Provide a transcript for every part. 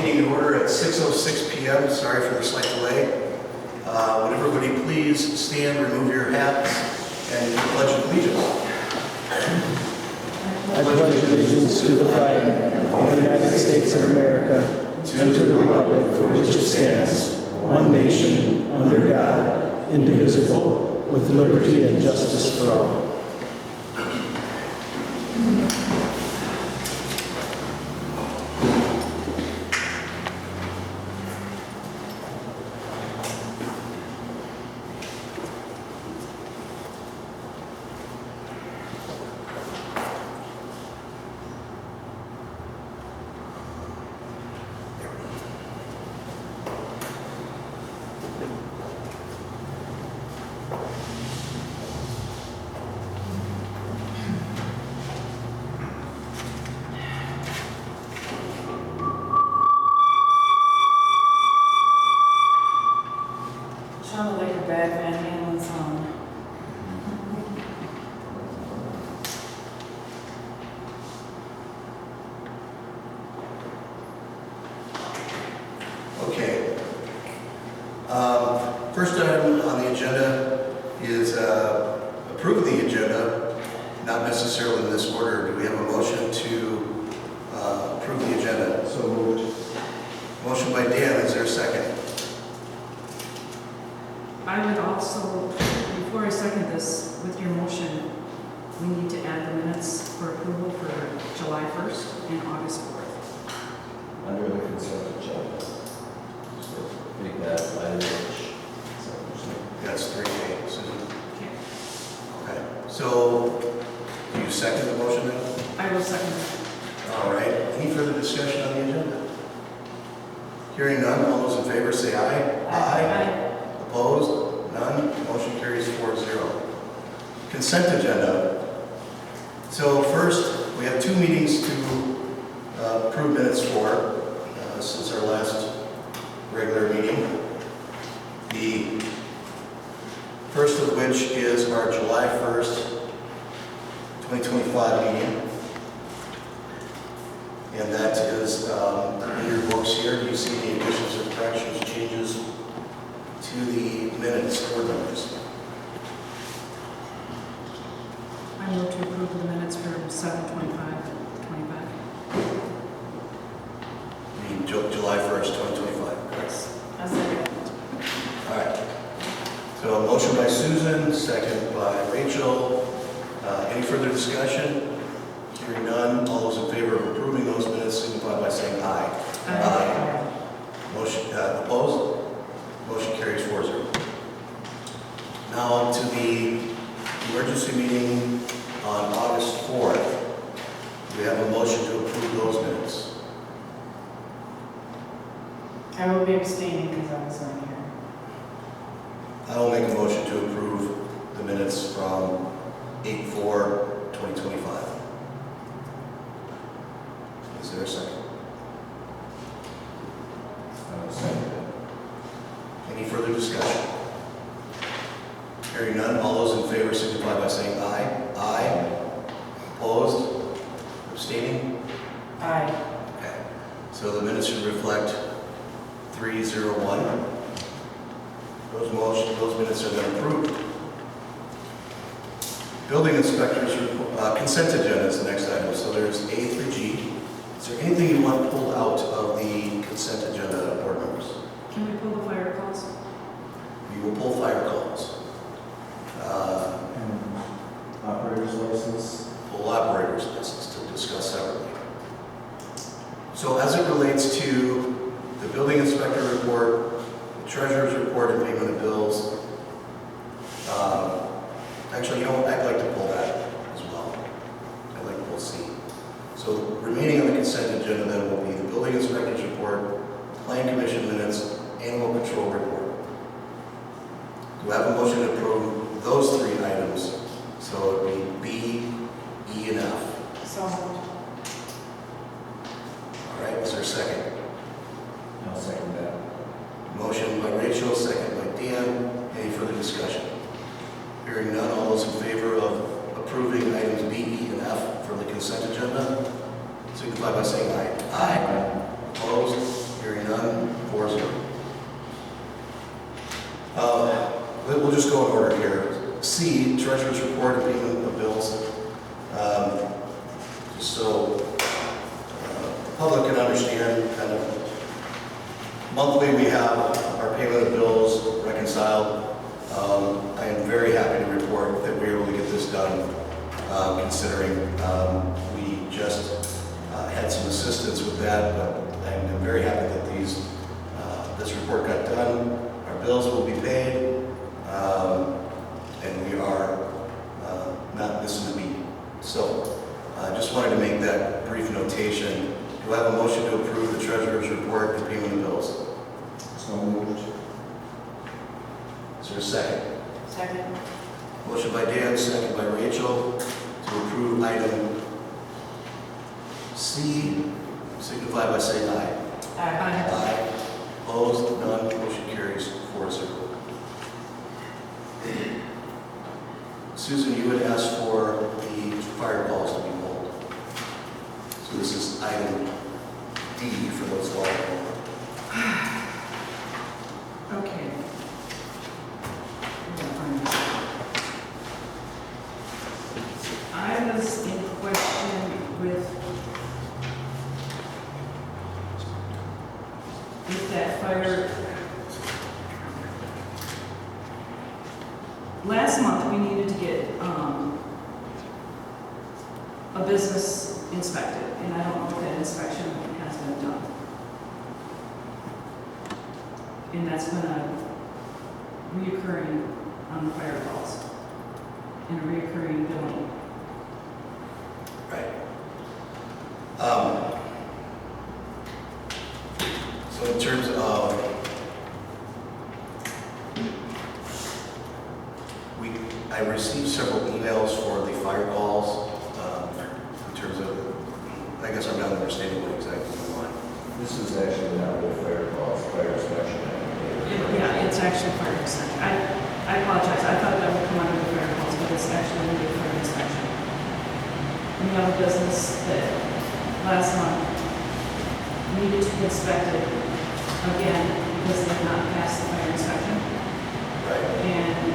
meeting to order at 6:06 p.m. Sorry for the slight delay. Would everybody please stand, remove your hats, and pledge allegiance. I pledge allegiance to the flag of the United States of America and to the republic for which it stands, one nation, under God, indivisible, with liberty and justice for all. Sounded like a bad Van Halen song. Okay. First item on the agenda is approve the agenda, not necessarily in this order. Do we have a motion to approve the agenda? So moved. Motion by Dan, is there a second? I would also, before I second this, with your motion, we need to add the minutes for approval for July 1st and August 4th. Under the consent agenda. So make that language. That's 3A, Susan. Okay. Okay. So, do you second the motion then? I will second it. All right. Any further discussion on the agenda? Hearing none, all those in favor say aye. Aye. Opposed? None. Motion carries 4-0. Consent agenda. So first, we have two meetings to approve minutes for since our last regular meeting. The first of which is our July 1st, 2025 meeting. And that is in your books here. Do you see any additions or corrections, changes to the minutes or numbers? I move to approve the minutes for 7/25/25. I mean, July 1st, 2025, correct? I'll second. All right. So a motion by Susan, second by Rachel. Any further discussion? Hearing none, all those in favor of approving those minutes signify by saying aye. Aye. Motion, opposed? Motion carries 4-0. Now on to the emergency meeting on August 4th. We have a motion to approve those minutes. I will be abstaining because I was not here. I will make a motion to approve the minutes from 8/4/2025. Is there a second? Second. Any further discussion? Hearing none, all those in favor signify by saying aye. Aye. Opposed? Abstaining? Aye. Okay. So the minutes should reflect 3-0-1. Those minutes have been approved. Building inspectors consent agenda is the next item. So there's A through G. Is there anything you want pulled out of the consent agenda, board members? Can we pull the fire calls? We will pull fire calls. Operator's license. Full operator's license to discuss separately. So as it relates to the building inspector report, the treasurer's report, and payment of bills, actually, you know what, I'd like to pull that as well. I'd like to pull C. So remaining on the consent agenda then will be the building inspector's report, plan commission minutes, animal control report. Do I have a motion to approve those three items? So it would be B, E, and F. So moved. All right, is there a second? I'll second that. Motion by Rachel, second by Dan. Any further discussion? Hearing none, all those in favor of approving items B, E, and F from the consent agenda, signify by saying aye. Aye. Opposed? Hearing none, 4-0. We'll just go in order here. C, treasurer's report and payment of bills. Just so the public can understand, kind of monthly we have our payment of bills reconciled. I am very happy to report that we were able to get this done, considering we just had some assistance with that, but I'm very happy that this report got done. Our bills will be paid, and we are not missing a beat. So I just wanted to make that brief notation. Do I have a motion to approve the treasurer's report and payment of bills? So moved. Is there a second? Second. Motion by Dan, second by Rachel to approve item C. Signify by saying aye. Aye. Aye. Opposed? None. Motion carries 4-0. Susan, you had asked for the fire calls to be pulled. So this is item D for those following. Okay. I'm gonna find this. I was in question with that fire. Last month, we needed to get a business inspected, and I don't know if that inspection has been done. And that's been a reoccurring on the fire calls and a reoccurring billing. Right. So in terms of, I received several emails for the fire calls, in terms of, I guess I'm not understanding what exactly you want. This is actually not the fire calls, fire inspection. Yeah, it's actually fire inspection. I apologize, I thought that would come under the fire calls, but it's actually going to be fire inspection. We have a business that last month needed to be inspected again because they had not passed the fire inspection. Right. And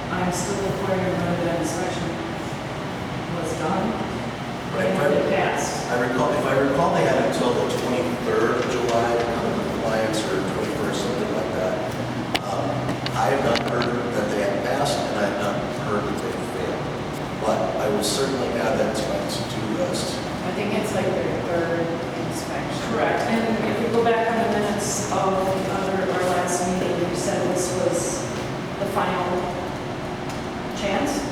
I'm still requiring whether that inspection was done Right. and if it passed. If I recall, they had until the 23rd of July to come into compliance, or 21st, something like that. I have not heard that they had passed, and I have not heard that they failed. But I will certainly add that to my to-do list. I think it's like their third inspection. Correct, and if we go back on the minutes of our last meeting, we said this was the final chance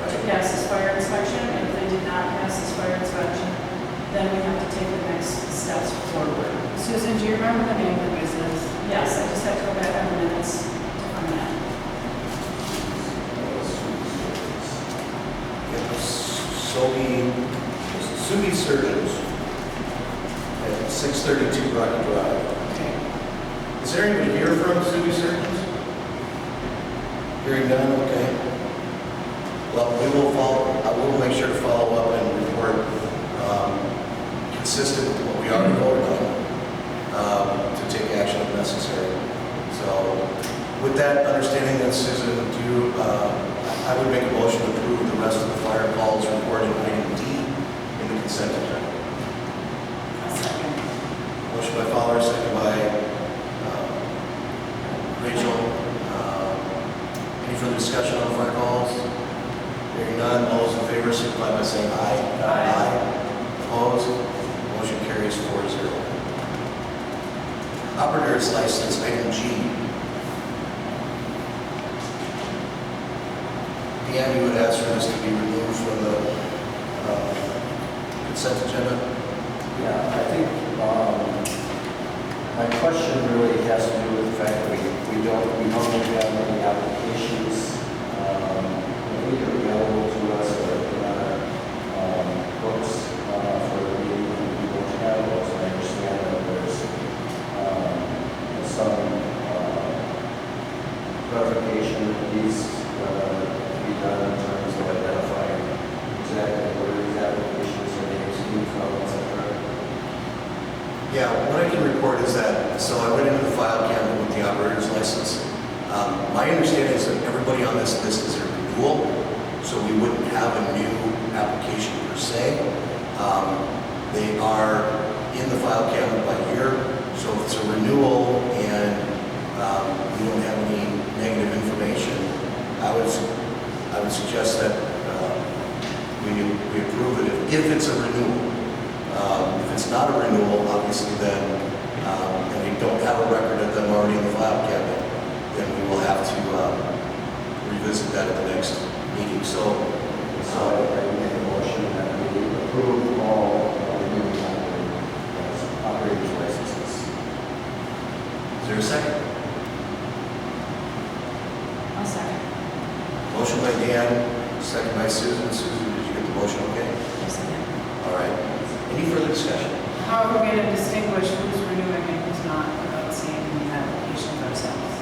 to pass this fire inspection, and if they did not pass this fire inspection, then we have to take the next steps forward. Susan, do you remember the name of the business? Yes, I just have to go back on the minutes to find that. Subi Surgeons at 632 Rocky Drive. Okay. Is there anybody here from Subi Surgeons? Hearing none, okay. Well, I will make sure to follow up and report consistent with what we already voted on, to take action if necessary. So with that understanding, then Susan, I would make a motion to approve the rest of the fire calls reported in item D in the consent agenda. A second. Motion by Fowler, second by Rachel. Any further discussion on fire calls? Hearing none, all those in favor signify by saying aye. Aye. Opposed? Motion carries 4-0. Operator's license, item G. Dan, you would ask for this to be removed from the consent agenda? Yeah, I think my question really has to do with the fact that we don't normally have any applications either available to us or in our books for the meeting, and we don't have those. I understand that there's some clarification that needs to be done in terms of identifying exactly where these applications are names came from, etc. Yeah, what I can report is that, so I went into the file cabinet with the operator's license. My understanding is that everybody on this list is a renewal, so we wouldn't have a new application per se. They are in the file cabinet by year, so if it's a renewal and we don't have any negative information, I would suggest that we approve it if it's a renewal. If it's not a renewal, obviously then, and we don't have a record of them already in the file cabinet, then we will have to revisit that at the next meeting. So I make a motion that we approve all renewing operator's licenses. is there a second? I'll second. Motion by Dan, second by Susan. Susan, did you get the motion okay? Yes, I did. All right. Any further discussion? How are we going to distinguish who's renewing and who's not without seeing the applications ourselves?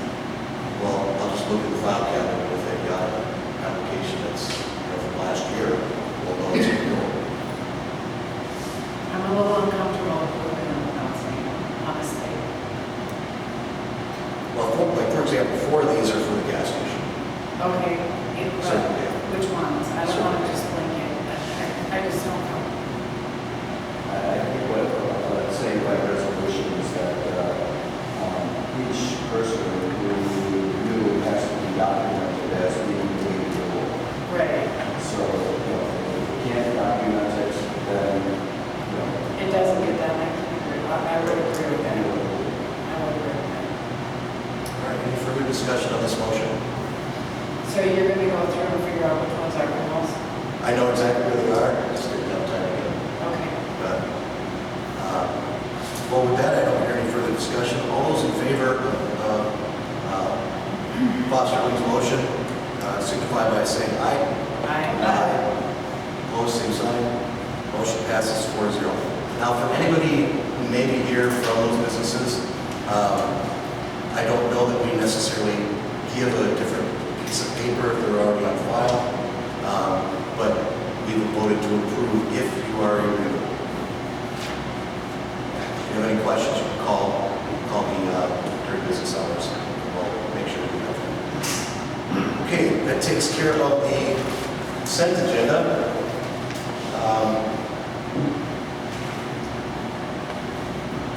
Well, I'll just look at the file cabinet. If they've got an application that's from last year, we'll know it's a renewal. I'm a little uncomfortable approving them without seeing them, honestly. Well, for example, 4 of these are for the gas station. Okay, So, but yeah. which ones? I don't want to just blanket. I just don't know. I think what, let's say by resolution is that each person who renew has to be documented as being a renewal. Right. So, if we can't document it, then, It doesn't get that, I would agree with that. I would agree with that. All right. Any further discussion on this motion? So you're going to go through and figure out which ones are renewals? I know exactly where they are. I just didn't have time to get them. Okay. But, well, with that, I don't hear any further discussion. All those in favor of Fosterling's motion signify by saying aye. Opposed, same sign. Motion passes 4-0. Now, for anybody who may be here from those businesses, I don't know that we necessarily give a different piece of paper if they're already on file, but we voted to approve if you are a renewal. If you have any questions, you can call me during business hours. We'll make sure we have them. Okay, that takes care of the consent agenda.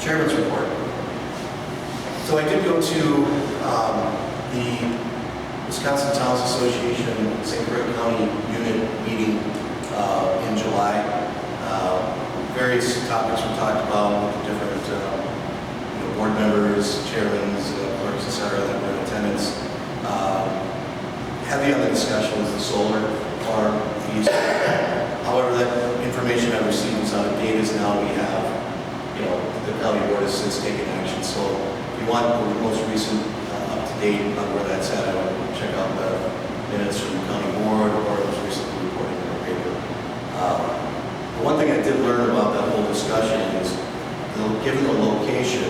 Chairman's report. So I did go to the Wisconsin Towns Association St. Croix County Unit meeting in July. Various topics were talked about with different board members, chairmen, clerks, etc. that were in attendance. Heavy on the discussion was the solar farm piece. However, that information I received was out of date as now we have, the county board has since taken action. So if you want the most recent up-to-date on where that's at, I would check out the minutes from the county board or it was recently reported in the paper. The one thing I did learn about that whole discussion is, given the location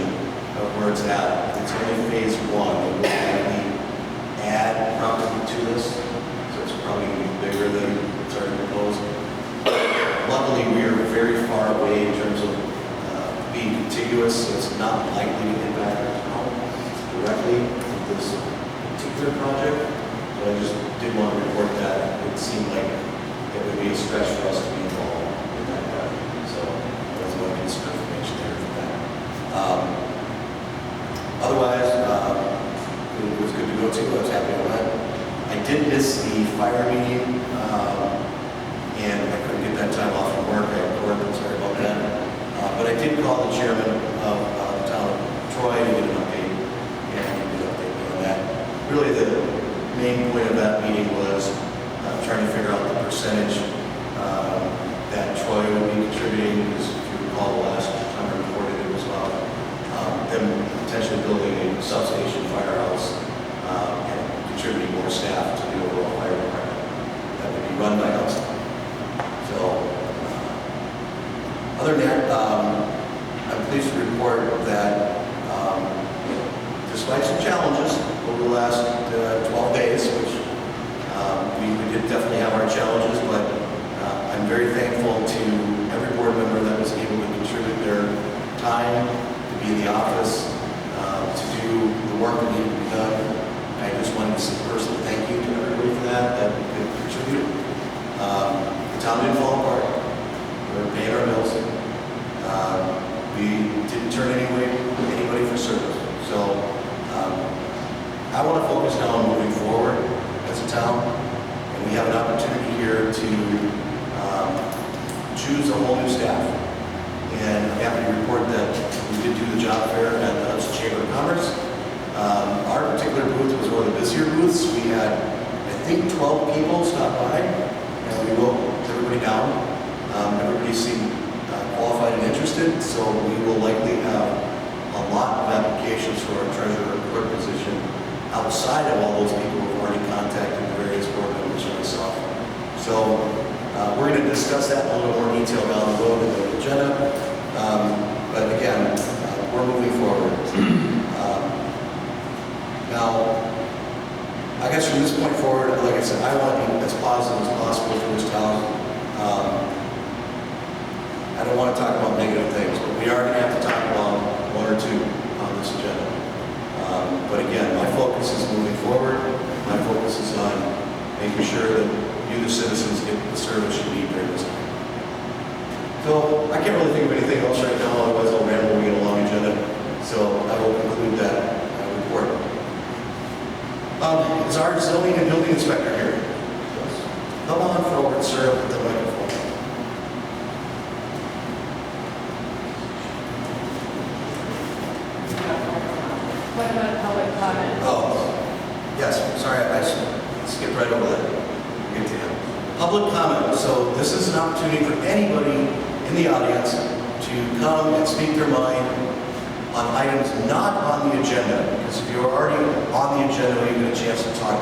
of where it's at, it's only phase 1. They will likely add property to this, so it's probably going to be bigger than it's already proposed. Luckily, we are very far away in terms of being contiguous, so it's not likely to impact our town directly with this particular project. So I just did want to report that. It seemed like it would be a stretch for us to be involved in that project. So that's one piece of information there for that. Otherwise, it was good to go to. I was happy on that. I did miss the fire meeting, and I couldn't get that time off from work. I had work, I'm sorry about that. But I did call the chairman of the town of Troy to get an update, and he did update me on that. Really, the main point of that meeting was trying to figure out the percentage that Troy would be contributing, because if you recall the last time I reported, it was about them potentially building a substation firehouse and contributing more staff to the overall fire department that would be run by Hudson. So, other than that, I'm pleased to report that despite some challenges over the last 12 days, which we did definitely have our challenges, but I'm very thankful to every board member that was able to contribute their time so we will likely have a lot of applications for our treasurer clerk position outside of all those people who have already contacted the various board members or myself. So we're going to discuss that in a little more detail down the road in the agenda. But again, we're moving forward. Now, I guess from this point forward, like I said, I want to be as positive as possible for this town. I don't want to talk about negative things, but we are going to have to talk about one or two on this agenda. But again, my focus is moving forward. My focus is on making sure that you, the citizens, get the service you need during this time. So I can't really think of anything else right now, otherwise I'll ramble, we get a long agenda. So I will conclude that report. Is our zoning and building inspector here? Come on forward, sir, with the microphone. What about public comment? Oh, yes, sorry, I skipped right over that. Get to him. Public comment. So this is an opportunity for anybody in the audience to come and speak their mind on items not on the agenda, because if you're already on the agenda, you get a chance to talk,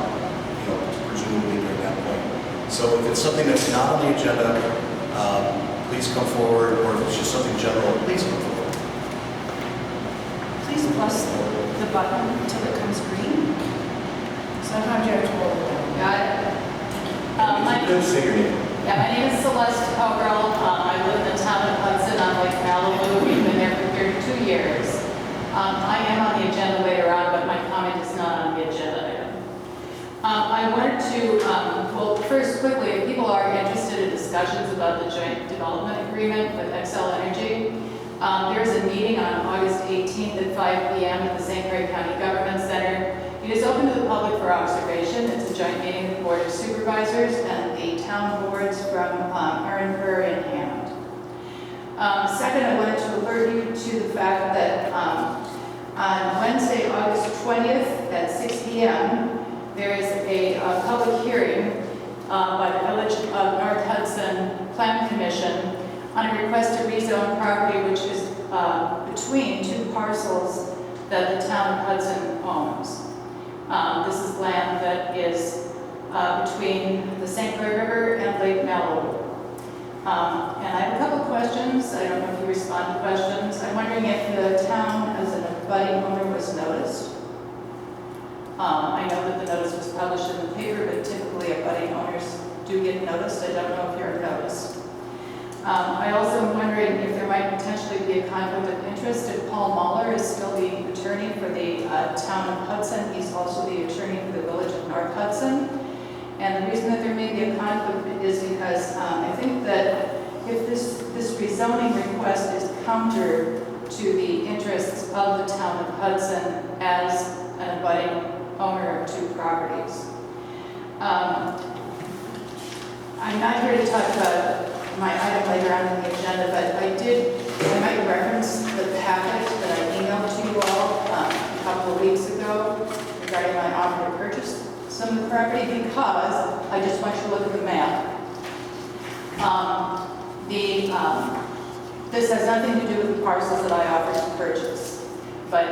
presumably during that point. So if it's something that's not on the agenda, please come forward, or if it's just something general, please come forward. Please press the button until it comes green. Sometimes you have to hold it down. Got it. Good, say your name. My name is Celeste Cowgirl. I live in the town of Hudson on Lake Malibu. We've been there for 32 years. I am on the agenda later on, but my comment is not on the agenda item. I wanted to, well, first quickly, if people are interested in discussions about the joint development agreement with Xcel Energy, there's a meeting on August 18th at 5 p.m. at the St. Clair County Government Center. It is open to the public for observation. It's a joint meeting of the Board of Supervisors and the town boards from Erin Prairie and Hammond. Second, I wanted to alert you to the fact that on Wednesday, August 20th at 6 p.m., there is a public hearing by the Village of North Hudson Plan Commission on a request to rezone property which is between two parcels that the town of Hudson owns. This is land that is between the St. Clair River and Lake Malibu. And I have a couple of questions. I don't know if you respond to questions. I'm wondering if the town as an abutting owner was noticed. I know that the notice was published in the paper, but typically abutting owners do get noticed. I don't know if you're noticed. I also am wondering if there might potentially be a conflict of interest if Paul Mahler is still the attorney for the town of Hudson. He's also the attorney for the Village of North Hudson. And the reason that there may be a conflict is because I think that if this rezoning request is counter to the interests of the town of Hudson as an abutting owner of two properties. I'm not here to talk about my item later on in the agenda, but I might reference the packet that I emailed to you all a couple of weeks ago regarding my offer to purchase some of the property, because I just want you to look at the map. This has nothing to do with the parcels that I offered to purchase. But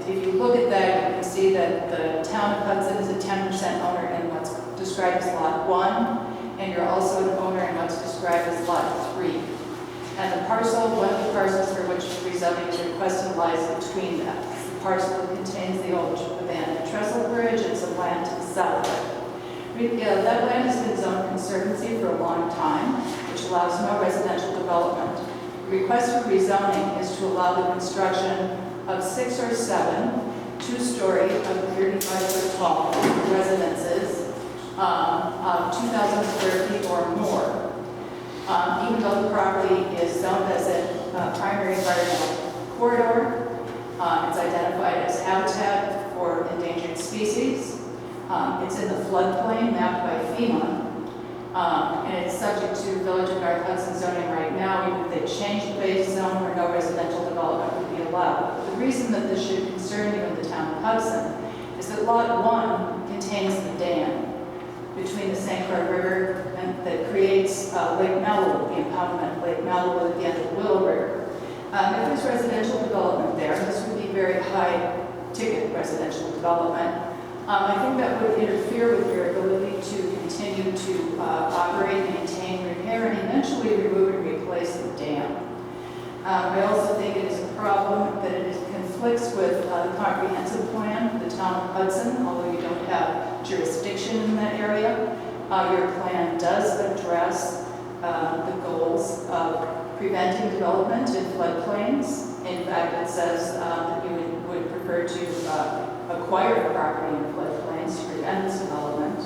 if you look at that, you can see that the town of Hudson is a 10% owner in what's described as Lot 1, and you're also an owner in what's described as Lot 3. And the parcel, one of the parcels for which rezoning is requested, lies between them. The parcel that contains the old abandoned trestle bridge and some land to the south of it. That land has been zoned conservancy for a long time, which allows no residential development. The request for rezoning is to allow the construction of 6 or 7 two-story of 35-foot tall residences of 2,000 square feet or more. Even though the property is zoned as a primary environmental corridor, it's identified as habitat for endangered species. It's in the floodplain mapped by FEMA, and it's subject to Village of North Hudson zoning right now. Even if they change the base zone where no residential development would be allowed. The reason that this should concern you in the town of Hudson is that Lot 1 contains the dam between the St. Clair River and that creates Lake Malibu, the impoundment of Lake Malibu at the end of the Willow River. If there's residential development there, this would be very high-ticket residential development. I think that would interfere with your ability to continue to operate, maintain, repair, and eventually remove and replace the dam. I also think it is a problem that it conflicts with the comprehensive plan, the town of Hudson, although you don't have jurisdiction in that area. Your plan does address the goals of preventing development in floodplains. In fact, it says that you would prefer to acquire property in floodplains to prevent this development.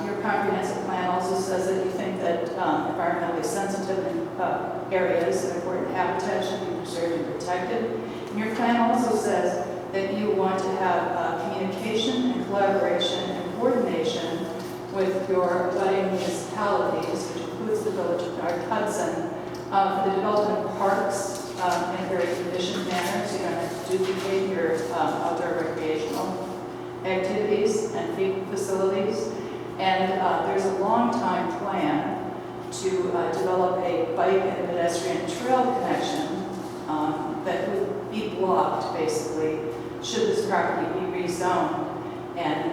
Your comprehensive plan also says that you think that environmentally sensitive areas and important habitat should be preserved and protected. And your plan also says that you want to have communication and collaboration and coordination with your abutting municipalities, which includes the village of North Hudson, for the development of parks in a very efficient manner, so you don't have to duplicate your outdoor recreational activities and feed facilities. And there's a long-time plan to develop a bike and pedestrian trail connection that would be blocked, basically, should this property be rezoned. And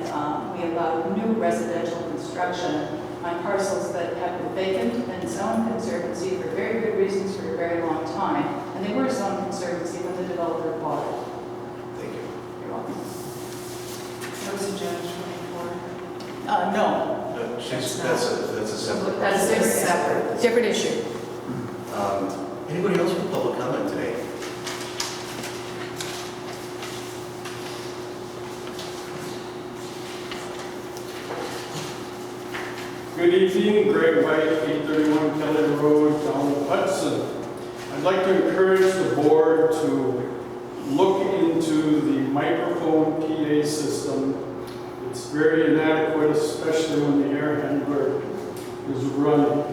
we allow new residential construction on parcels that have been vacant and zoned conservancy for very good reasons for a very long time. And they were zoned conservancy when the developer bought it. Thank you. You're welcome. That was Agenda 24. No, That's a separate. that's a separate, different issue. Anybody else with public comment today? Good evening, Greg White, 831 Kelly Road, down in Hudson. I'd like to encourage the board to look into the microphone PA system. It's very inadequate, especially when the air handler is running.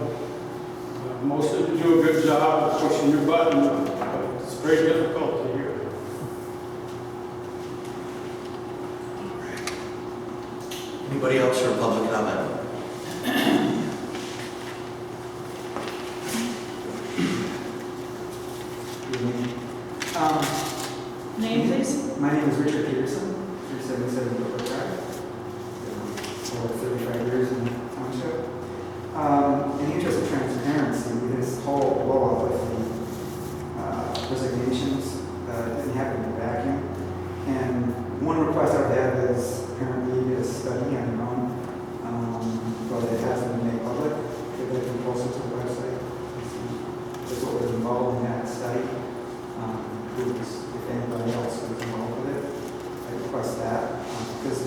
Most of you do a good job of pushing your button, but it's very difficult to hear. Anybody else for public comment? Name, please? My name is Richard Peterson, 377 Brook Drive. Over 35 years in the township. In the interest of transparency, this whole blow up with the resignations didn't happen in a vacuum. And one request I've had is apparently a study on your own, but it hasn't been made public. If they can post it to the website, that's what was involved in that study. If anybody else was involved with it, I request that. Because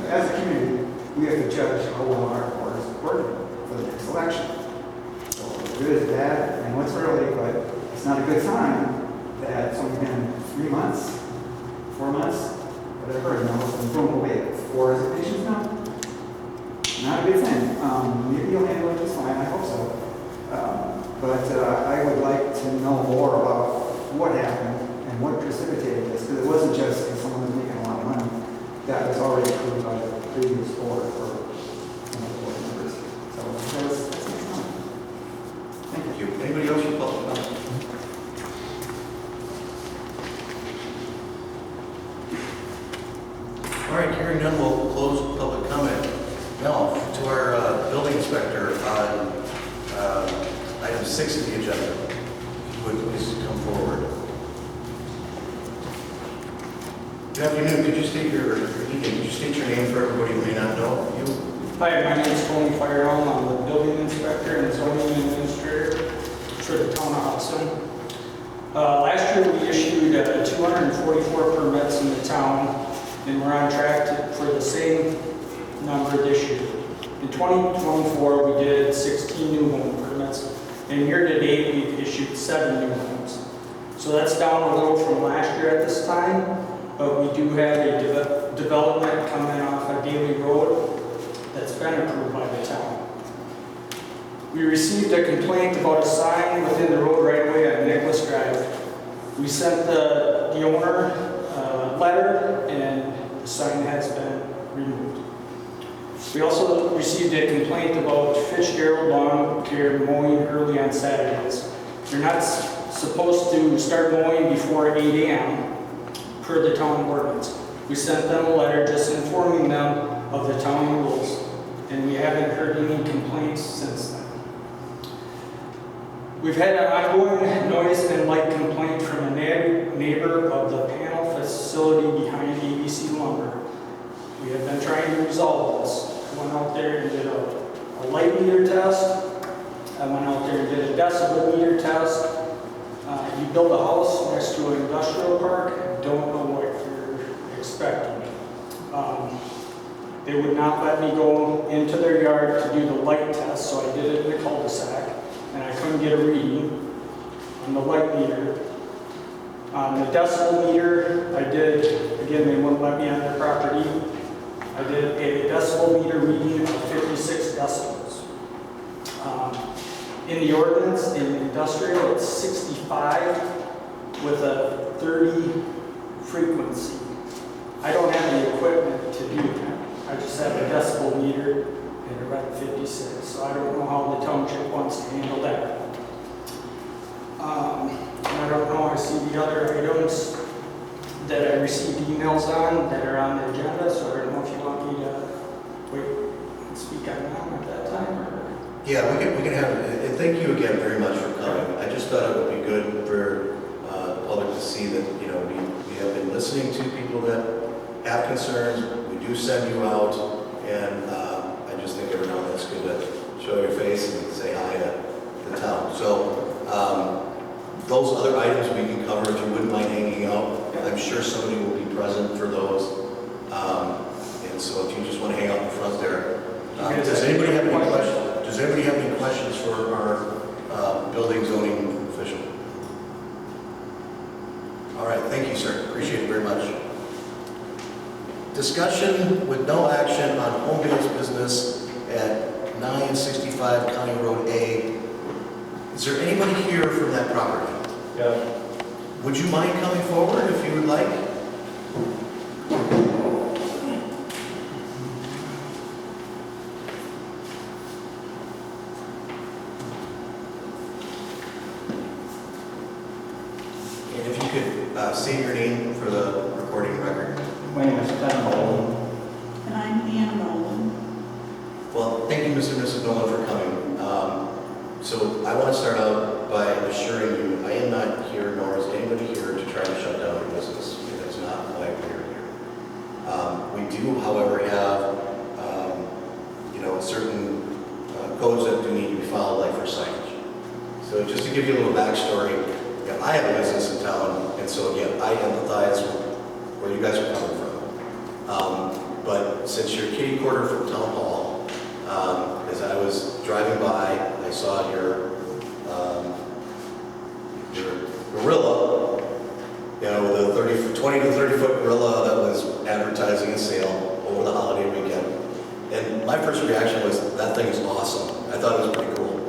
as a community, we have to judge how well our board is working for the next election. So good is bad, I know it's early, but it's not a good sign that it's only been 3 months, 4 months, but I've heard now, and boom, away, 4 resignations now. Not a good thing. Maybe you'll handle it just fine, I hope so. But I would like to know more about what happened and what precipitated this, because it wasn't just because someone was making a lot of money. That was already approved by the previous board for board members. So that's my comment. Thank you. Anybody else for public comment? All right, hearing none, we'll close public comment. Now, to our building inspector on item 6 of the agenda. Would please come forward. Good afternoon. Could you state your name for everybody who may not know you? Hi, my name is Tony Firearm. I'm the building inspector and zoning administrator for the town of Hudson. Last year we issued 244 permits in the town, and we're on track for the same number this year. In 2024 we did 16 new home permits, and year to date we've issued 7 new homes. So that's down a little from last year at this time, but we do have a development coming off of Daly Road that's been approved by the town. We received a complaint about a sign within the road right away on Nicholas Drive. We sent the owner a letter, and the sign has been removed. We also received a complaint about Fitzgerald Lawn Care mowing early on Saturdays. They're not supposed to start mowing before 8 a.m. per the town ordinance. We sent them a letter just informing them of the town rules, and we haven't heard any complaints since then. We've had an ongoing noise and light complaint from a neighbor of the panel facility behind ABC Lumber. We have been trying to resolve this. I went out there and did a light meter test. I went out there and did a decibel meter test. You build a house next to an industrial park, don't know what you're expecting. They would not let me go into their yard to do the light test, so I did it in the cul-de-sac, and I couldn't get a reading on the light meter. The decibel meter, I did, again, they wouldn't let me on their property. I did a decibel meter reading of 56 decibels. In the ordinance, in industrial, it's 65 with a 30 frequency. I don't have the equipment to do that. I just have a decibel meter and it read 56, so I don't know how the township wants to handle that. I don't know, I see the other items that I received emails on that are on the agenda, so I don't know if you want me to wait and speak on them at that time, or? Yeah, we can have, and thank you again very much for coming. I just thought it would be good for the public to see that, you know, we have been listening to people that have concerns. We do send you out, and I just think every now and then it's good to show your face and say hi to the town. So those other items we can cover if you wouldn't mind hanging out. I'm sure somebody will be present for those. And so if you just want to hang out in front there. Does anybody have any questions? Does anybody have any questions for our building zoning official? All right, thank you, sir. Appreciate it very much. Discussion with no action on home-based business at 965 County Road A. Is there anybody here from that property? Yeah. Would you mind coming forward if you would like? And if you could state your name for the recording record. My name is Tom Nolan. And I'm Ann Nolan. Well, thank you, Mr. and Mrs. Nolan, for coming. So I want to start out by assuring you, I am not here, nor is anybody here to try to shut down your business. That's not why we're here. We do, however, have, certain codes that do need to be followed, like for signage. So just to give you a little backstory, I have a business in town, and so again, I empathize with where you guys are coming from. But since you're kitty corner from Town Hall, as I was driving by, I saw your gorilla, with a 20 to 30 foot gorilla that was advertising a sale over the holiday weekend. And my first reaction was, that thing is awesome. I thought it was pretty cool.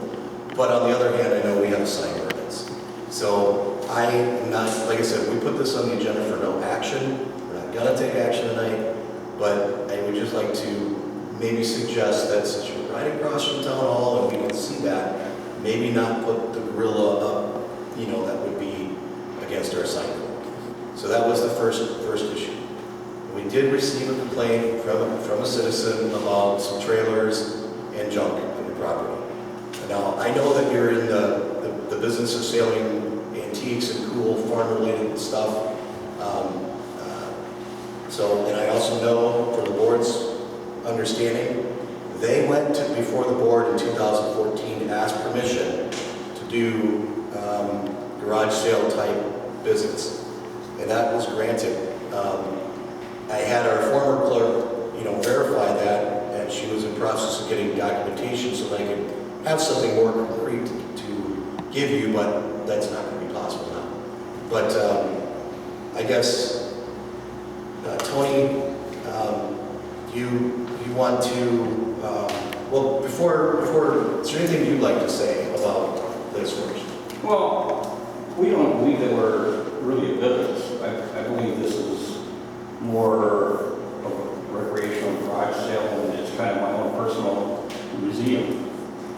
But on the other hand, I know we have a sign ordinance. So I'm not, like I said, we put this on the agenda for no action. We're not gonna take action tonight, but I would just like to maybe suggest that since you're right across from Town Hall and we can see that, maybe not put the gorilla up, that would be against our sign code. So that was the first issue. We did receive a complaint from a citizen about some trailers and junk on your property. Now, I know that you're in the business of selling antiques and cool farm-related stuff. And I also know, for the board's understanding, they went before the board in 2014 to ask permission to do garage sale type business, and that was granted. I had our former clerk, verify that, and she was in process of getting documentation so that I could have something more concrete to give you, but that's not going to be possible now. But I guess, Tony, you want to, before, is there anything you'd like to say about this first? Well, we don't believe that we're really a business. I believe this is more of a recreational garage sale, and it's kind of my own personal museum.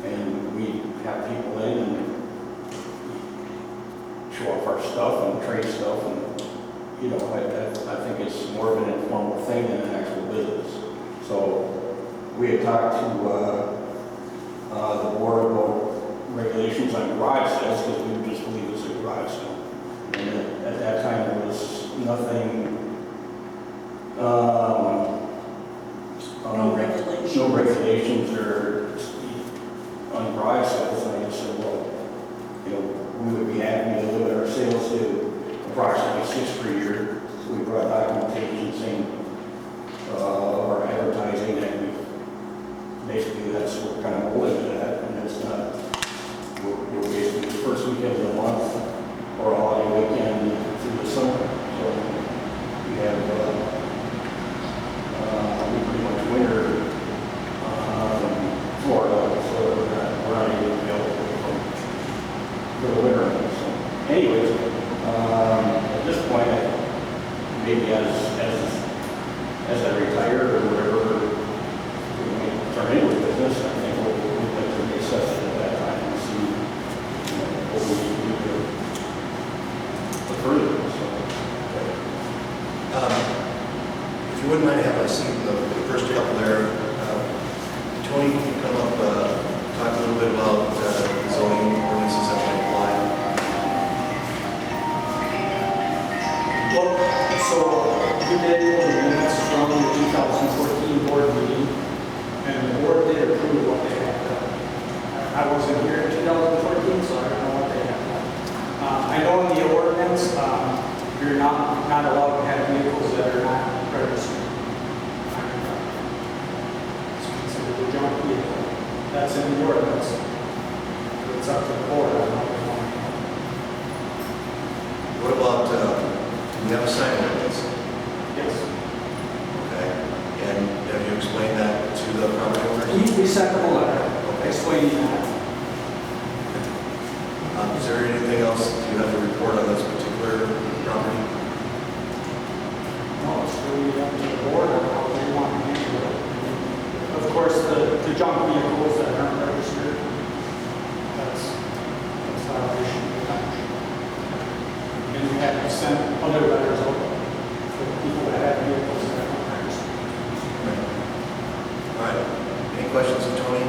And we have people in and show off our stuff and trade stuff, and, you know, I think it's more of an informal thing than an actual business. So we had talked to the board about regulations on garage sales, because we just believe it's a garage sale. And at that time, there was nothing, no regulations or on garage sales, and I just said, well, you know, we would be happy to limit our sales to approximately 6 per year. So we brought documentation saying, our advertising, and we basically, that's what we're kind of holding to that, and it's not, we're basically the first weekend of the month or holiday weekend through the summer. So we have, we pretty much winter, Florida, so we're not even available for the winter. So anyways, at this point, maybe as I retire or whatever, we may turn into a business, I think we'd like to reassess it at that time and see, you know, what we need to do to further this. So, If you wouldn't mind having a seat in the first couple there, Tony, can you come up, talk a little bit about zoning ordinances that might apply? Well, so we did pull the minutes from the 2014 board meeting, and the board did approve what they had done. I wasn't here in 2014, so I don't know what they had done. I know in the ordinance, you're not allowed to have vehicles that are not registered. It's considered a junk vehicle. That's in the ordinance. It's up to the board on how they want to. What about, do we have a sign ordinance? Yes. Okay. And have you explained that to the property owners? We sent them a letter explaining that. Is there anything else you have to report on this particular property? No, it's really up to the board on how they want to handle it. Of course, the junk vehicles that aren't registered, that's our issue. And we have to send other letters out for people that have vehicles that aren't registered. All right. Any questions of Tony?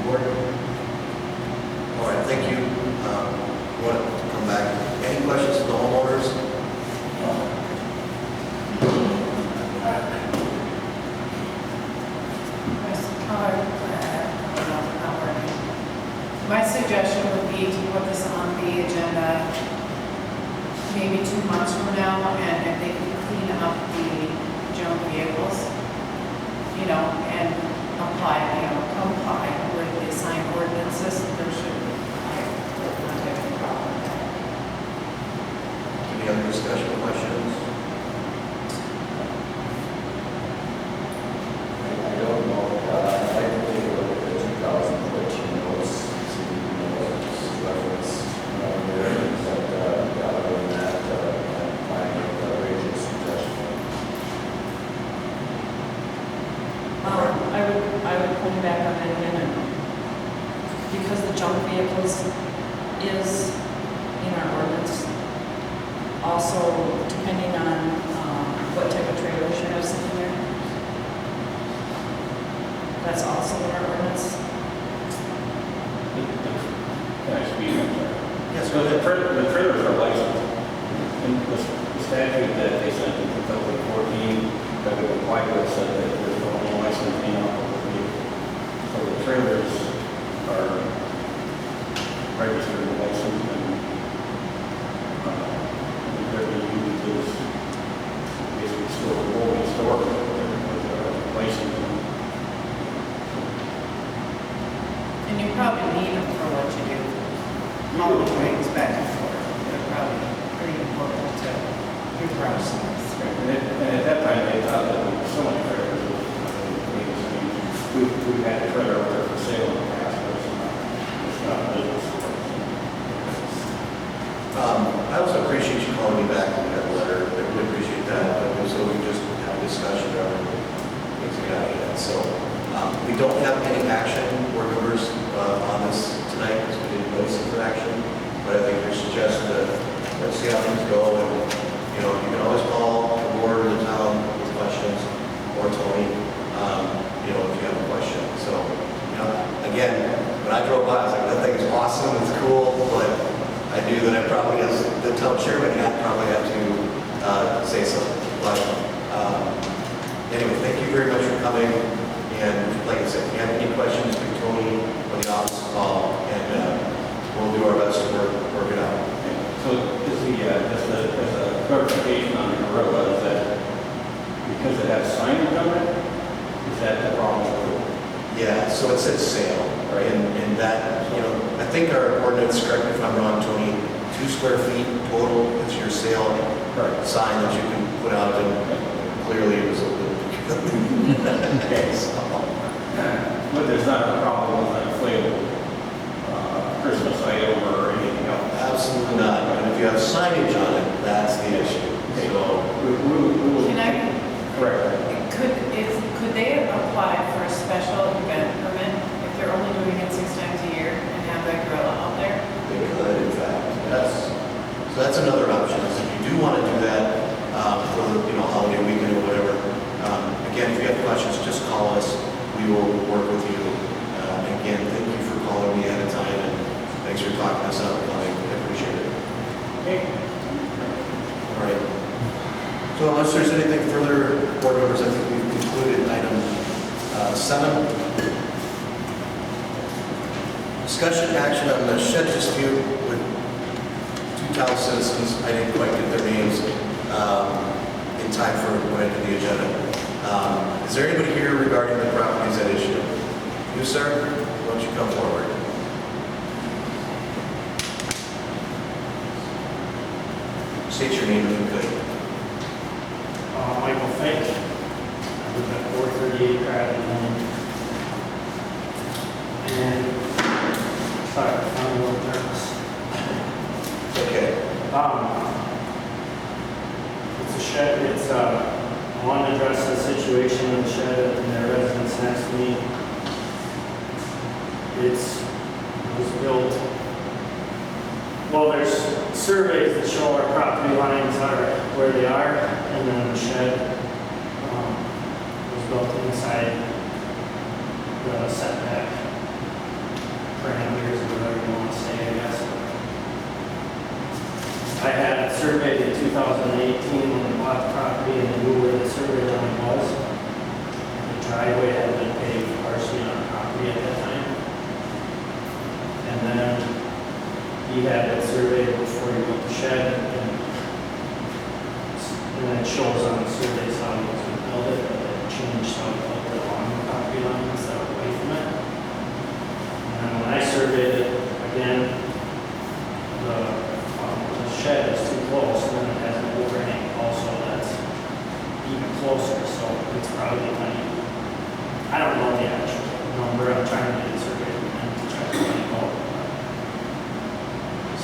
Board? All right, thank you. Want to come back? Any questions of the homeowners? My suggestion would be to put this on the agenda maybe 2 months from now, and if they can clean up the junk vehicles, you know, and comply with the signed ordinances, there should be, I would not have any problem with that. Any other discussion or questions? I don't know, I'd like to take a look at the 2014 notes, see, you know, reference, there, but, other than that, I'm fine with Rachel's suggestion. I would pull back on that again, and because the junk vehicles is in our ordinance. Also, depending on what type of trailers you have sitting there. That's also in our ordinance. Can I speak? I'm sorry. Yes, So the trailers are licensed. And the statute that they sent in 2014 that we complied with said that there's no license in our vehicle. So the trailers are registered and licensed, and they're being used as basically still a rolling store with license. And you probably need them for what you do. Hauling things back and forth. They're probably pretty important to your process. And at that time, they thought that there was so much trailers. We've had a trailer out there for sale in the past, but it's not a business. I also appreciate you calling me back with that letter. I really appreciate that. But so we just have a discussion on things we got yet. So we don't have any action, board members, on this tonight because we didn't notice it for action. But I think your suggestion see how things go, and, you know, you can always call the board or the town with questions, or Tony, you know, if you have a question. So, you know, again, when I drove by, I was like, that thing is awesome, it's cool, but I knew that I probably, as the town chairman, I'd probably have to say something. But anyway, thank you very much for coming. And like I said, if you have any questions, give Tony or the office a call, and we'll do our best to work it out. So just a clarification on the gorilla, is that because it has signage on it, is that the problem? Yeah, so it says sale, right? And that, you know, I think our ordinance, correct me if I'm wrong, Tony, 2 square feet total is your sale sign that you can put out, and clearly it was a little okay, so. But there's not a problem with an inflatable Christmas item or anything else? Absolutely not. And if you have signage on it, that's the issue. So we will. Can I, Correct. could they apply for a special event permit if they're only doing it 6 times a year and have that gorilla out there? they could, in fact, yes. So that's another option. Is if you do want to do that for the, you know, holiday weekend or whatever, again, if you have questions, just call us. We will work with you. Again, thank you for calling me ahead of time, and thanks for talking us out. I appreciate it. Okay. All right. So unless there's anything further, board members, I think we've concluded item 7. Discussion action on the shed dispute with 2 town citizens. I didn't quite get their names in time for when I did the agenda. Is there anybody here regarding the properties at issue? You, sir? Why don't you come forward? State your name if you could. Michael Fink. I live at 438 Gravity Lane. And, sorry, I'm a little nervous. Okay. It's a shed, I want to address the situation in the shed in their residence next to me. It was built, well, there's surveys that show our property lines are where they are, and then the shed was built inside the setback parameters, or whatever you want to say, I guess. I had it surveyed in 2018 when we bought the property, and I knew where the survey line was. The driveway had been paved partially on the property at that time. And then he had it surveyed before he built the shed, and then it shows on the surveys how he was going to build it, but it changed how he built it along the property line instead of away from it. And then when I surveyed it again, the shed is too close, and then it has an overhang also that's even closer, so it's probably like, I don't know the actual number, I'm trying to get it surveyed and to try to find out.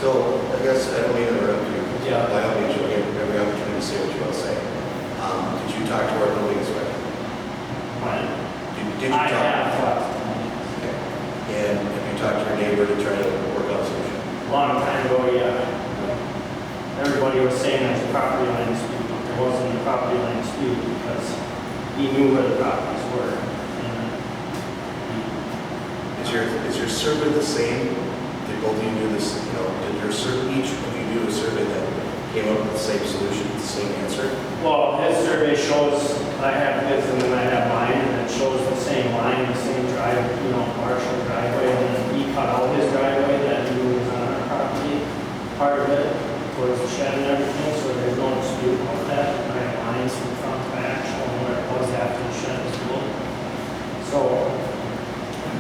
So I guess I don't mean to interrupt you. Yeah. By all means, you'll get every opportunity to say what you want to say. Did you talk to our building inspector? But Did you I talk? have talked to him Okay. And have you talked to your neighbor to try to work out a solution? a long time ago, yeah. Everybody was saying there's a property line dispute, but there wasn't a property line dispute because he knew where the properties were. And Is your survey the same? Did both of you do this, you know, did each of you do a survey that came up with the same solution, the same answer? well, his survey shows, I have his and then I have mine, and it shows the same line, the same drive, you know, partial driveway, and then he cut out his driveway that he was on our property, part of it, towards the shed and everything, so there's no dispute about that. And I have lines from front to back showing where it was after the shed was built. So,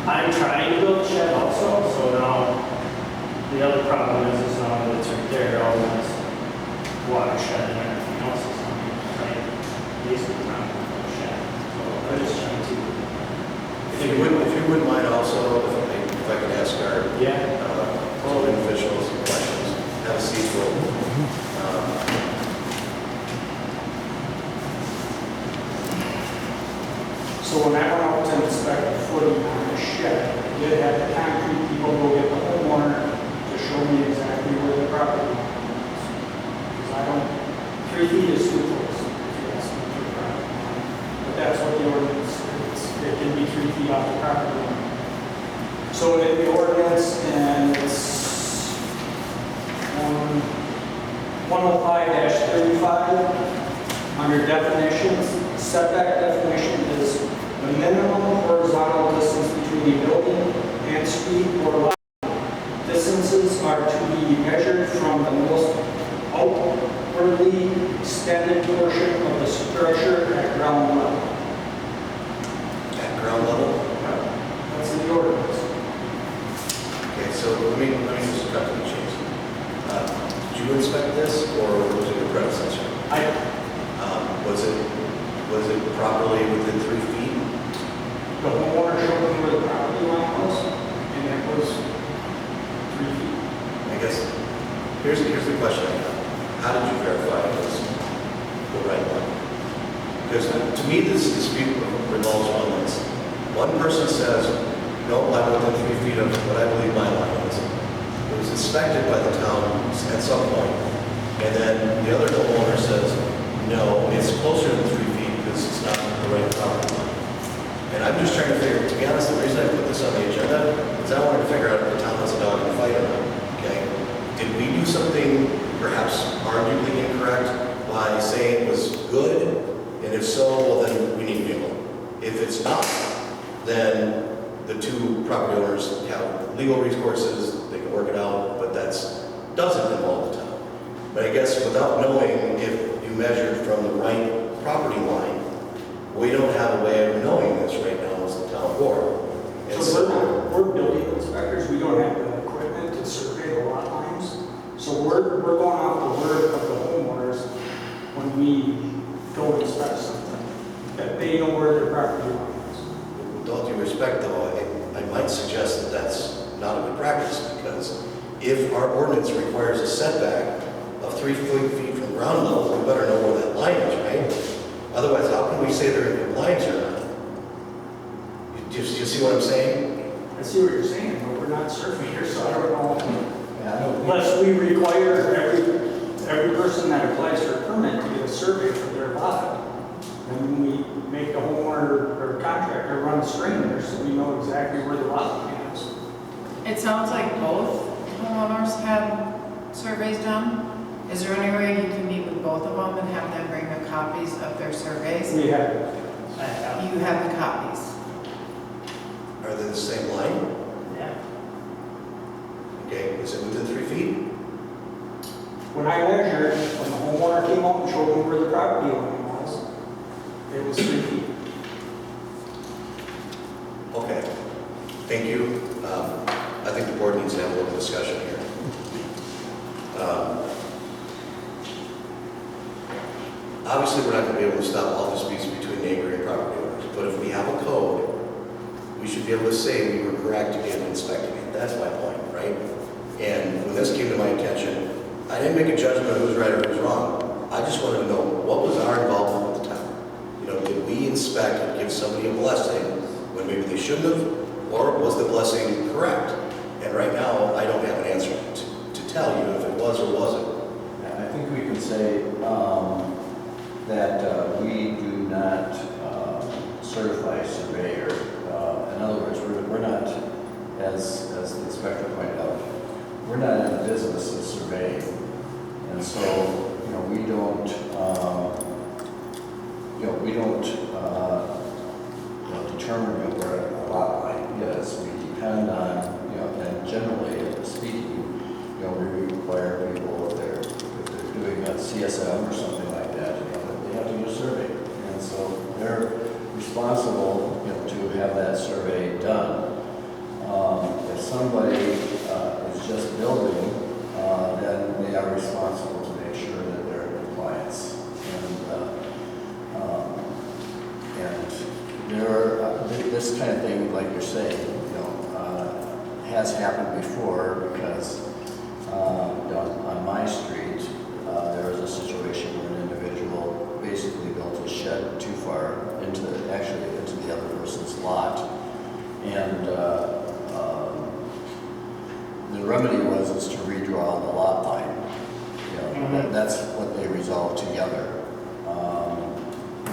I'm trying to build a shed also, so now, the other problem is now that it's right there, all this watershed and everything else is going to be right basically around the shed. So I'm just trying to. If you wouldn't mind also, if I could ask our building officials some questions, have a seat, Will. So when I went out to inspect the footing on the shed, I did have the concrete people go get the homeowner to show me exactly where the property line was. 105-35, under definitions, setback definition is the minimum horizontal distance between a building and street or lot. Distances are to be measured from the most outwardly extended portion of the structure at ground level. At ground level? That's in the ordinance. Okay, so let me just cut to the chase. Did you inspect this, or was it your predecessor? Was it properly within 3 feet? The homeowner showed me where the property line was, and it was 3 feet. I guess, here's the question I have. How did you verify it was the right one? Because to me, this dispute revolves around this. One person says, no, I'm within 3 feet of what I believe my line is. It was inspected by the town at some point. And then the other homeowner says, no, it's closer than 3 feet because it's not the right property line. And I'm just trying to figure, to be honest, the reason I put this on the agenda is I wanted to figure out if the town has a dog in the fight or not, okay? Did we do something perhaps arguably incorrect by saying it was good? And if so, well then we need vehicle. If it's not, then the two property owners have legal recourses, they can work it out, but doesn't involve the town. But I guess without knowing if you measured from the right property line, we don't have a way of knowing this right now as the town board. And So we're building inspectors, we don't have the equipment to survey the lot lines. So we're going off the word of the homeowners when we go inspect something, that they know where their property line is. with all due respect though, I might suggest that that's not a good practice because if our ordinance requires a setback of 3 feet from ground level, we better know where that line is, right? Otherwise, how can we say they're in compliance or not? You see what I'm saying? I see what you're saying, but we're not surveyors, so I don't know. Yeah, I don't Unless we require every person that applies for a permit to get a survey for their lot. And we make the homeowner or contractor run a string there so we know exactly where the lot line is. It sounds like both homeowners have surveys done. Is there any way you can meet with both of them and have them bring the copies of their surveys? We have, You have the copies. Are they the same line? yeah. Okay, is it within 3 feet? When I measured, when the homeowner came out and showed me where the property line was, it was 3 feet. Okay, thank you. I think the board needs to have a little discussion here. Obviously, we're not going to be able to stop all disputes between neighboring property owners, but if we have a code, we should be able to say we were correct to be inspecting it. That's my point, right? And when this came to my attention, I didn't make a judgment of who's right or who's wrong. I just wanted to know what was our involvement with the town. You know, did we inspect and give somebody a blessing when maybe they shouldn't have, or was the blessing correct? And right now, I don't have an answer to tell you if it was or wasn't. I think we can say that we do not certify a surveyor. In other words, we're not, as the inspector pointed out, we're not in the business of surveying. And so, we don't, determine where a lot line is. We depend on, and generally speaking, we require people if they're doing a CSM or something like that, they have to do a survey. And so they're responsible, to have that survey done. If somebody is just building, then they are responsible to make sure that they're in compliance. And this kind of thing, like you're saying, has happened before because on my street, there was a situation where an individual basically built a shed too far into the other person's lot. And the remedy was to redraw the lot line. That's what they resolved together,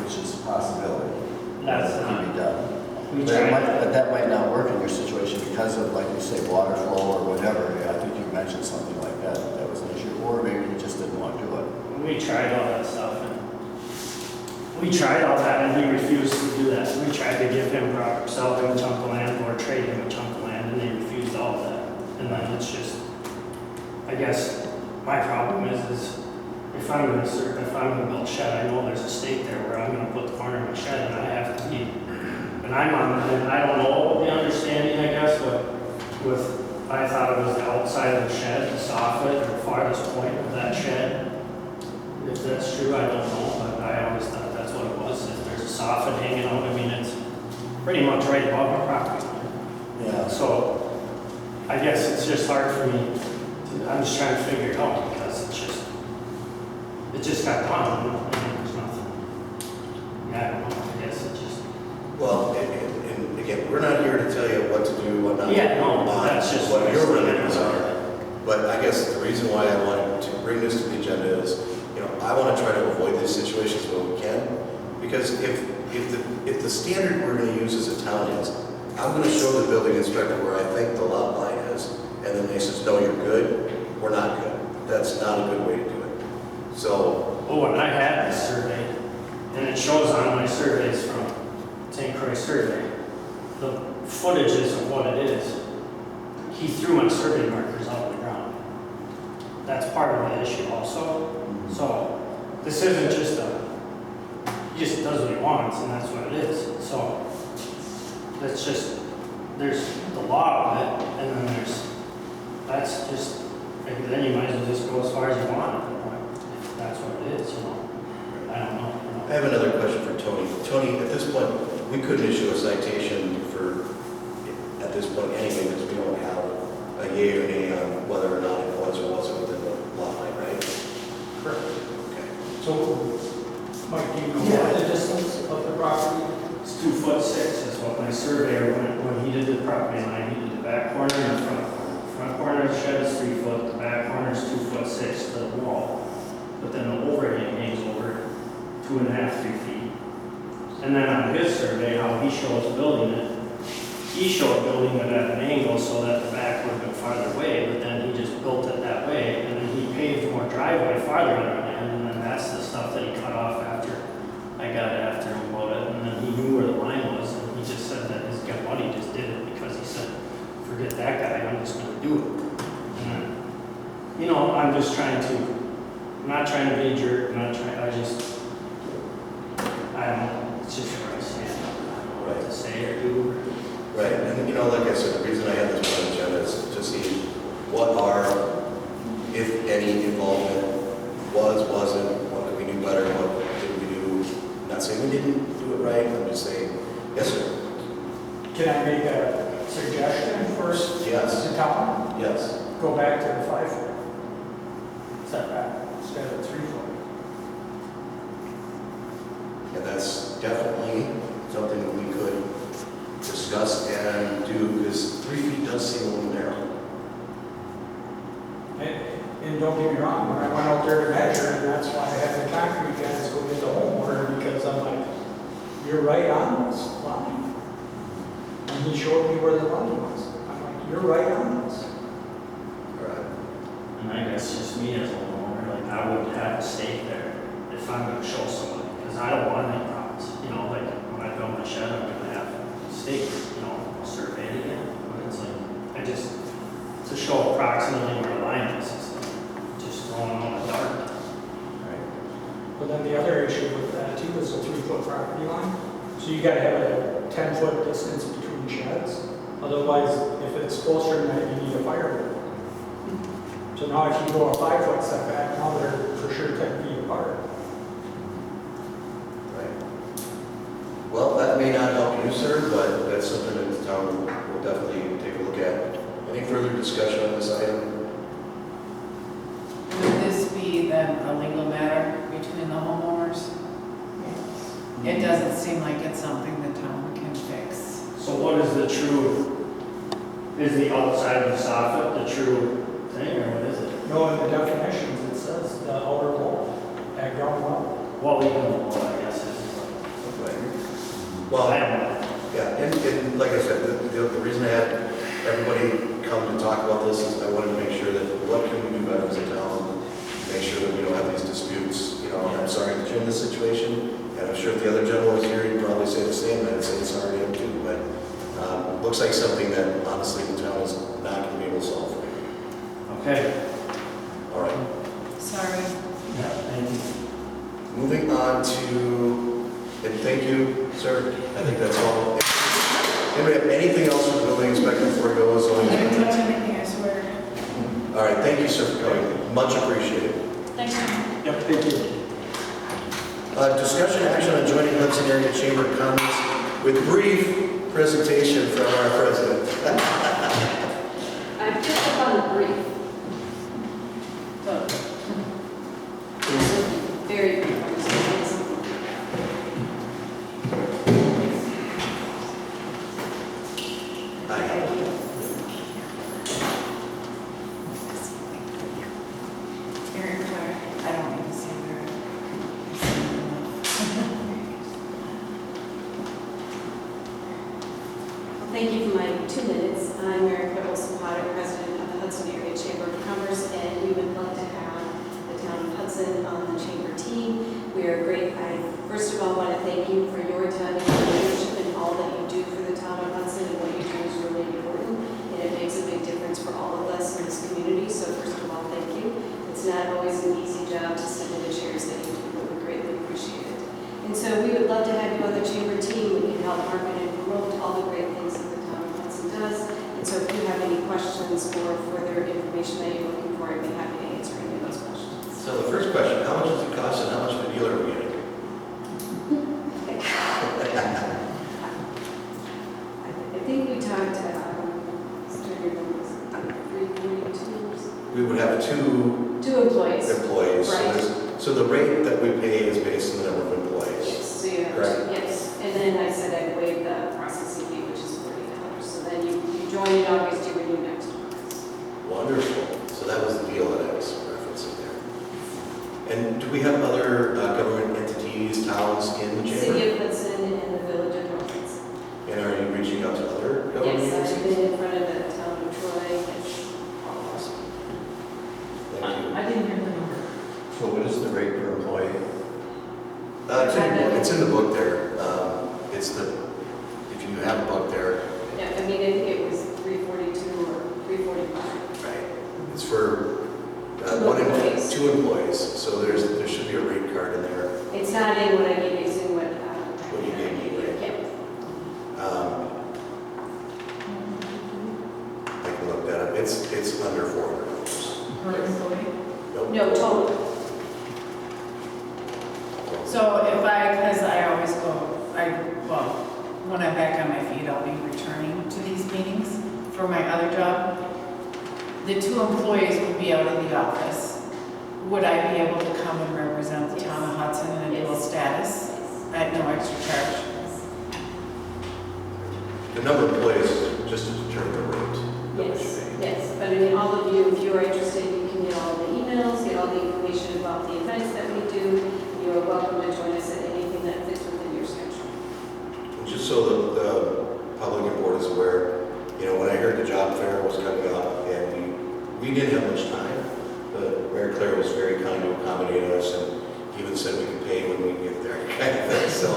which is a possibility. That can be done. But that might not work in your situation because of, like you say, water flow or whatever. I think you mentioned something like that. That was an issue. Or maybe you just didn't want to do it. we tried all that stuff, and we tried all that, and he refused to do that. We tried to give him proper, sell him a chunk of land or trade him a chunk of land, and they refused all of that. And then it's just, I guess, my problem is if I'm gonna build a shed, I know there's a stake there where I'm gonna put the corner of my shed, and I have to be, and I'm on, and I don't know the understanding, I guess, but I thought it was the outside of the shed, the soffit, or the farthest point of that shed. If that's true, I don't know, but I always thought that's what it was. If there's a soffit hanging out, I mean, it's pretty much right above our property line. Yeah. So I guess it's just hard for me I'm just trying to figure it out because it just got done and there's nothing. Yeah, I don't know, I guess it just. Well, and again, we're not here to tell you what to do, what not to do. Yeah, no, that's just what your remedies are. But I guess the reason why I wanted to bring this to the agenda is, I want to try to avoid these situations where we can. Because if the standard we're going to use as a town is, I'm going to show the building inspector where I think the lot line is, and then they says, no, you're good, we're not good. That's not a good way to do it. So. Oh, and I had this survey, and it shows on my surveys from St. Croix survey, the footages of what it is. He threw my survey markers out on the ground. That's part of the issue also. So this isn't just he just does what he wants, and that's what it is. So that's just, there's the law of it, and then that's just, like, then you might as well just go as far as you want at that point, if that's what it is, I don't know. I have another question for Tony. Tony, at this point, we couldn't issue a citation at this point anyway, because we don't have a yay or nay on whether or not it was or wasn't within the lot line, right? Correct. Okay. So, Mike, do you know what the distance of the property? It's 2'6" is what my surveyor, when he did the property line, he did the back corner and the front corner. The front corner of the shed is 3 foot, the back corner is 2'6" to the wall. But then the overhang hangs over 2.5, 3 feet. And then on his survey, how he shows building it, he showed building it at an angle so that the back would have been farther away, but then he just built it that way, and then he paved more driveway farther on our land, and then that's the stuff that he cut off after I got after him about it, and then he knew where the line was, and he just said that his buddy just did it because he said, forget that guy, I'm just going to do it. And then, I'm just trying to, I'm not trying to be a jerk, I don't know, it's just where I stand, I don't know what to say or do. Right, and like I said, the reason I had this on the agenda is to see what if any, involvement wasn't, what could we do better, what did we do? I'm not saying we didn't do it right, I'm just saying, yes, sir. Can I make a suggestion first? Yes. To Tom? Yes. Go back to the 5 foot setback instead of 3 foot. And that's definitely something that we could discuss and do, because 3 feet does seem a little narrow. And don't get me wrong, when I went out there to measure, and that's why I had the concrete guys go get the homeowner, because I'm like, you're right on this line. And he showed me where the line was. I'm like, you're right on this. All right. And I guess just me as a homeowner, like, I would have a stake there if I'm going to show somebody, because I don't want any problems. Like when I build my shed, I'm going to have stakes, I'll survey it again. But it's like, to show approximately where the line is, it's like just throwing on the dark. Right. But then the other issue with that too is a 3 foot property line. So you gotta have a 10 foot distance between sheds. Otherwise, if it's closer than that, you need a firewall. So now if you go a 5 foot setback, now they're for sure 10 feet apart. Right. Well, that may not help you, sir, but that's something that the town will definitely take a look at. Any further discussion on this item? Would this be then a legal matter between the homeowners? It doesn't seem like it's something the town can fix. So what is the the outside of the soffit the true thing, or what is it? No, in the definitions, it says the outer wall, at ground level. Well, even though, I guess is. Right. Well, I don't know. yeah, and like I said, the reason I had everybody come to talk about this is I wanted to make sure that what can we do better as a town, make sure that we don't have these disputes unfortunate in this situation. And I'm sure if the other gentleman was here, he'd probably say the same, and I'd say sorry to him too. But looks like something that honestly the town is not going to be able to solve. Okay. All right. Sorry. Yeah, thank you. Moving on to, and thank you, sir. I think that's all. Anybody have anything else for the building inspector before he goes on? I didn't touch anything, I swear. All right, thank you, sir, for coming. Much appreciated. Thanks, Jim. Yep, thank you. Discussion action on joining Hudson Area Chamber of Commerce with brief presentation from our president. I picked up on the brief. Very brief. I'm just gonna get something. Very clear. I don't need to see where. Thank you for my 2 minutes. I'm Mary Olson Potter, President of the Hudson Area Chamber of Commerce, and we would love to have the town of Hudson on the chamber team. We are great. I first of all want to thank you for your time and your leadership and all that you do for the town of Hudson, and what you do is really important, and it makes a big difference for all of us in this community. So first of all, thank you. It's not always an easy job to sit in the chairs that you do, but we greatly appreciate it. And so we would love to have you on the chamber team. We can help market and promote all the great things that the town of Hudson does. And so if you have any questions or further information that you're looking for, I'd be happy to answer any of those questions. So the first question, how much does it cost and how much of a deal are we getting? I think we talked, 342. We would have two Two employees. employees. Right. So the rate that we pay is based on the number of employees. Yes, so you have Correct. two, yes. And then I said I'd waive the processing fee, which is $40. So then you join in August, you renew next August. Wonderful. So that was the deal that I was referencing there. And do we have other government entities, towns in the chamber? City of Hudson and the Village of North Hudson. And are you reaching out to other government Yes, I've agencies? been in front of the town of Troy. It's awesome. Thank you. I didn't hear the number. So what is the rate per employee? It's in the book there. It's the, if you have a book there, Yeah, I mean, I think it was 342 or 345. right? It's for Two employees. two employees. So there should be a rate card in there. It's not in what I gave you, it's in what. What you gave me, right? Yeah. I can look that up. It's under $400. Per employee? Nope. No, total. So if because I always go, when I'm back on my feet, I'll be returning to these meetings for my other job. The two employees would be out of the office. Would I be able to come and represent the town of Hudson in a dual status at no extra charge? The number of employees is just to determine the rate. that we should Yes, pay. yes, but I mean, all of you, if you are interested, you can get all the emails, get all the information about the events that we do. You are welcome to join us at anything that fits within your schedule. And just so the public and board is aware, when I heard the job fair was coming up, and we didn't have much time, but Mayor Claire was very kind to accommodate us, and even said we could pay when we get there, kind of thing. So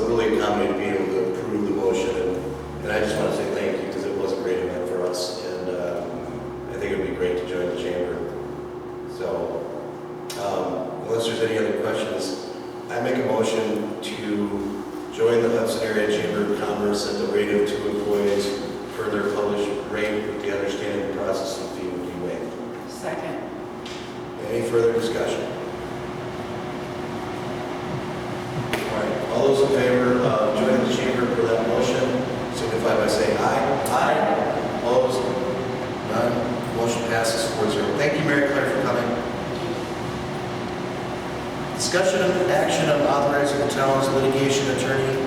it really accommodated being able to approve the motion, and I just want to say thank you, because it was a great event for us, and I think it would be great to join the chamber. So, unless there's any other questions, I make a motion to join the Hudson Area Chamber of Commerce at the rate of 2 employees per their published rate, with the understanding the processing fee would be waived. Second. Any further discussion? All right, all those in favor of joining the chamber for that motion, signify by saying aye. Aye. Opposed? None. Motion passes 4-0. Thank you, Mary Claire, for coming. Discussion of action on authorizing the town's litigation attorney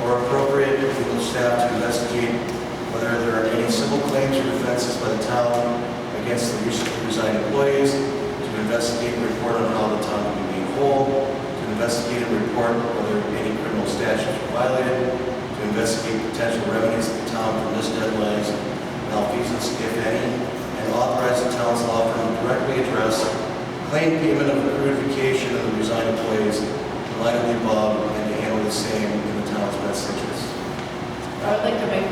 or appropriate legal staff to investigate whether there are any civil claims or defenses by the town against the recently resigned employees, to investigate and report on how the town can be made whole, to investigate and report whether any criminal statutes were violated, to investigate potential remedies of the town for missed deadlines, malfeasance, if any, and authorize the town's law firm to directly address claim payment of accrued vacation of the resigned employees in light of the above and to handle the same in the town's best interest. I would like to make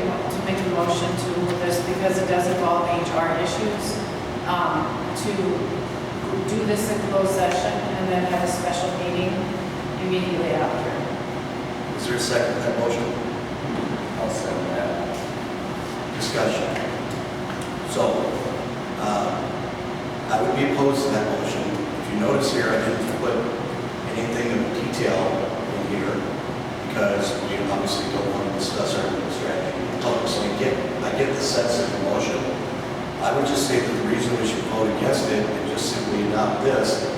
a motion to move this because it does involve HR issues, to do this in closed session and then have a special meeting immediately after. Is there a second to that motion? I'll second that. Discussion. So, I would be opposed to that motion. If you notice here, I didn't put anything of detail in here because we obviously don't want to discuss our strategy in public. So I get the sense of the motion. I would just say that the reason we should vote against it and just simply adopt this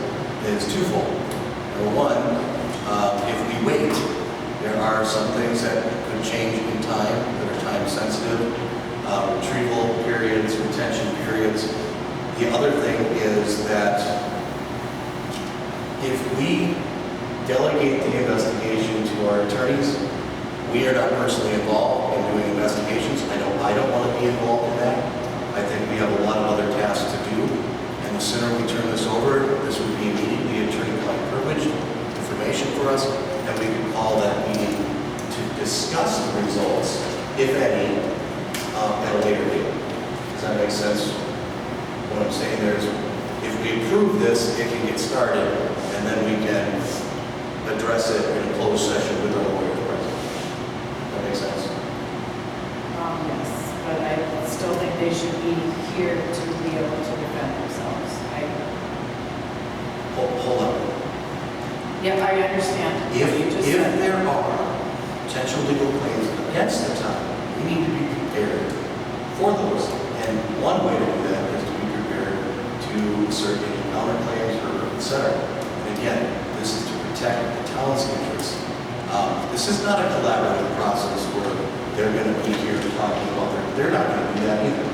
is twofold. Number one, if we wait, there are some things that could change in time that are time sensitive, retrieval periods, retention periods. The other thing is that if we delegate the investigation to our attorneys, we are not personally involved in doing investigations. I don't want to be involved in that. I think we have a lot of other tasks to do, and the sooner we turn this over, this would be immediately attorney-client privileged information for us, and we could call that meeting to discuss the results, if any, at a later date. Does that make sense? What I'm saying there is, if we approve this, it can get started, and then we can address it in a closed session with our lawyer present. That makes sense? Yes, but I still think they should be here to be able to defend themselves. Hold on. Yeah, I understand what you just If said. there are potential legal claims against the town, we need to be prepared for those. And one way to do that is to be prepared to assert any counterclaims or et cetera. And again, this is to protect the town's interests. This is not a collaborative process where they're going to be here talking about they're not going to do that either.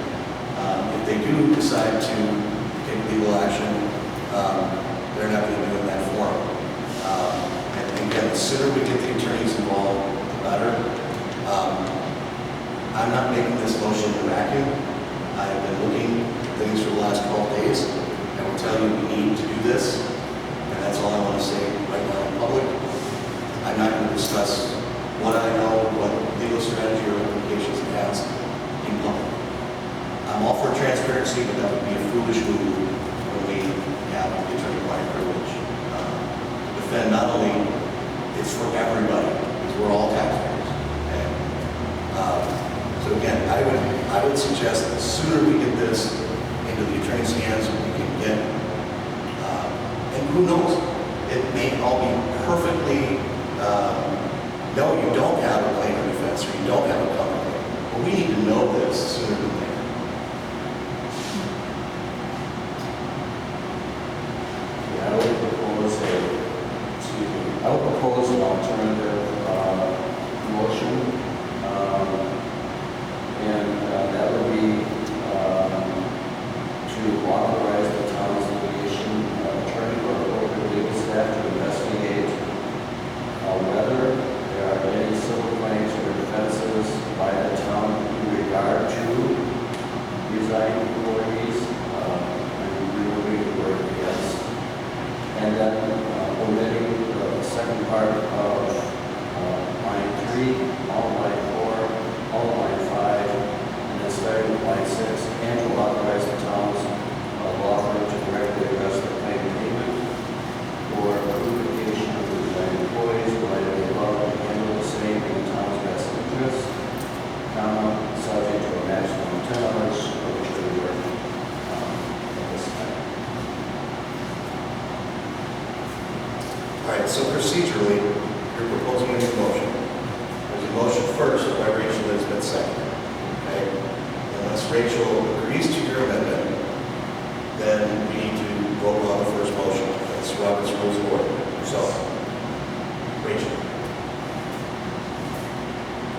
If they do decide to take legal action, they're not going to do it in that forum. And again, the sooner we get the attorneys involved, the better. I'm not making this motion in a vacuum. I've been looking at things for the last 12 days. I will tell you we need to do this, and that's all I want to say right now in public. I'm not going to discuss what I know, what legal strategy or implications it has in public. I'm all for transparency, but that would be a foolish move when we have the attorney-client privilege. Defend not only, it's for everybody, because we're all taxpayers. Okay? So again, I would suggest that the sooner we get this into the attorney's hands, we can get, and who knows, it may all be perfectly, no, you don't have a claim of defense, or you don't have a counterclaim. But we need to know this sooner than later. Yeah, I would propose an alternative motion, and that would be to authorize the town's litigation attorney or appropriate legal staff to investigate whether there are any civil claims or defenses by the town in regard to resigning employees, and removing the word against, and then omitting the second part of line 3, all line 4, all line 5, and then starting with line 6, and to authorize the town's law firm to directly address the claim payment or notification of the resigning employees related to the above to handle the same in the town's best interest, subject to a maximum of 10 hours of attorney work at this time. All right, so procedurally, you're proposing a new motion. There's a motion first by Rachel that's been seconded. Okay? Unless Rachel agrees to your amendment, then we need to vote on the first motion. That's Robert's Rules of Order. So, Rachel.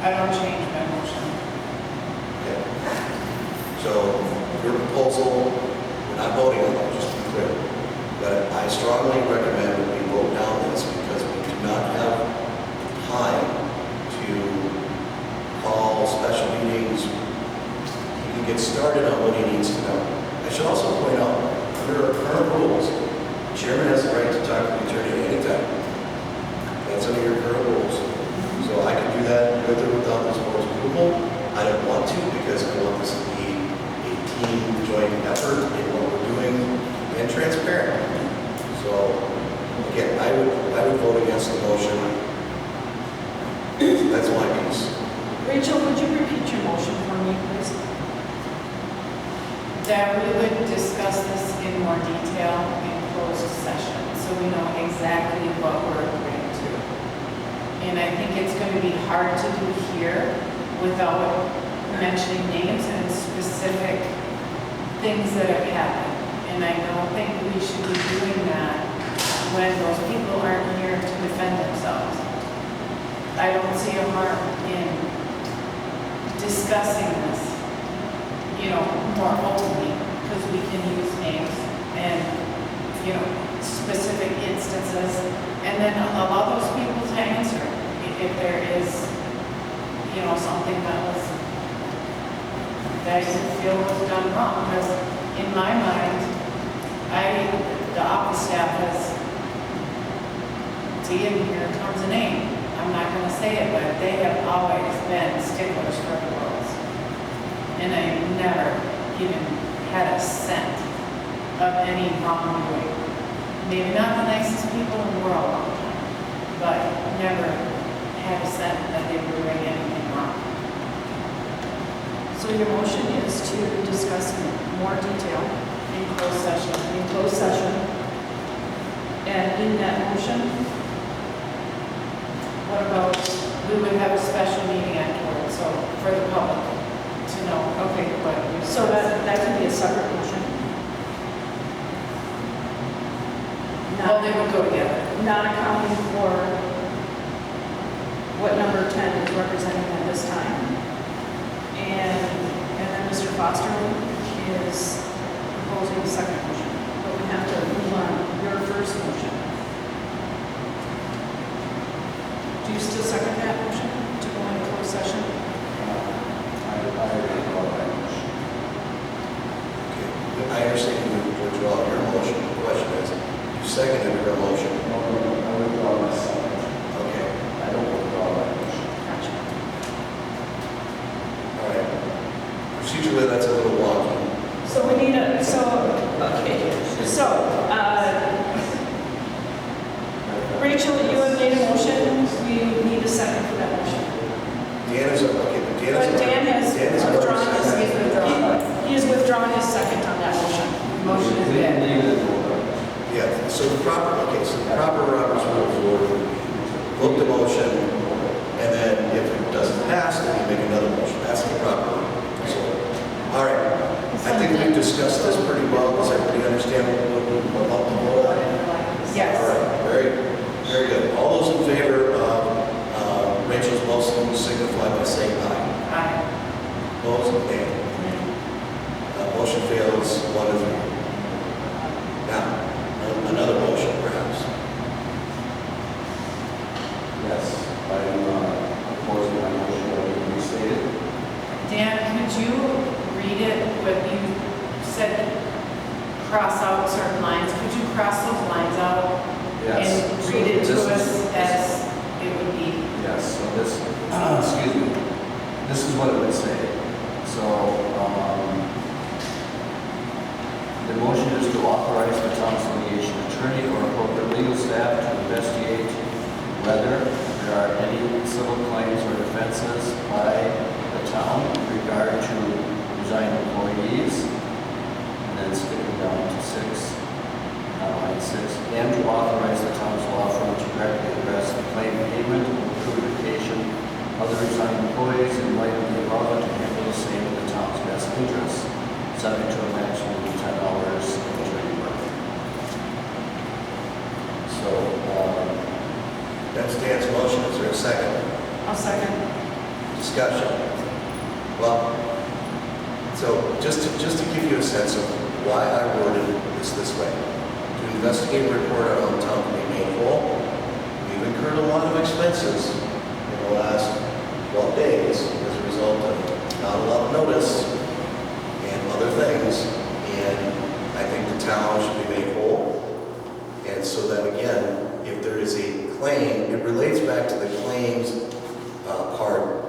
I don't change my motion. Okay. So, your proposal, we're not voting on it, just to be clear. But I strongly recommend that we vote down this because we do not have time to call special meetings. He can get started on what he needs to know. I should also point out, under our current rules, chairman has the right to talk to the attorney at any time. That's under your current rules. So I can do that with or without this board's approval. I don't want to because I want this to be a team joint effort in what we're doing and transparent. So again, I would vote against the motion. That's my piece. Rachel, would you repeat your motion for me, please? That we would discuss this in more detail in closed session, so we know exactly what we're agreeing to. And I think it's going to be hard to do here without mentioning names and specific things that have happened. And I don't think we should be doing that when those people aren't here to defend themselves. I don't see a harm in discussing this, more openly, because we can use names and, specific instances, and then allow those people to answer if there is, something that you feel was done wrong. Because in my mind, the office staff has, see, and here comes a name. I'm not going to say it, but they have always been sticklers for the rules. And I never even had a scent of any wrongdoing. Maybe not the nicest people in the world all the time, but never had a scent that they were doing anything wrong. So your motion is to discuss in more detail In closed session. in closed session. And in that motion, what about, We would have a special meeting afterwards, so for the public to know, okay, what we so that can be a separate motion? Well, they would go together. Not accounting for what number 10 is representing at this time. And then Mr. Foster is proposing a second motion. But we have to move on your first motion. Do you still second that motion to go into closed session? I withdraw my motion. Okay. I understand you withdraw your motion. The question is, you seconded your motion. No, I withdraw my second. Okay. I don't withdraw my motion. Gotcha. All right. Procedurally, that's a little wonky. So we need a, Rachel, you have made a motion, we need a second for that motion. Dan is, okay, but Dan is. But Dan has Dan is withdrawn already his, seconded. he has withdrawn his second on that motion. Motion is dead. Yeah, so the proper Robert's rules of order would be vote the motion, and then if it doesn't pass, then you make another motion. That's the proper rules of order. All right. I think we've discussed this pretty well. Does everybody understand what the vote on? Yes. All right, very good. All those in favor of Rachel's motion signify by saying aye. Aye. Opposed? Nay. Motion fails 1-3. Now, another motion perhaps. Yes, I'm opposing my motion that we restated. Dan, could you read it, what you said, cross out certain lines? Could you cross those lines out? Yes. And read it So to this us is- as it would be? Yes, so this, excuse me, this is what it would say. So, the motion is to authorize the town's litigation attorney or appropriate legal staff to investigate whether there are any civil claims or defenses by the town in regard to resigned employees, and then skipping down to line 6, and to authorize the town's law firm to directly address the claim payment or accrued vacation of the resigned employees in light of the above to handle the same in the town's best interest, subject to a maximum of 10 hours of attorney work. So, That's Dan's motion. Is there a second? I'll second. Discussion. Well, so just to give you a sense of why I worded this way. To investigate and report on how the town can be made whole. We've incurred a lot of expenses in the last 12 days as a result of not a lot of notice and other things. And I think the town should be made whole. And so that again, if there is a claim, it relates back to the claims part,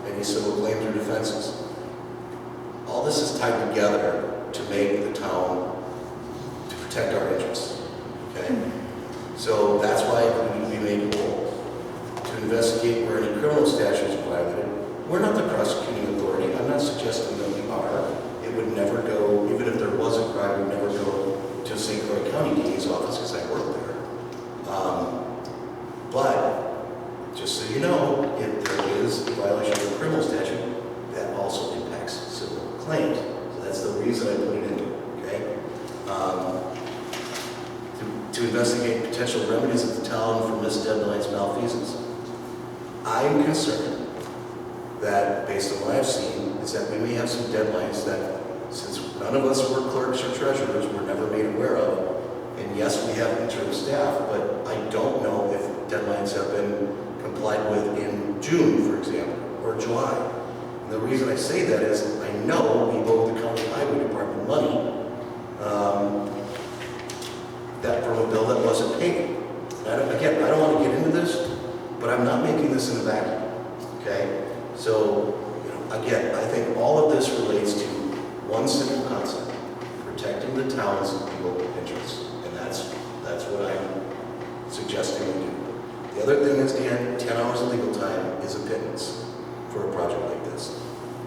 any civil claims or defenses. All this is tied together to make the town, to protect our interests, okay? So that's why we need to be made whole. To investigate where any criminal statutes are violated. We're not the prosecuting authority. I'm not suggesting that we are. It would never go, even if there was a crime, it would never go to St. Croix County DA's office because I work there. But just so you know, if there is a violation of a criminal statute, that also impacts civil claims. So that's the reason I put it in there, okay? To investigate potential remedies of the town for missed deadlines, malfeasance. I'm concerned that, based on what I've seen, is that we may have some deadlines that, since none of us were clerks or treasurers, were never made aware of. And yes, we have interim staff, but I don't know if deadlines have been complied with in June, for example, or July. And the reason I say that is I know we owe the county highway department money that from a bill that wasn't paid. Again, I don't want to get into this, but I'm not making this in a vacuum, okay? So, again, I think all of this relates to one simple concept, protecting the town's legal interests. And that's what I'm suggesting we do. The other thing is, Dan, 10 hours of legal time is a pittance for a project like this.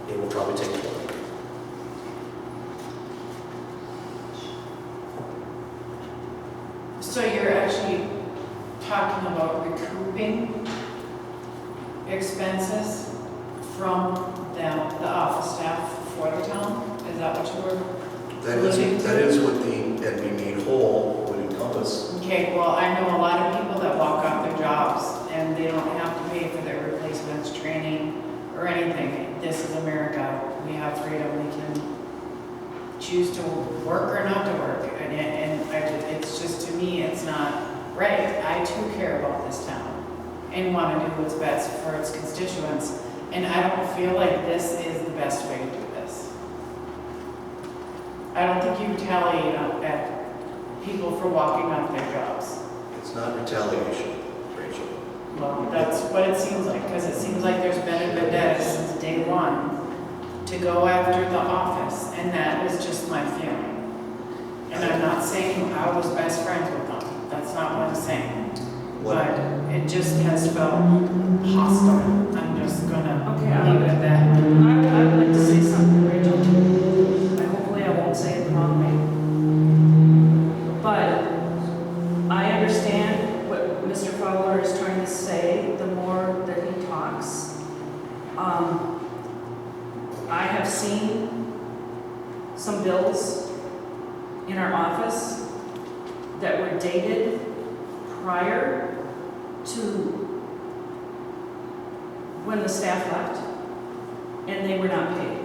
It will probably take 20. So you're actually talking about recouping expenses from the office staff for the town? Is that what you were alluding to? That is what the, and be made whole would encompass. Okay, well, I know a lot of people that walk off their jobs and they don't have to pay for their replacements, training, or anything. This is America. We have freedom. We can choose to work or not to work. It's just, to me, it's not right. I too care about this town and want to do what's best for its constituents. And I don't feel like this is the best way to do this. I don't think you retaliate at people for walking off their jobs. It's not retaliation, Rachel. Well, that's what it seems like, because it seems like there's been a vendetta since day one to go after the office, and that is just my feeling. And I'm not saying I was best friends with them. That's not what I'm saying. But it just has felt hostile. I'm just gonna leave it at that. I would like to say something, Rachel. Hopefully I won't say it the wrong way. But I understand what Mr. Fowler is trying to say the more that he talks. I have seen some bills in our office that were dated prior to when the staff left, and they were not paid.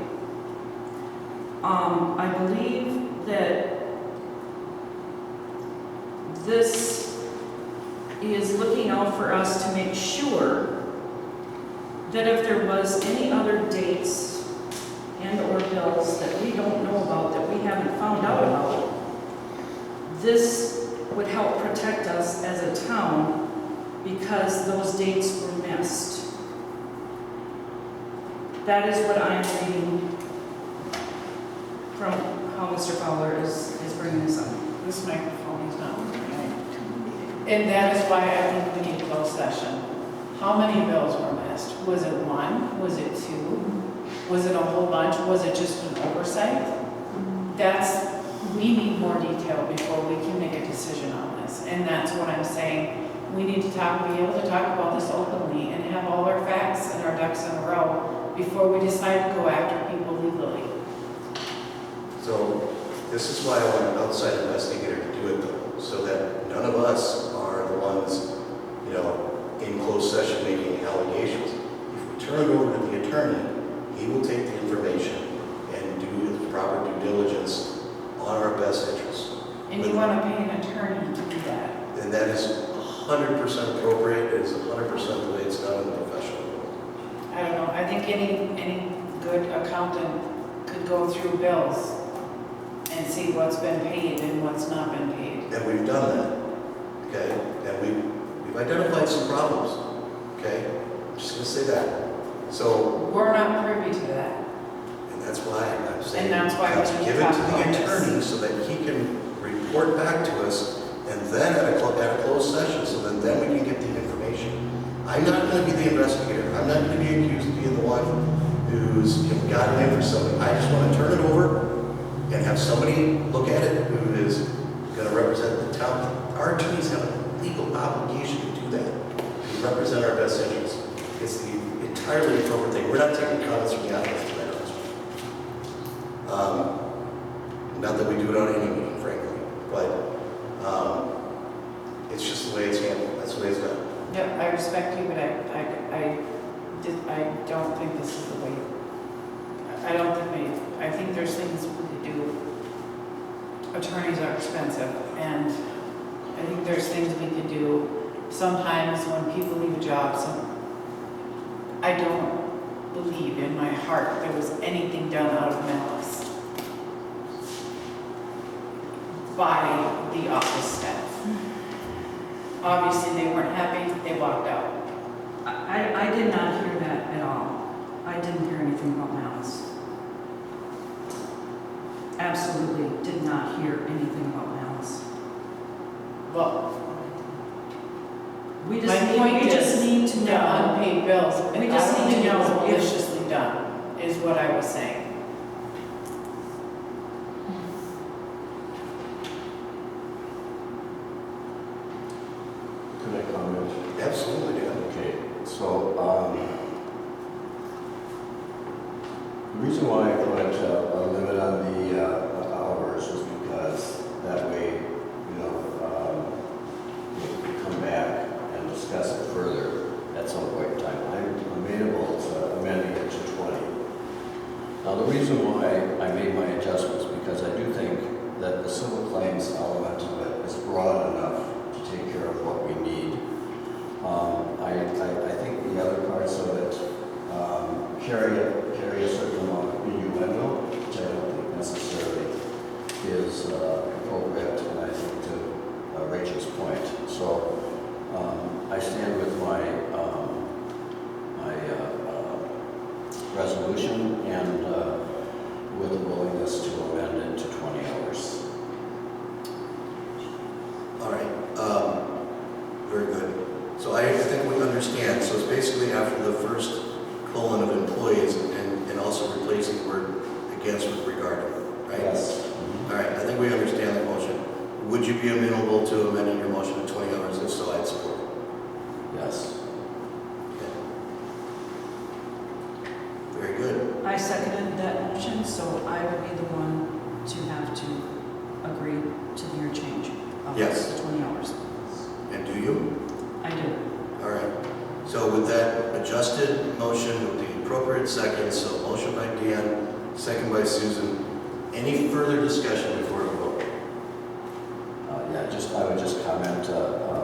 I believe that this is looking out for us to make sure that if there was any other dates and or bills that we don't know about, that we haven't found out about, this would help protect us as a town because those dates were missed. That is what I'm reading from how Mr. Fowler is bringing this up. This microphone is not working. And that is why I think we need closed session. How many bills were missed? Was it one? Was it two? Was it a whole bunch? Was it just an oversight? We need more detail before we can make a decision on this. And that's what I'm saying. We need to be able to talk about this openly and have all our facts and our ducks in a row before we decide to go after people legally. So this is why I want an outside investigator to do it, though, so that none of us are the ones, in closed session making allegations. If we turn it over to the attorney, he will take the information and do the proper due diligence on our best interests. And you want to pay an attorney to do that. And that is 100% appropriate. It is 100% the way it's done in the professional world. I don't know. I think any good accountant could go through bills and see what's been paid and what's not been paid. and we've done that, okay? And we've identified some problems, okay? I'm just gonna say that. So, We're not privy to that. and that's why I'm saying, And that's why we let's need to give it talk to the about this. attorney so that he can report back to us, and then at a closed session, so that then we can get the information. I'm not gonna be the investigator. I'm not gonna be accused of being the one who's, got it in for somebody. I just wanna turn it over and have somebody look at it who is gonna represent the town. Our attorneys have a legal obligation to do that, to represent our best interests. It's the entirely appropriate thing. We're not taking comments from the audience tonight. Not that we do it on any meeting, frankly, but it's just the way it's handled. That's the way it's done. Yep, I respect you, but I don't think this is the way. I think there's things we could do. Attorneys are expensive, and I think there's things we could do. Sometimes when people leave a job, I don't believe in my heart there was anything done out of malice by the office staff. Obviously, they weren't happy, they walked out. I did not hear that at all. I didn't hear anything about malice. Absolutely did not hear anything about malice. Well, We my point just is, need to the know. unpaid bills, We I just don't need to think it was know if- maliciously done, is what I was saying. Can I comment? Absolutely, Dan. Okay, so, the reason why I put a limit on the hours is because that way, we come back and discuss it further at some point in time. I'm amenable to amending it to 20. Now, the reason why I made my adjustments, because I do think that the civil claims element of it is broad enough to take care of what we need. I think the other parts of it carry a certain amount of innuendo, which I don't think necessarily is appropriate, and I think to Rachel's point. So I stand with my resolution and with the willingness to amend it to 20 hours. All right. Very good. So I think we understand. So it's basically after the first colon of employees and also replacing the word against with regard to, right? Yes. All right. I think we understand the motion. Would you be amenable to amending your motion to 20 hours? If so, I'd support it. Yes. Okay. Very good. I seconded that motion, so I will be the one to have to agree to your change of Yes. the 20 hours. And do you? I do. All right. So with that adjusted motion with the appropriate seconds, so motion by Dan, second by Susan. Any further discussion before we vote? I would just comment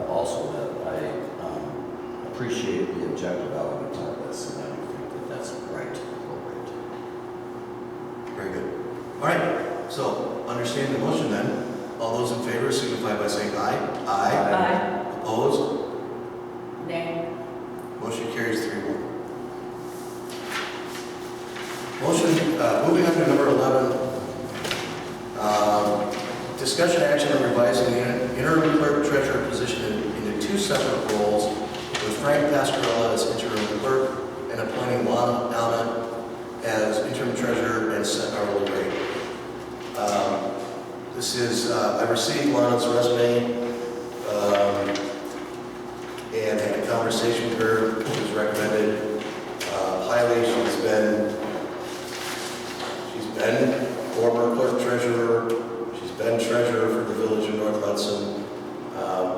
also that I appreciate the objective element of this, and I do think that that's right, appropriate. Very good. All right. So understand the motion then. All those in favor signify by saying aye. Aye. Opposed? Nay. Motion carries 3-1. Motion, moving on to number 11. Discussion action on revising the interim clerk treasurer position into 2 separate roles, with Frank Pascarella as interim clerk and appointing Lana Alna as interim treasurer and set hourly rate. This is, I received Lana's resume and had a conversation with her. She was recommended highly. She's been former clerk treasurer. She's been treasurer for the village of North Hudson.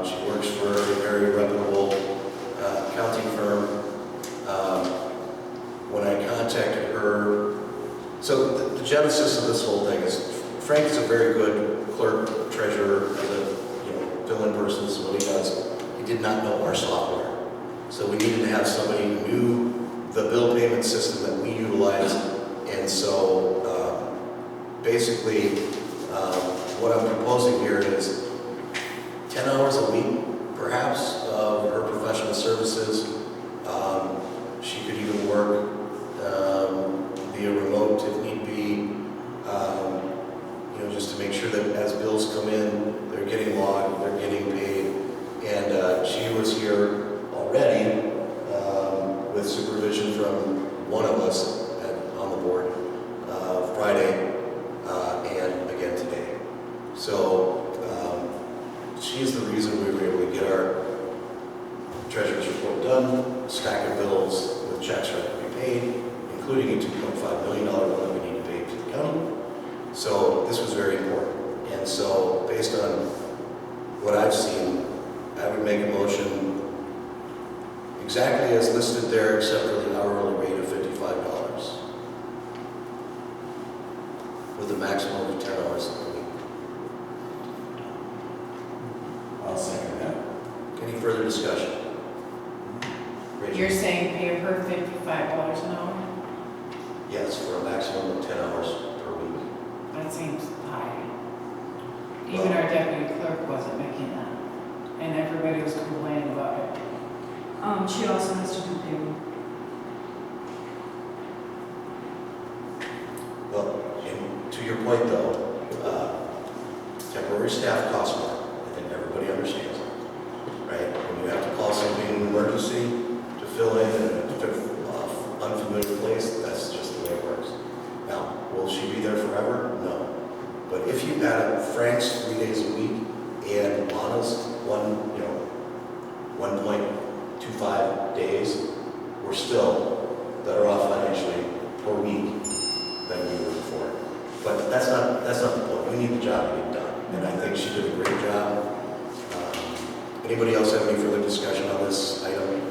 She works for a very reputable accounting firm. When I contacted her, so the genesis of this whole thing is Frank is a very good clerk treasurer, as a fill-in person, is what he does. He did not know our software, so we needed to have somebody who knew the bill payment system that we utilize, and so basically what I'm proposing here is 10 hours a week, perhaps, of her professional services. She could even work via remote if need be, just to make sure that as bills come in, they're getting logged, they're getting paid. And she was here already with supervision from one of us on the board Friday and again today. So she's the reason we were able to get our treasurer's report done, stack of bills with checks ready to be paid, including a $2.5 million one that we need to pay to the county. So this was very important. And so based on what I've seen, I would make a motion exactly as listed there, except for the hourly rate of $55, with a maximum of 10 hours a week. I'll second that. Any further discussion? Rachel? You're saying pay her $55 an hour? Yes, for a maximum of 10 hours per week. That seems high. Even our deputy clerk wasn't making that, and everybody was complaining about it. She also has to do payroll. Well, and to your point though, temporary staff costs more. I think everybody understands that, right? When you have to call somebody in an emergency to fill in a unfamiliar place, that's just the way it works. Now, will she be there forever? No. But if you add up Frank's 3 days a week and Lana's 1.25 days, we're still better off financially per week than we were before. But that's not the point. We need the job to get done. And I think she did a great job. Anybody else have any further discussion on this item?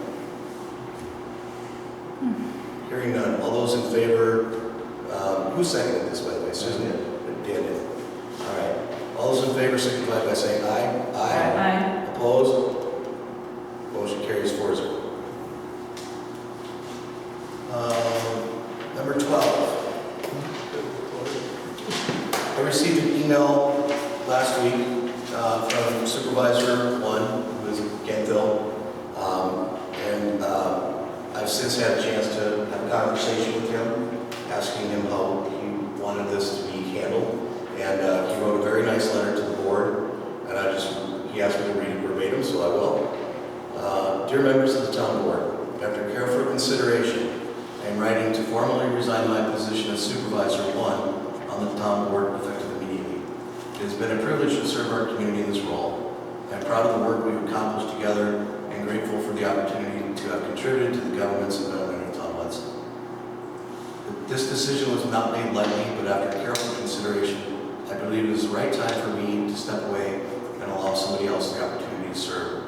Hearing none. All those in favor, who seconded this, by the way? Susan did. Dan did. All right. All those in favor signify by saying aye. Aye. Opposed? Motion carries 4-0. Number 12. I received an email last week from Supervisor 1, who is Kentville, and I've since had a chance to have a conversation with him, asking him how he wanted this to be handled. And he wrote a very nice letter to the board, and he asked me to read it verbatim, so I will. Dear members of the town board, after careful consideration, I am writing to formally resign my position as Supervisor 1 on the town board effective immediately. It has been a privilege to serve our community in this role. I am proud of the work we've accomplished together and grateful for the opportunity to have contributed to the government's development of Town Hudson. This decision was not made lightly, but after careful consideration, I believe it is the right time for me to step away and allow somebody else the opportunity to serve.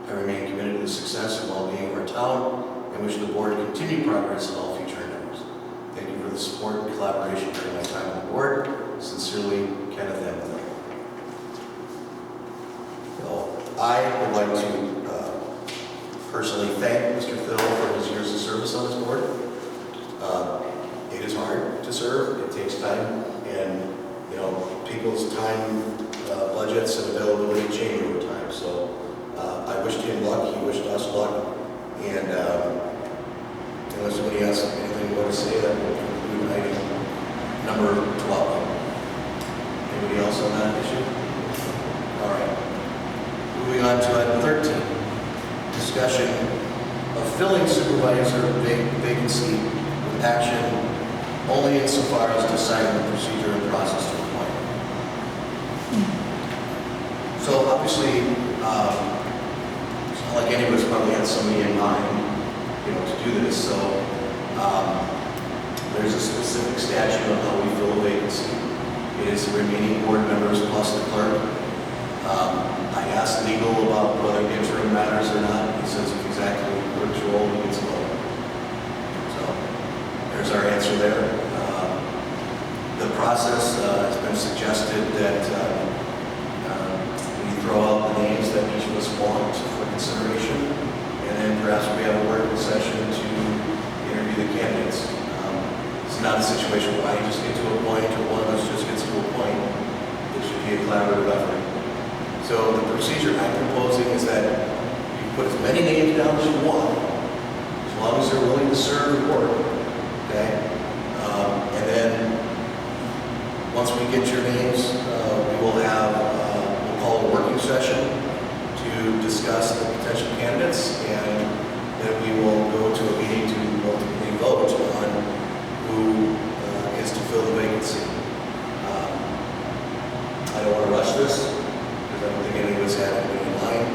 I remain committed to the success and well-being of our town and wish the board continued progress in all future endeavors. Thank you for the support and collaboration during my time on the board. Sincerely, Kenneth M. Phil. So, I would like to personally thank Mr. Phil for his years of service on this board. It is hard to serve. It takes time, and people's time budgets and availability change over time. So I wished him luck. He wished us luck. And unless somebody has anything more to say, that will conclude item number 12. Anybody else on that issue? All right. Moving on to item 13. Discussion of filling supervisor vacancy with action only insofar as deciding the procedure and process to appoint. So obviously, it's not like any of us probably had somebody in mind, to do this. So there's a specific statute on how we fill a vacancy. It is the remaining board members plus the clerk. I asked legal about whether interim matters or not. He says if he's acting in the clerk's role, he gets a vote. So there's our answer there. The process has been suggested that we throw out the names that each of us want for consideration, and then perhaps we have a working session to interview the candidates. It's not a situation where I just get to appoint or one of us just gets to appoint. It should be a collaborative effort. So the procedure I'm proposing is that you put as many names down as you want, as long as they're willing to serve and work, okay? And then, once we get your names, we will have, we'll call a working session to discuss the potential candidates, and then we will go to a meeting to ultimately vote on who is to fill the vacancy. I don't want to rush this, because I don't think any of us have anything in mind.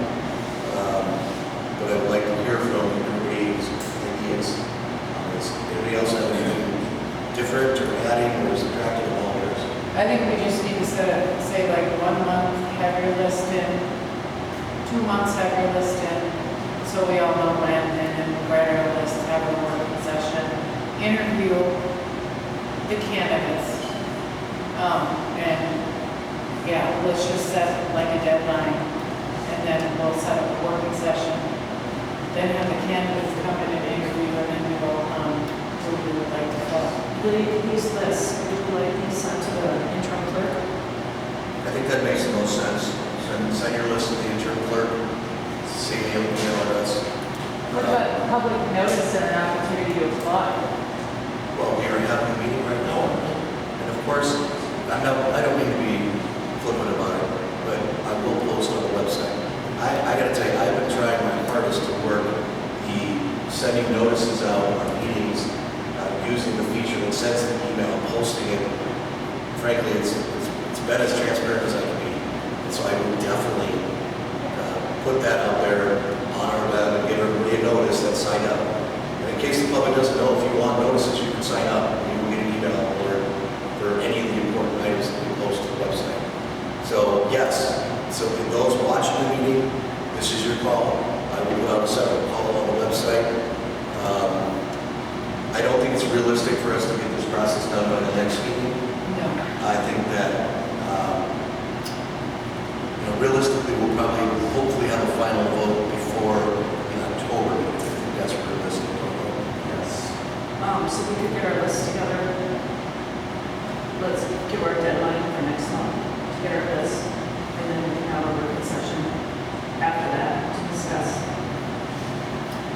But I would like to hear from everybody's ideas. Anybody else have anything different or adding or subtracting along yours? I think we just need to say like 1 month, have your list in, 2 months, have your list in, so we all know when, and then write our list, have a working session, interview the candidates. And yeah, let's just set like a deadline, and then we'll set up a working session. Then have the candidates come in and interview, and then we go on who we would like to fill. These lists, would you like these sent to the interim clerk? I think that makes the most sense. Send your list to the interim clerk, same email address. What about public notice and an opportunity to apply? Well, we are having a meeting right now, and of course, I don't mean to be flippant about it, but I will post on the website. I gotta tell you, I've been trying my hardest to work the sending notices out on meetings, using the feature that sends the email, posting it. Frankly, it's been as transparent as I can be. And so I will definitely put that out there on our web and give everybody a notice that sign up. And in case the public doesn't know, if you want notices, you can sign up. You can get an email for any of the important items that we post to the website. So yes, so for those watching the meeting, this is your call. I will put out a separate call on the website. I don't think it's realistic for us to get this process done by the next meeting. No. I think that, realistically, we'll probably, hopefully have a final vote before in October. I think that's realistic. Yes. So we could get our list together. Let's give our deadline for next month to get our list, and then we can have a working session after that to discuss.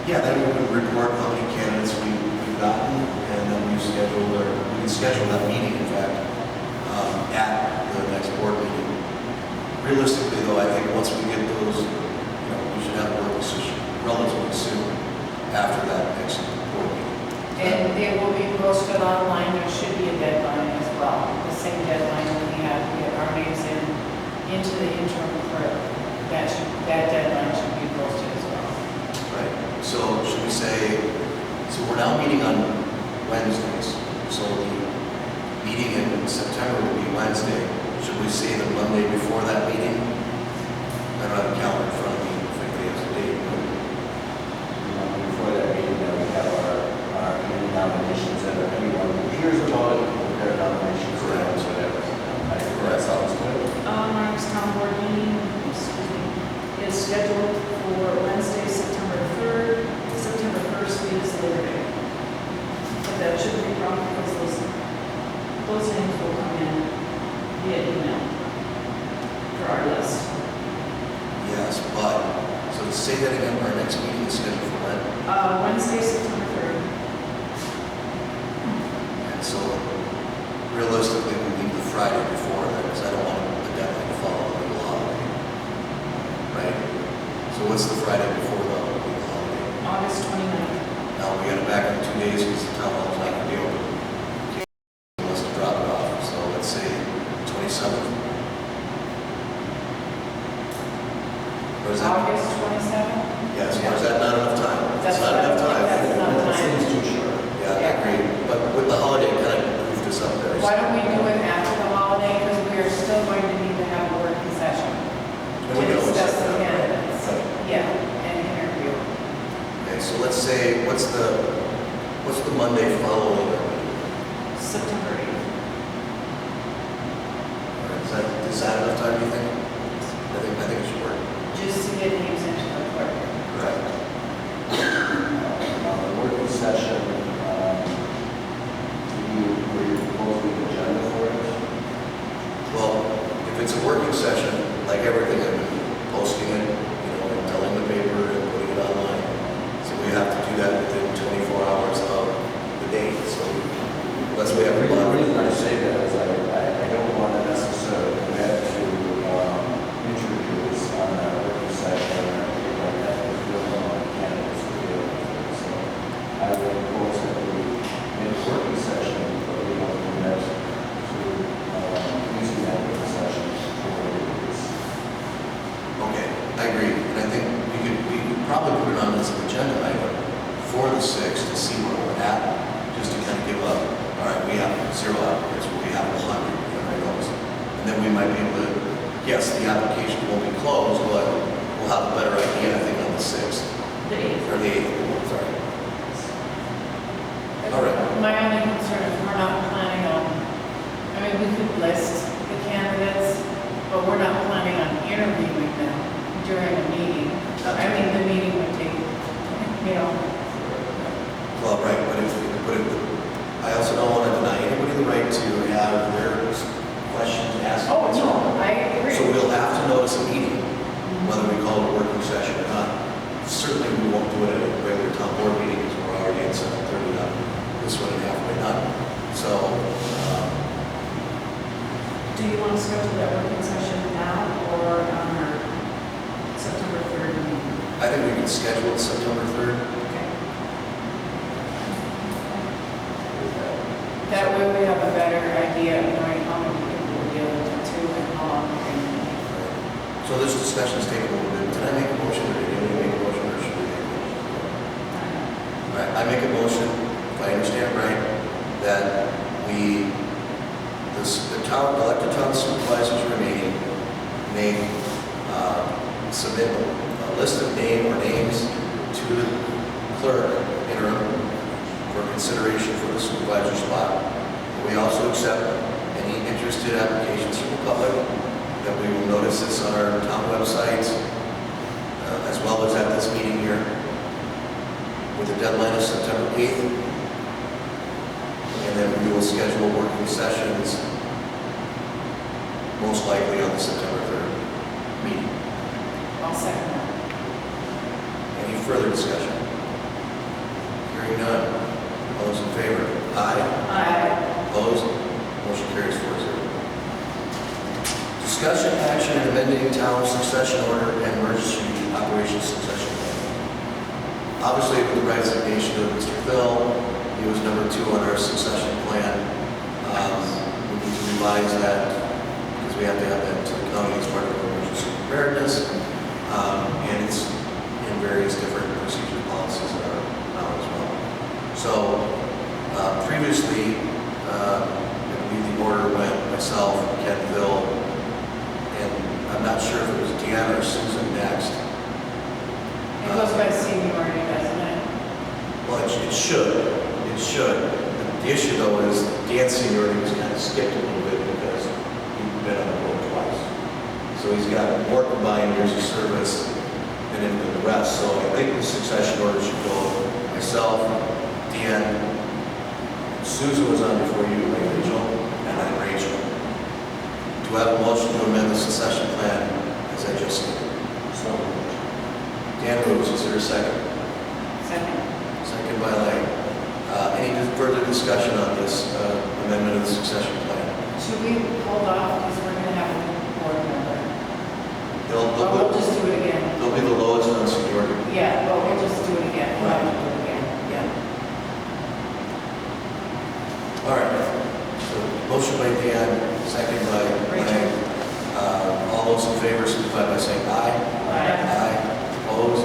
Yeah, then we would report how many candidates we've gotten, and then we can schedule that meeting, in fact, at the next board meeting. Realistically, though, I think once we get those, we should have a work decision relatively soon after that next board meeting. And it will be posted online, there should be a deadline as well, the same deadline we have to get our names into the interim clerk. That deadline should be posted as well. Right. So should we say, so we're now meeting on Wednesdays, so the meeting in September will be Wednesday. Should we say the Monday before that meeting? I don't have a calendar in front of me, if anybody has a date. Before that meeting, then we have our any nominations that anyone who hears about it, their nominations, or whatever. I think that sounds good. Our next town board meeting, is scheduled for Wednesday, September 3rd. September 1st is Labor Day. But that shouldn't be a problem because those names will come in via email for our list. Yes, but, so to say that again, our next meeting is scheduled for when? Wednesday, September 3rd. And so realistically, we need the Friday before that, because I don't want the deadline to follow the holiday. Right? So what's the Friday before the holiday? August 29th. Now, we got it back in 2 days because the town hall's not going to be open. Let's drop it off. So let's say 27th. Or is that? August 27th? Yes, or is that not enough time? That's It's not enough time. That's enough That time. seems too short. Yeah, I agree. But with the holiday, it kind of moved us up there. Why don't we do it after the holiday, because we are still going to need to have a working session And to we can always discuss set the that up. candidates. Yeah, and interview. Okay, so let's say, what's the Monday following? September 8th. Is that enough time, do you think? I think it should work. Just to get names into the clerk. Correct. On the working session, were you proposing an agenda for it? Well, if it's a working session, like everything I've been probably put it on as an agenda item for the 6th to see where we're at, just to kind of give up, all right, we have 0 applicants, we have 100, everybody knows. And then we might be able to, yes, the application won't be closed, but we'll have a better idea, I think, on the 6th. The 8th. Or the 8th, sorry. All right. My only concern is we're not planning on, I mean, we could list the candidates, but we're not planning on interviewing them during a meeting. I mean, the meeting would take, Well, right, but I also don't want to deny anybody the right to have their questions asked. Oh, no, I agree. So we'll have to notice a meeting, whether we call it a working session or not. Certainly, we won't do it at a regular town board meeting because we're already at 7:30 on this one and halfway done. So, Do you want to schedule that working session now or on our September 3rd meeting? I think we can schedule it September 3rd. Okay. That way we have a better idea of knowing how many people we're dealing with too and how long we're going to need. So this discussion's taken a little bit. Did I make a motion or did you make a motion or should we make a motion? All right, I make a motion, if I understand right, that the elected town supervisors remaining may submit a list of names to the clerk interim for consideration for the supervisor spot. We also accept any interested applications from the public, that we will notice this on our town websites, as well as at this meeting here, with the deadline of September 8th. And then we will schedule working sessions, most likely on the September 3rd meeting. I'll second that. Any further discussion? Hearing none. All those in favor? Aye. Aye. Opposed? Motion carries 4-0. Discussion action in amending town succession order and emergency operations succession plan. Obviously, with the resignation of Mr. Phil, he was number 2 on our succession plan. We need to revise that because we have to have that to the county as part of emergency preparedness. And it's in various different procedure policies that are now as well. So previously, I believe the order went myself, Ken, Phil, and I'm not sure if it was Deanna or Susan next. It goes by seniority, doesn't it? Well, it should. It should. The issue, though, is Dan's seniority was kind of skipped a little bit because he'd been on the board twice. So he's got more combined years of service than the rest. So I think the succession order should go myself, Dan, Susan was on before you, like Rachel, and then Rachel. Do I have a motion to amend the succession plan as I just said? So, Dan moves. Is there a second? Second. Second by Lang. Any further discussion on this amendment of the succession plan? Should we hold off because we're going to have a new board member? Or we'll They'll just do it again? be the lowest on seniority. Yeah, well, we'll just do it again. We'll have to do it again, yeah. All right. So motion by Dan, second by Lang. All those in favor signify by saying aye. Aye. Opposed?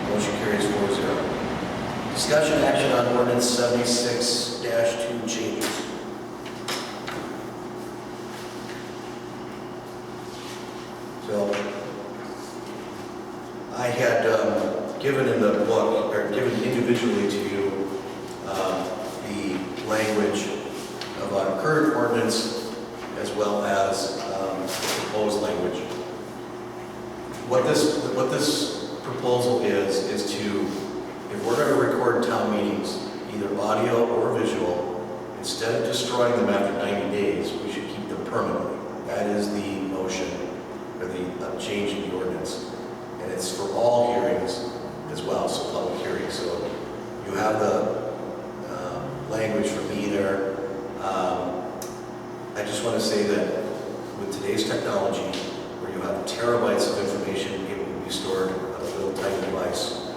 Motion carries 4-0. Discussion action on ordinance 76-2 changes. So I had given in the book, or given individually to you, the language of our current ordinance as well as the proposed language. What this proposal is to, if we're going to record town meetings, either audio or visual, instead of destroying them after 90 days, we should keep them permanently. That is the motion, or the change in the ordinance. And it's for all hearings as well, so public hearings. So you have the language from me there. I just want to say that with today's technology, where you have terabytes of information able to be stored on a little tiny device,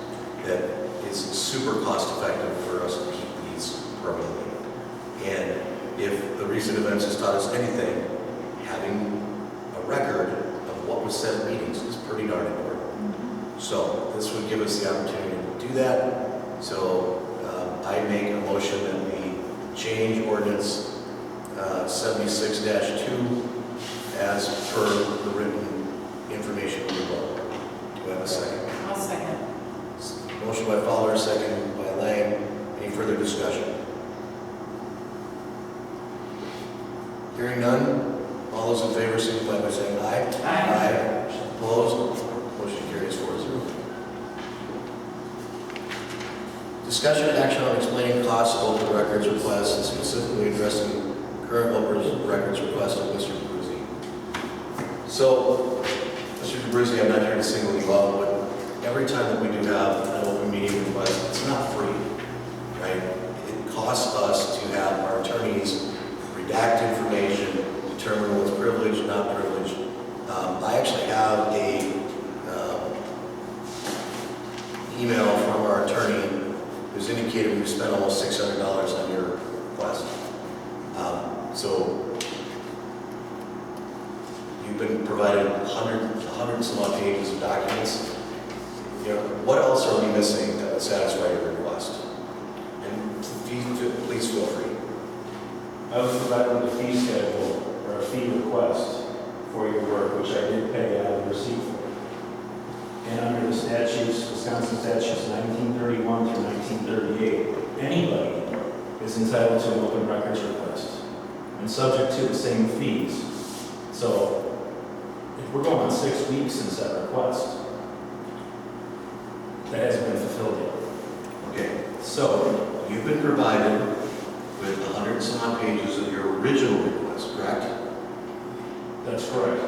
that is super cost effective for us to keep these permanently. And if the recent events has taught us anything, having a record of what was said at meetings is pretty darn important. So this would give us the opportunity to do that. So I make a motion that we change ordinance 76-2 as per the written information below. Do I have a second? I'll second. Motion by Fowler, second by Lang. Any further discussion? Hearing none, all those in favor signify by saying aye. Aye. Opposed? Motion carries 4-0. Discussion and action on explaining costs of open records requests and specifically addressing current open records request of Mr. Abruzzi. So, Mr. Abruzzi, I'm not here to single you out, but every time that we do have an open meeting request, it's not free, right? It costs us to have our attorneys redact information, determine what's privileged, not privileged. I actually have a email from our attorney who's indicated we've spent almost $600 on your request. So you've been provided 100 and some odd pages of documents. You know, what else are we missing that would satisfy your request? And please feel free. I was provided with a fee schedule or a fee request for your work, which I did pay out of the receipt for. And under the statutes, Wisconsin statutes 1931 through 1938, anybody is entitled to an open records request and subject to the same fees. So if we're going on 6 weeks since that request, that hasn't been fulfilled yet. Okay, So you've been provided with 100 and some odd pages of your original request, correct? that's correct.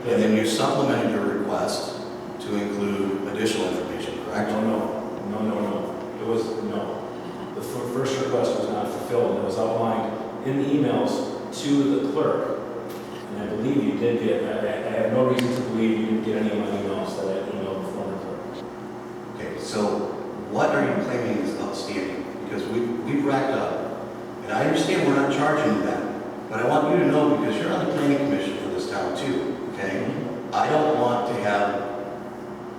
And then you supplemented your request to include additional information, correct? No. It was, no. The first request was not fulfilled. It was outlined in the emails to the clerk. And I believe you did get, I have no reason to believe you didn't get any of my emails that I emailed the former clerk. Okay, so what are you claiming is outstanding? Because we've racked up, and I understand we're not charging you that, but I want you to know, because you're on the planning commission for this town too, okay? I don't want to have,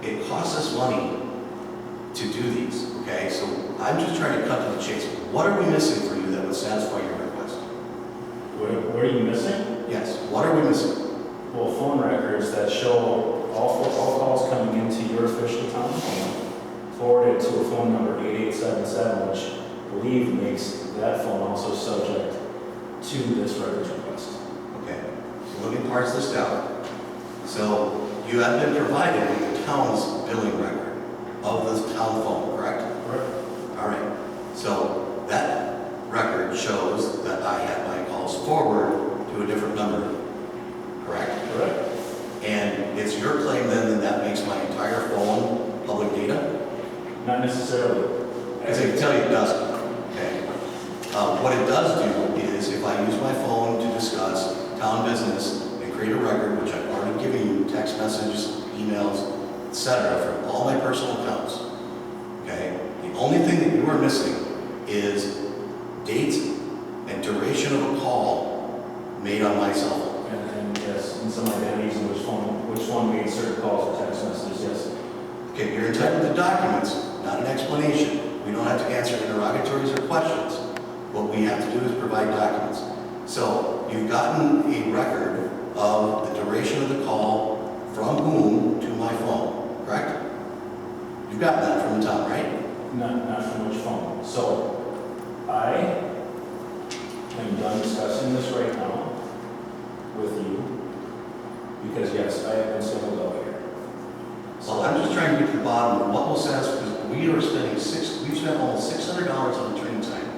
it costs us money to do these, okay? So I'm just trying to cut to the chase. What are we missing for you that would satisfy your request? What are you missing? Yes, what are we missing? Well, phone records that show all calls coming into your official town phone forwarded to a phone number 8877, which I believe makes that phone also subject to this records request. Okay, so let me parse this down. So you have been provided with the town's billing record of the town phone, correct? Correct. All right, so that record shows that I had my calls forward to a different number, correct? Correct. And it's your claim then that makes my entire phone public data? Not necessarily. Because I can tell you it doesn't, okay? What it does do is if I use my phone to discuss town business and create a record, which I've already given you, text messages, emails, etc., from all my personal accounts, okay? The only thing that you are missing is date and duration of a call made on my cell phone. And yes, and some identities and which one made certain calls or text messages, yes. Okay, you're entitled to documents, not an explanation. We don't have to answer interrogatories or questions. What we have to do is provide documents. So you've gotten a record of the duration of the call from whom to my phone, correct? You've gotten that from the town, right? Not from which phone. So I am done discussing this right now with you because yes, I have been singled out here. So I'm just trying to get to the bottom of what will satisfy, because we've spent almost $600 on attorney time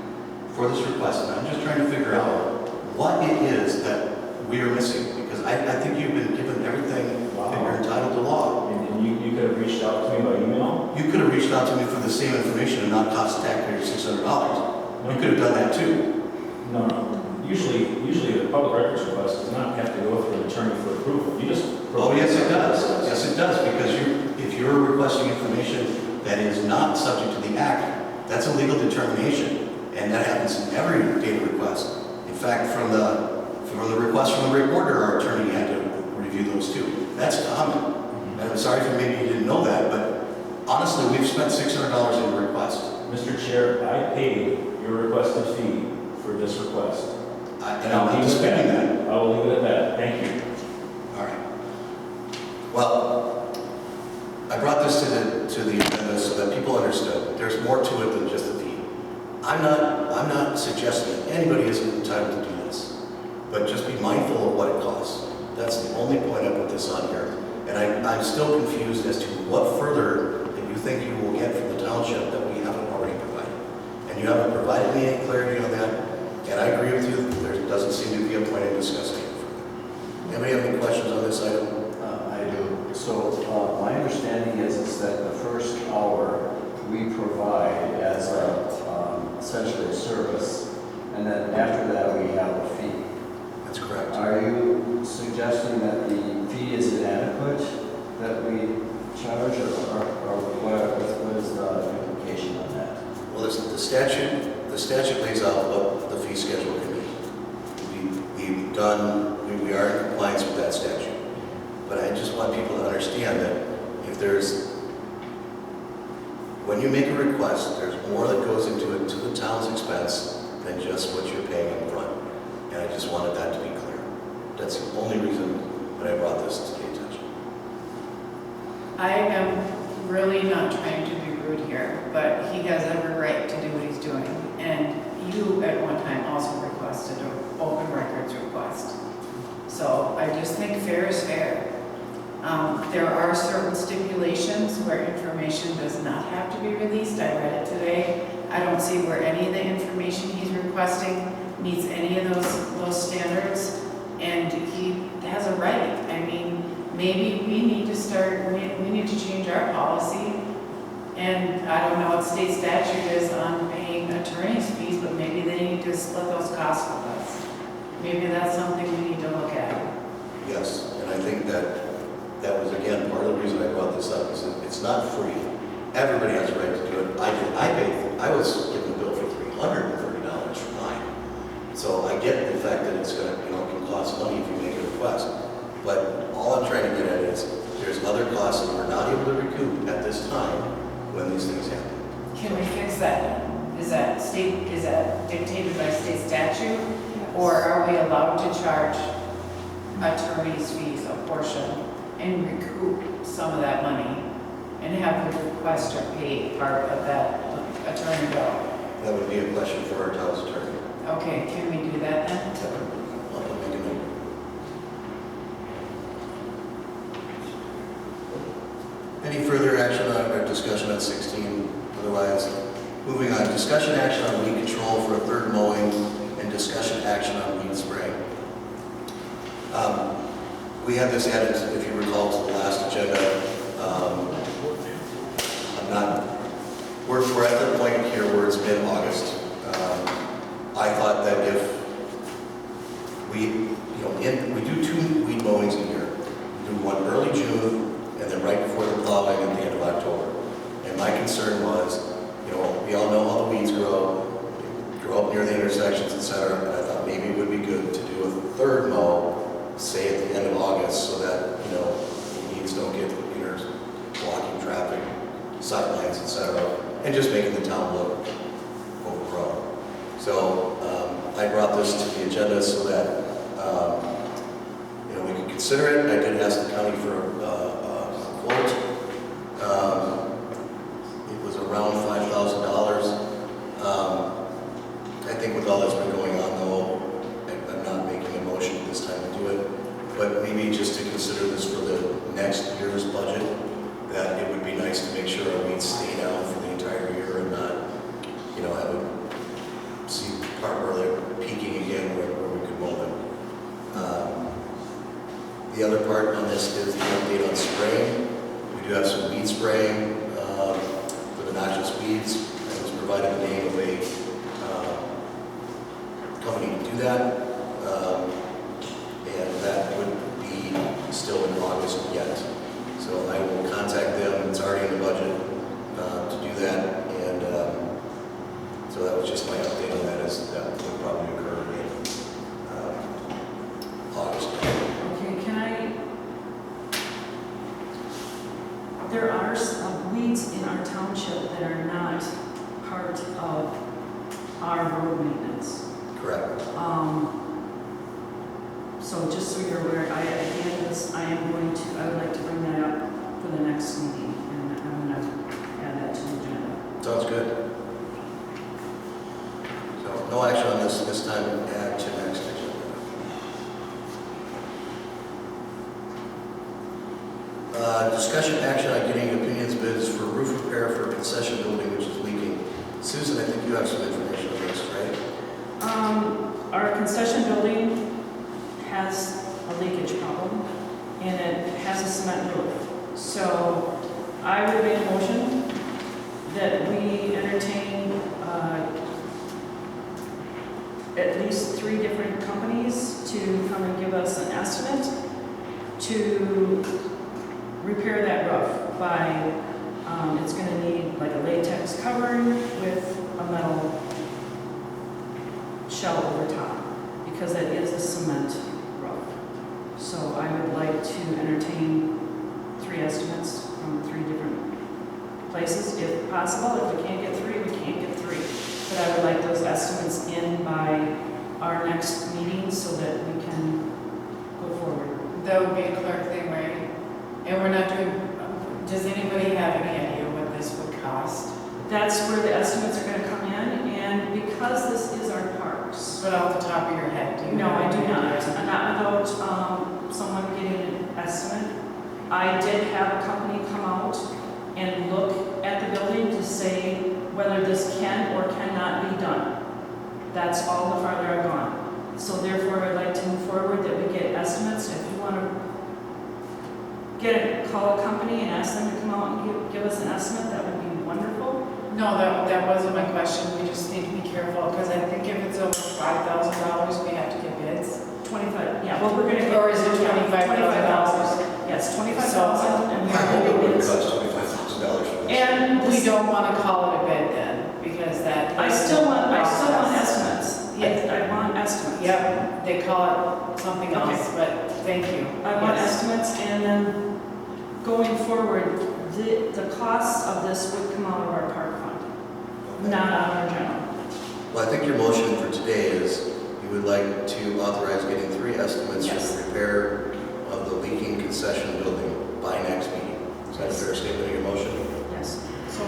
for this request, and I'm just trying to figure out what it is that we are missing, because I think you've been given everything that you're entitled to law. And you could have reached out to me by email? You could have reached out to me for the same information and not cost the taxpayers $600. You could have done that too. No. Usually a public records request does not have to go through an attorney for approval. You just... Oh, yes, it does. Yes, it does, because if you're requesting information that is not subject to the act, that's a legal determination, and that happens in every data request. In fact, from the request from the reporter, our attorney had to review those too. That's common. And I'm sorry if maybe you didn't know that, but spent $600 in your request. Mr. Chair, I paid your requested fee for this request. And I'm not disputing that. I will leave it at that. Thank you. All right. Well, I brought this to the agenda so that people understood there's more to it than just the fee. I'm not suggesting that anybody isn't entitled to do this, but just be mindful of what it costs. That's the only point I put this on here. And I'm still confused as to what further that you think you will get from the township that we haven't already provided. And you haven't provided me any clarity on that. And I agree with you, there doesn't seem to be a point in discussing it further. Anybody have any questions on this item? I do. So my understanding is that the first hour we provide as essentially a service, and then after that we have a fee. That's correct. Are you suggesting that the fee is inadequate that we charge, or what is the implication on that? Well, the statute lays out what the fee schedule can be. We are in compliance with that statute. But I just want people to understand that when you make a request, there's more that goes into it to the town's expense than just what you're paying up front. And I just wanted that to be clear. That's the only reason that I brought this to the attention. I am really not trying to be rude here, but he has every right to do what he's doing. And you at one time also requested an open records request. So I just think fair is fair. There are certain stipulations where information does not have to be released. I read it today. I don't see where any of the information he's requesting meets any of those standards, and he has a right. I mean, maybe we need to change our policy, and I don't know what state statute is on paying attorney's fees, but maybe they need to split those costs with us. Maybe that's something we need to look at. Yes, and I think that was, again, part of the reason I brought this up, is that it's not free. Everybody has a right to do it. I was given a bill for $330 for mine. So I get the fact that it's going to, can cost money if you make a request. But all I'm trying to get at is there's other costs that we're not able to recoup at this time when these things happen. Can we fix that? Is that dictated by state statute? Or are we allowed to charge attorney's fees a portion and recoup some of that money and have the requester pay part of that attorney bill? That would be a question for our town's attorney. Okay, can we do that then? I'll make a note. Any further action on or discussion on 16? Otherwise, moving on. Discussion action on weed control for a third mowing and discussion action on weed spraying. We had this added, if you recall, to the last agenda. We're at the point here where it's mid-August. I thought that if we do 2 weed mowings a year. We do one early June and then right before the plowing at the end of October. And my concern was, we all know how the weeds grow up near the intersections, etc. And I thought maybe it would be good to do a third mow, say at the end of August, so that, the weeds don't get blocking traffic, sightlines, etc. And just making the town look overgrown. So I brought this to the agenda so that we could consider it. I did ask the county for a quote. It was around $5,000. I think with all that's been going on, though, I'm not making a motion at this time to do it. But maybe just to consider this for the next year's budget, that it would be nice to make sure our weeds stay down for the entire year and not, have a see part where they're peaking again where we could mow them. The other part on this is the update on spraying. We do have some weed spraying for the noxious weeds. I was provided the name of a company to do that. And that would be still in August yet. So I will contact them. It's already in the budget to do that. And so that was just my update on that. That would probably occur in August. There are some weeds in our township part of our road maintenance. Correct. So just so you're aware, I would like to bring that up for the next meeting, and I'm gonna add that to the agenda. Sounds good. So no action on this time, add to next agenda. Discussion action on getting opinions bids for roof repair for a concession building which is leaking. Susan, I think you have some information on this, right? Our concession building has a leakage problem, and it has a cement roof. So I would make a motion that we entertain at least 3 different companies to come and give us an estimate to repair that roof by, it's gonna need like a latex covering with a metal shell over top, because it is a cement roof. So I would like to entertain 3 estimates from 3 different places, if possible. If we can't get 3, we can't get 3. But I would like those estimates in by our next meeting so that we can go forward. That would be a clerk thing, right? And we're not doing, does anybody have any idea what this would cost? That's where the estimates are gonna come in, and because this is our parks. But off the top of your head, do you? No, I do know? not. Not without someone getting an estimate. I did have a company come out and look at the building to say whether this can or cannot be done. That's all the farther I've gone. So therefore, I'd like to move forward that we get estimates. If you want to call a company and ask them to come out and give us an estimate, that would be wonderful. No, that wasn't my question. We just need to be careful, because I think if it's over $5,000, we have to get bids. 25, yeah, well, we're going to. Or is it $25,000? Yes, 25,000, and I we're hope going it to would get cost bids. $25,000 for this. And We don't want to call it a bid then, because that. I still want estimates. Yes. I want estimates. Yep, they call it something else, but thank you. I want Yes. estimates, and then going forward, the costs of this would come out of our park fund, not out of our general. Well, I think your motion for today is you would like to authorize getting 3 estimates for Yes. the repair of the leaking concession building by next meeting. Is that a fair statement of your motion? Yes. So,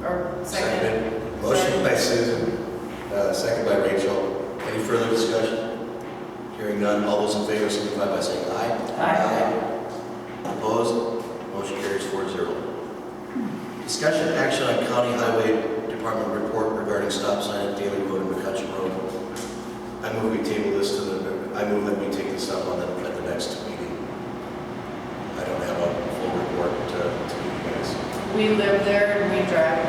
or second. Motion by Susan, second by Rachel. Any further discussion? Hearing none, all those in favor signify by saying aye. Aye. Opposed? Motion carries 4-0. Discussion action on County Highway Department report regarding stop sign at Daly Road and McCutcheon Road. I move we table this I move that we take this up at the next meeting. I don't have a full report to you guys. We live there and we drive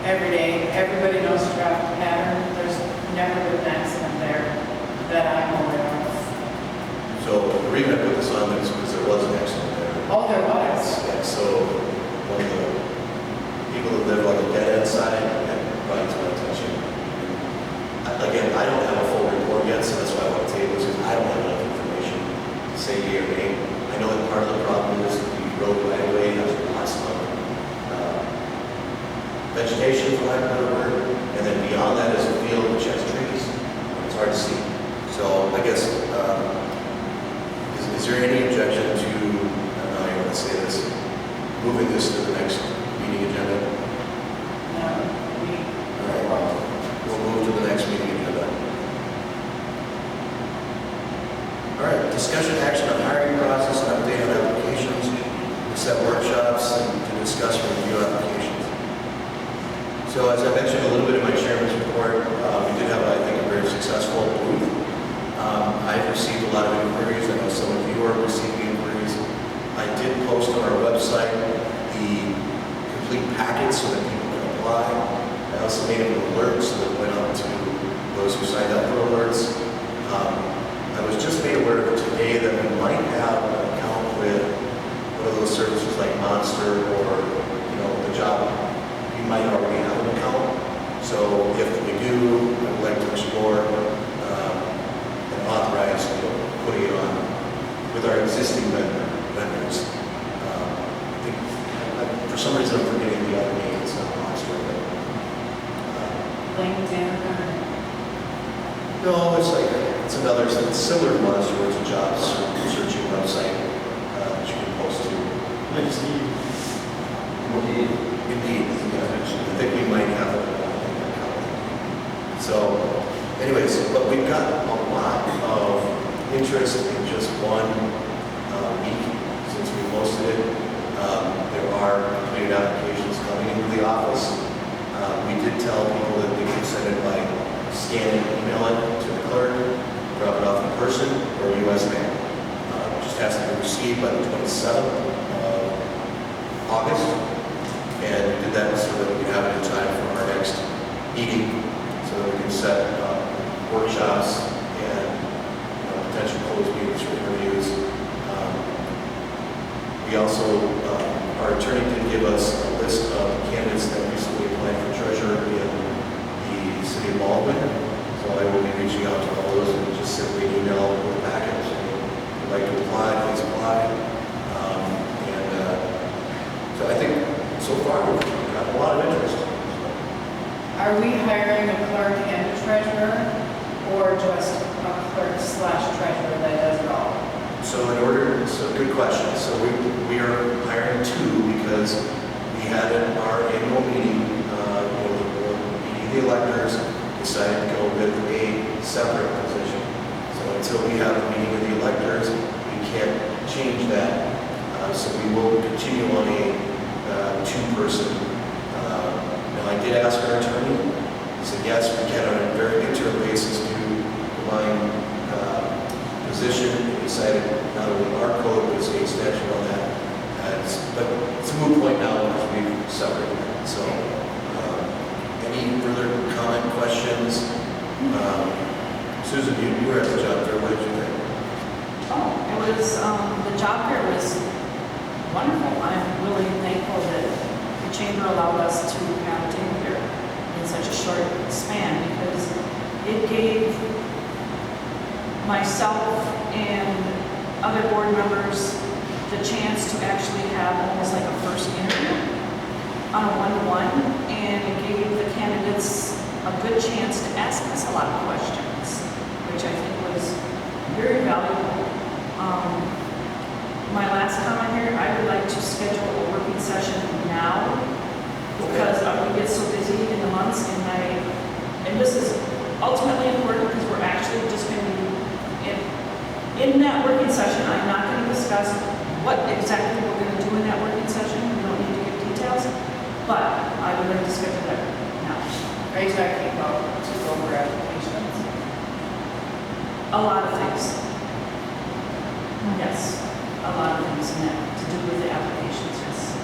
every day. Everybody knows the traffic pattern. There's never been an accident there that I'm aware of. So the reason I put this on is because there was an accident there. Oh, there was. Yeah, so one of the people that live on the dead end side had brought it to my attention. Again, I don't have a full report yet, so that's why I want to table this, because I don't have enough information to say yea or nay. I know that part of the problem is the road right away has lots of vegetation, for lack of a better word, and then beyond that is a field which has trees. It's hard to see. So I guess, is there any objection to, I don't know how you want to say this, moving this to the next meeting agenda? No, All right, we'll move to the next meeting agenda. All right, discussion action on hiring process and update on applications, we set workshops and to discuss and review applications. So as I mentioned a little bit in my chairman's report, we did have, I think, a very successful booth. I've received a lot of inquiries. I know some of you are receiving inquiries. I did post on our website the complete packet so that people can apply. I also made an alert so that it went out to those who signed up for alerts. I was just made aware today that we might have an account with one of those services like Monster or, the job. We might already have an account. So if we do, I would like to explore and authorize putting it on with our existing vendors. I think, for some reason, I'm forgetting the other name. It's not Monster, but LinkedIn or? No, it's another, it's similar to one sorts of jobs, searching website that you can post to. Indeed, yeah, I think we might have a so, anyways, but we've got a lot of interest in just one week since we posted it. There are completed applications coming into the office. We did tell people that they can send it by scan and email it to the clerk, drop it off in person, or US mail. Just has to be received by the 27th of August. And we did that so that we have it in time for our next meeting, so that we can set workshops and potential closed meetings for interviews. We also, our attorney did give us a list of candidates that recently applied for treasurer in the city of Baldwin. So I will be reaching out to all those and just simply email the packet. So if you'd like to apply, please apply. So I think so far we've got a lot of interest. Are we hiring a clerk and a treasurer, or just a clerk/treasurer that does it all? So good question. So we are hiring two because we had at our annual meeting, the electors decided to go with a separate position. So until we have a meeting with the electors, we can't change that. So we will continue on a two-person. Now I did ask our attorney. He said yes, we can on a very interim basis do combine position. We decided not only our code, but state statute on that. But it's a moot point now because we've separated that. So any further comment, questions? Susan, you were at the job fair. What did you think? Oh, it was, the job fair was wonderful. I'm really thankful that the chamber allowed us to have a table here in such a short span, because it gave myself and other board members the chance to actually have almost like a first interview on a one-to-one, and it gave the candidates a good chance to ask us a lot of questions, which I think was very valuable. My last comment here, I would like to schedule a working session now, because we get so busy in the months, and this is ultimately important because we're actually just going to be in that working session. I'm not going to discuss what exactly we're going to do in that working session. We don't need to give details, but I would like to schedule that now. Are you talking about to go over applications? A lot of things. Yes, a lot of things in that to do with the applications, yes.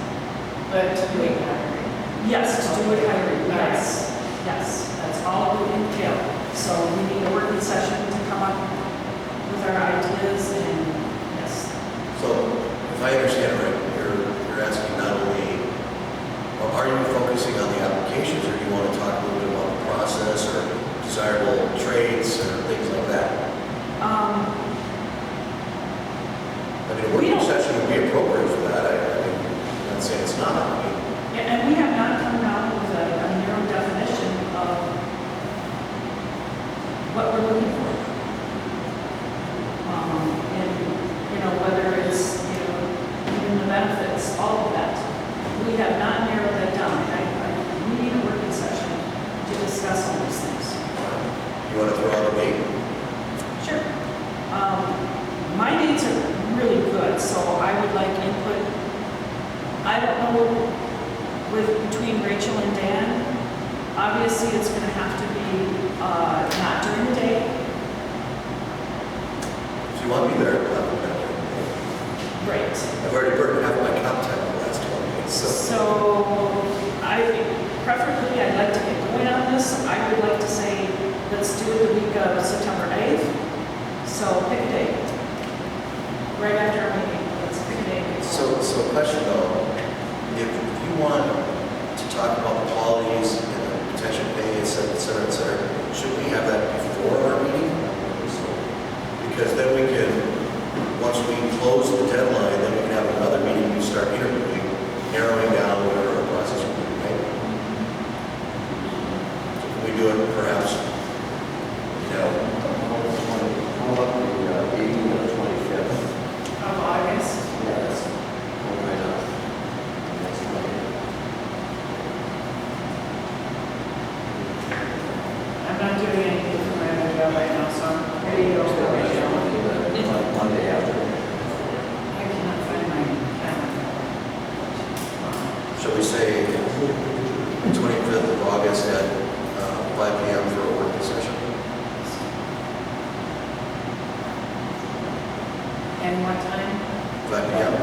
But to do it hiring? Yes, to do with hiring, yes. Yes, that's all it would entail. So we need a working session to come up with our ideas, and yes. So if I understand right, you're asking not only, or are you focusing on the applications, or do you want to talk a little bit about the process or desirable traits or things like that? I mean, a working session would be appropriate for that. I'm not saying it's not. Yeah, and we have not come down with a narrow definition of what we're looking for. And, whether it's, even the benefits, all of that. We have not narrowed that down. We need a working session to discuss all these things. You want to throw out a date? Sure. My dates are really good, so I would like input. I don't know between Rachel and Dan. Obviously, it's going to have to be not during the day. If you want me there, I'll be there. Great. I've already burned half my comp time in the last 12 minutes. So preferably, I'd like to get going on this. I would like to say, let's do it the week of September 8th. So pick a day. Right after our meeting, let's pick a day. So question though, if you want to talk about the qualities and the potential pay, et cetera, should we have that before our meeting? Because then we can, once we close the deadline, then we can have another meeting and start interviewing, narrowing down whatever our process will be, right? So can we do it are right now, so I'm pretty okay. Like Monday after. I cannot find my calendar. Shall we say 25th of August at 5 PM for a working session? And what time? 5 PM.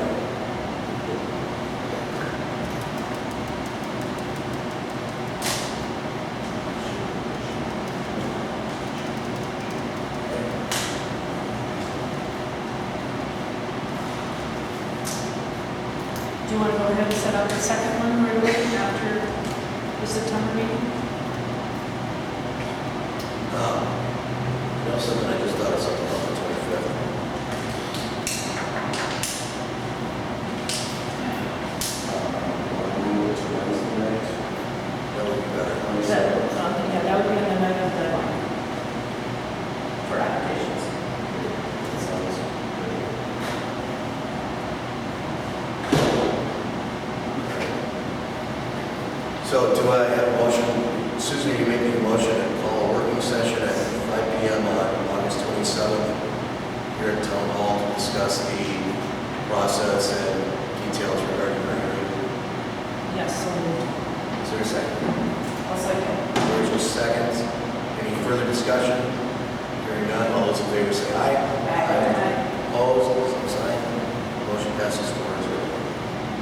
Do you want to go ahead and set up the second one right away after the September meeting? You know something, I just thought of something on the 25th. Move it to Wednesday night. That would be better. Yeah, that would be on the night of the, for applications. Sounds good. So do I have a motion? Susan, you making a motion to call a working session at 5 PM on August 27th here at Town Hall to discuss the process and details regarding the hearing. Yes, so moved. Is there a second? I'll second. Rachel seconds. Any further discussion? Hearing none, all those in favor say aye. Aye. Opposed, same sign. Motion passes 4-0.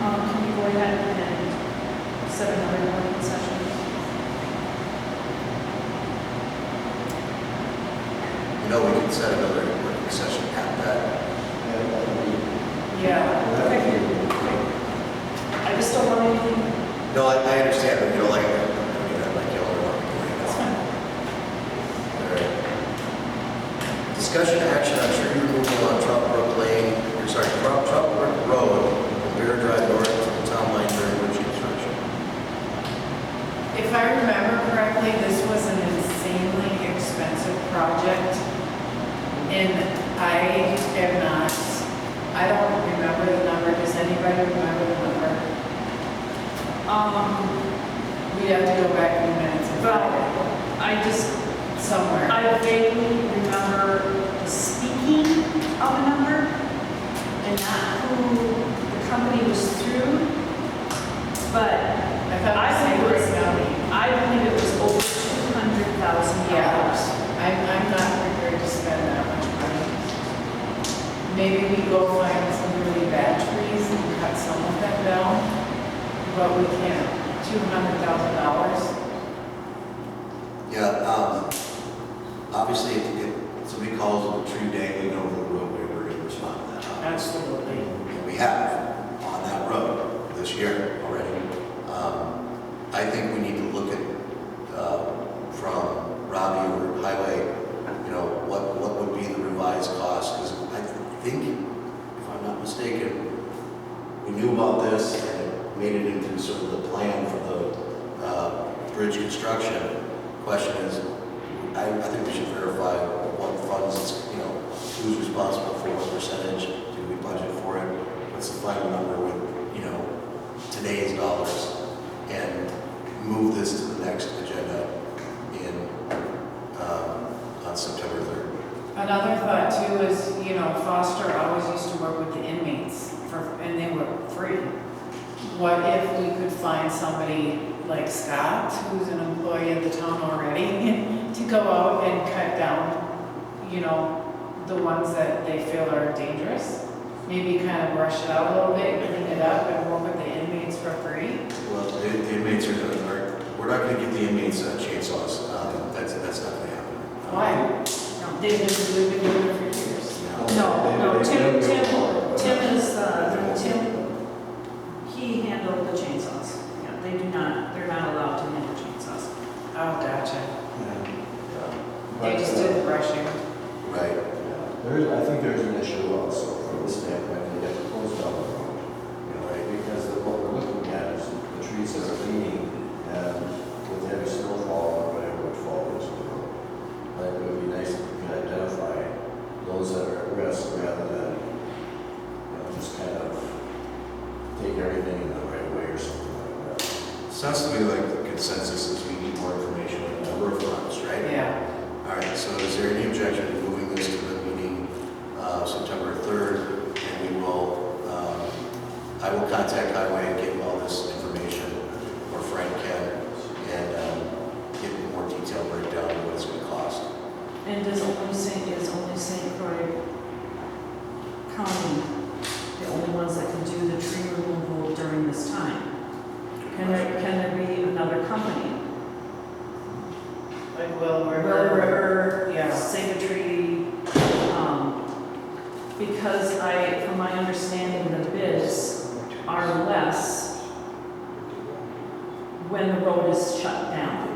Can we go ahead and set another working session? You know, we can set another working session at that. Yeah. I just don't want anything. No, I understand, but you know, like, I mean, I like yelling about it. That's fine. All right. Discussion action on tree removal on Trout Brook Lane, or sorry, Trout Brook Road, from Bear Drive north to the town line during bridge construction. If I remember correctly, this was an insanely expensive project. And I don't remember the number. Does anybody remember the number? We'd have to go back in minutes and Well, find it I just, somewhere. I vaguely remember speaking of a number and not who the company was through, but I thought I it was think it was, St. County. I believe it was over $200,000. Yeah, I'm not prepared to spend that much money. Maybe we go find some really bad trees and cut some of them down, but we can't. $200,000. Yeah, obviously, if somebody calls a tree dangling over the roadway, we're going to respond to that. Absolutely. And we have on that road this year already. I think we need to look at, from Robbie or Highway, you know, what would be the revised cost, because I think, if I'm not mistaken, we knew about this and it made it into sort of the plan for the bridge construction. Question is, I think we should verify what funds, you know, who's responsible for what percentage, do we budget for it, what's the final number with, you know, today's dollars, and move this to the next agenda on September 3rd. Another thought too is, you know, Foster always used to work with the inmates and they were free. What if we could find somebody like Scott, who's an employee of the town already, to go out and cut down, you know, the ones that they feel are dangerous? Maybe kind of brush it out a little bit, clean it up, and work with the inmates for free? Well, the inmates are going to, we're not going to give the inmates chainsaws. That's not going to happen. Why? They've been doing it for years. No, Tim is, he handled the chainsaws. Yeah, they're not allowed to handle chainsaws. Oh, gotcha. They But, just did the brushing. Right. I think there's an issue also from the standpoint that you have to close down the road. You know, right? Because what we're looking at is the trees that are leaning and with heavy snowfall or whatever would fall into the road. Like it would be nice if we could identify those that are at risk rather than, you know, just kind of take everything in the right way or something like that. Sounds to me like the consensus is we need more information on a number of fronts, right? Yeah. All All right, so is there any objection to moving this to the meeting September 3rd? And we will, I will contact Highway and get all this information, or Frank can, and get a more detailed breakdown of what it's going to cost. And is only St. Croix County the only ones that can do the tree removal during this time? Can there be another company? Like Will Will River. River, Yeah. Save a Tree, because from my understanding, the bids are less when the road is shut down.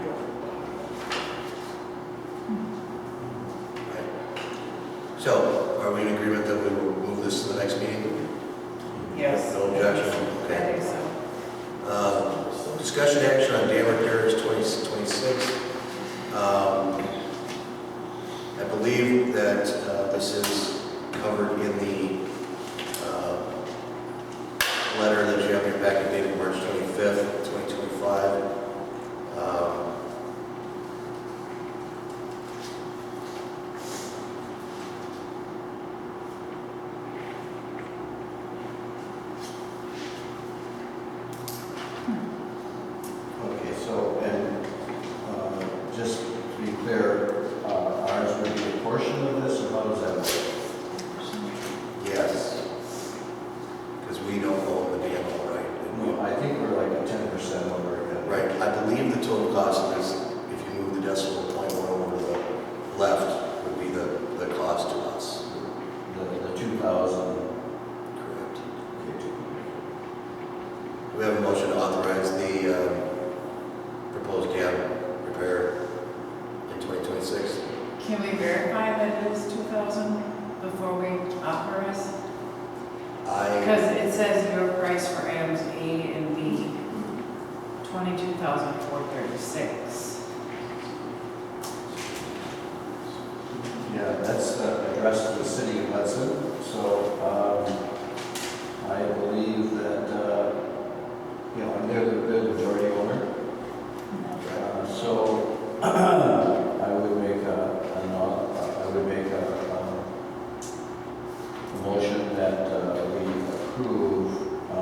So, are we in agreement that we will move this to the next meeting? Yes. No objection? I Okay. think so. Discussion action on dam repairs 2026. I believe that this is covered in the letter that you have in your packet dated March 25th, 2025. Okay, so, and just to be clear, ours would be a portion of this, or how does that work? Yes. Because we don't own the dam outright. No, I think we're like a 10% over again. Right, I believe the total cost is, if you move the decimal point one over to the left, would be the cost to us. The 2,000. Correct. Okay, Do we have a motion to authorize the proposed dam repair in 2026? Can we verify that it is 2,000 before we authorize? Because it says your price for items A and B, 22,436. Yeah, that's addressed to the city of Hudson, so I believe that, and they're the majority owner. So I would make a motion that we approve the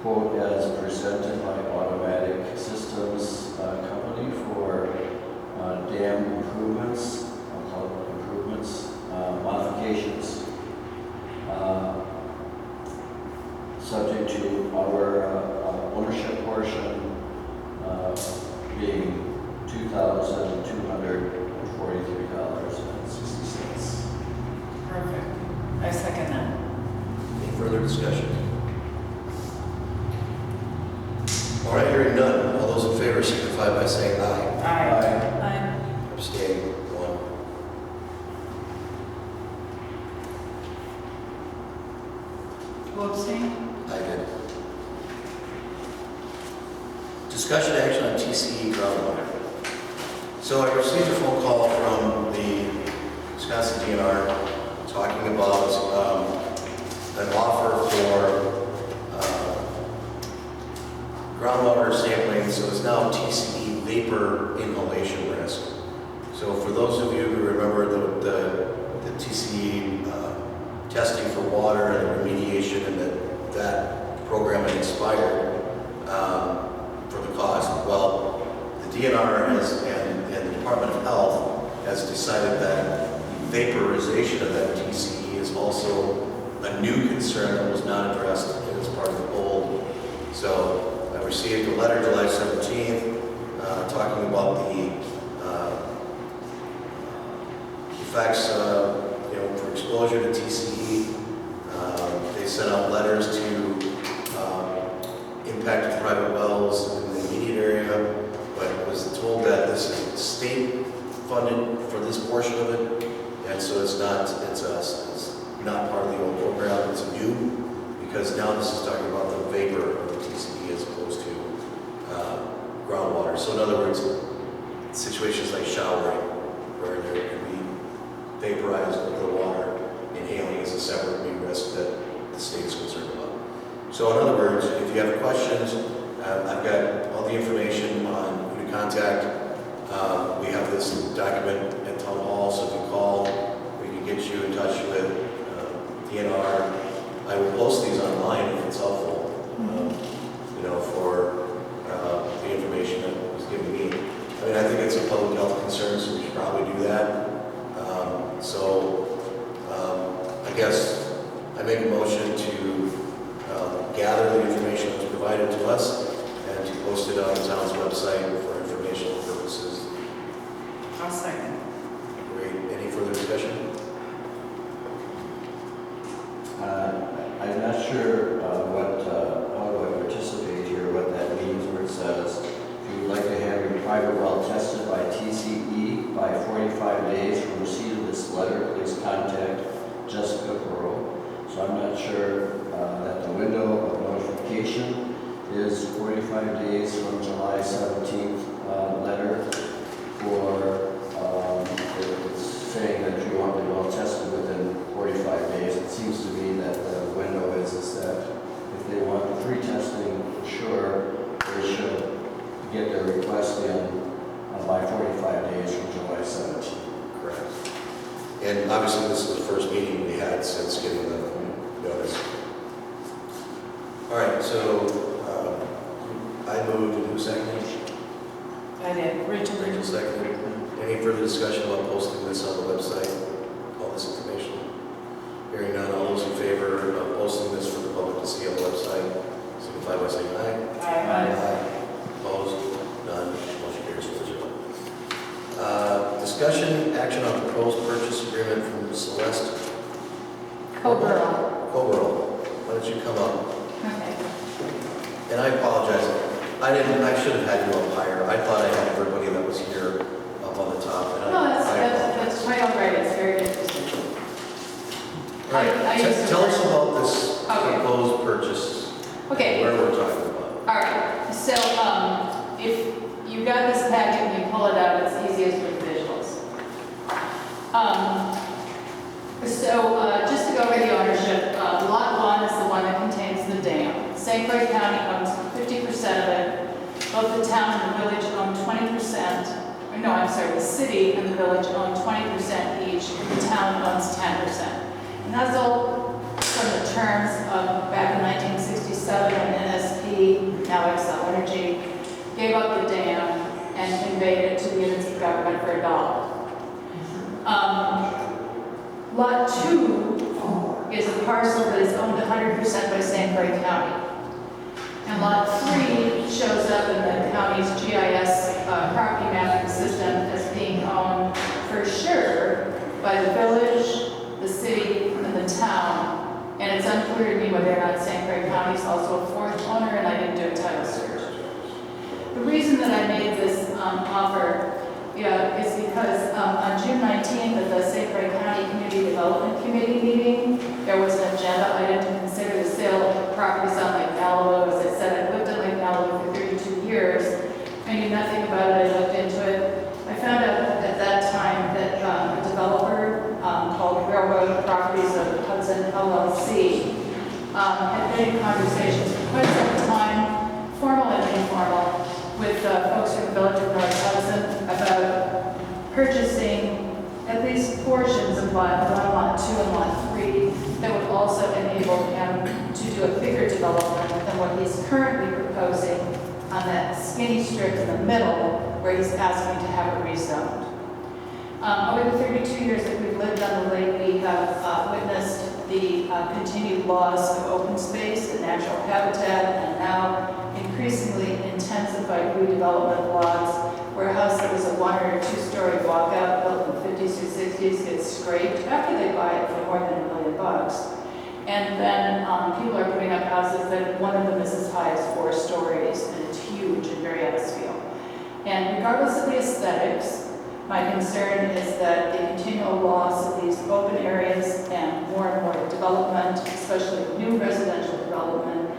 quote as presented by Automatic Systems Company for dam improvements, I'll call it improvements, modifications, subject to our ownership portion being $2,243.60. Perfect. I second that. Any further discussion? All right, hearing none. All those in favor signify by saying aye. Aye. Abstain, 1. Who abstained? I did. Discussion action on TCE groundwater. So I received a phone call from the Wisconsin DNR talking about an offer for groundwater sampling, so it's now TCE vapor inhalation risk. So for those of you who remember the TCE testing for water and the remediation, and that program had expired for the cost. Well, the DNR and the Department of Health has decided that vaporization of that TCE is also a new concern that was not addressed as part of the old. So I received a letter July 17th talking about the effects for exposure to TCE. They sent out letters to impacted private wells in the immediate area, but I was told that this is state funded for this portion of it, and so it's not part of the old program. It's new, because now this is talking about the vapor of the TCE as opposed to groundwater. So in other words, situations like showering, where there can be vaporized over the water, inhaling is a separate new risk that the state is concerned about. So in other words, if you have questions, I've got all the information on who to contact. We have this document at Town Hall, so if you call, we can get you in touch with DNR. I will post these online if it's helpful, for the information that was given me. I mean, I think it's a public health concern, so we should probably do that. I guess I make a motion to gather the information that was provided to us and to post it on the town's website for informational purposes. I'll second. Great. Any further discussion? I'm not sure how do I participate here, what that means where it says, if you would like to have your private well tested by TCE by 45 days from receipt of this letter, please contact Jessica Pearl. So I'm not sure that the window of notification is 45 days from July 17th letter, or it's saying that you want the well tested within 45 days. It seems to me that the window is that if they want the pre-testing, sure, they should get their request in by 45 days from July 17th. Correct. And obviously, this is the first meeting we had since getting the notice. All right, so I moved, and who seconded? I did. Rachel. Rachel seconded. Any further discussion about posting this on the website, all this information? Hearing none, all those in favor of posting this for the public to see on the website, signify by saying aye. Aye. Opposed? None. Motion carries 4-0. Discussion, action on proposed purchase agreement from Celeste Coburn. Coburn. Why don't you come up? Okay. And I apologize. I should have had you up higher. I thought I had everybody that was here up on the top. And No, I that's apologize. quite all right. It's very interesting. All right. I used to Tell us work- about this Okay. proposed purchase. Okay. Where we're talking about. All right, so if you got this packet and you pull it out, it's easiest with visuals. Just to go over the ownership, Lot 1 is the one that contains the dam. St. Croix County owns 50% of it. Both the town and the village own 20%. No, I'm sorry, the city and the village own 20% each. The town owns 10%. And that's all from the terms of back in 1967 when NSP, now Excel Energy, gave up the dam and conveyed it to the units of government for $1. Lot 2 is a parcel that is owned 100% by St. Croix County. And Lot 3 shows up in the county's GIS property mapping system as being owned for sure by the village, the city, and the town. And it's unclear to me whether or not St. Croix County is also a fourth owner, and I didn't do a title search. The reason that I made this offer is because on June 19th at the St. Croix County Community Development Committee meeting, there was an agenda item to consider the sale of properties on Lake Malibu. As I said, I've lived in Lake Malibu for 32 years. I knew nothing about it. I looked into it. I found out at that time that a developer called Railroad Properties of Hudson LLC had been in conversations for quite some time, formal and informal, with folks from the village of North Hudson about purchasing at least portions of Lot 1, Lot 2, and Lot 3 that would also enable him to do a bigger development than what he's currently proposing on that skinny strip in the middle where he's asking to have it rezoned. Over the 32 years that we've lived on the lake, we have witnessed the continued loss of open space and natural habitat, and now increasingly intensified redevelopment lots where a house that was a 1 or 2 story walkout built in the 50s or 60s gets scraped after they buy it for more than $1 million. And then people are putting up houses that one of them is as high as 4 stories, and it's huge and very out of scale. And regardless of the aesthetics, my concern is that the continual loss of these open areas and more development, especially new residential development,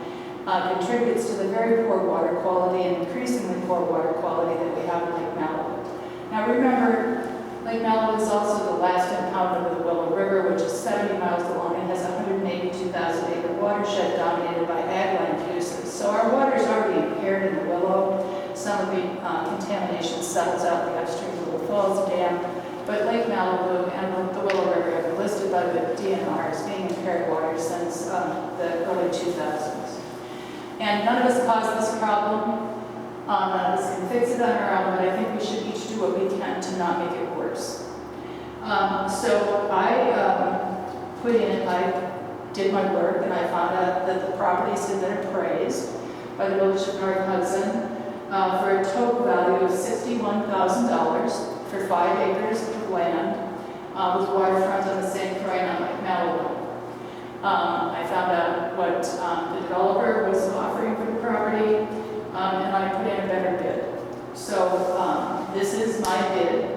contributes to the very poor water quality and increasingly poor water quality that we have in Lake Malibu. Now remember, Lake Malibu is also the last impoundment of the Willow River, which is 70 miles long and has a 182,000 acre watershed dominated by ag land uses. So our water is already impaired in the Willow. Some of of the contamination settles out the upstream Little Falls Dam, but Lake Malibu and the Willow River have been listed by the DNR as being impaired water since the early 2000s. And none of us caused this problem. None of us can fix it on our own, but I think we should each do what we can to not make it worse. So I did my work, and I found out that the properties had been appraised by the Village of North Hudson for a total value of $61,000 for 5 acres of land with waterfront on the St. Croix on Lake Malibu. I found out what the developer was offering for the property, and I put in a better bid. So this is my bid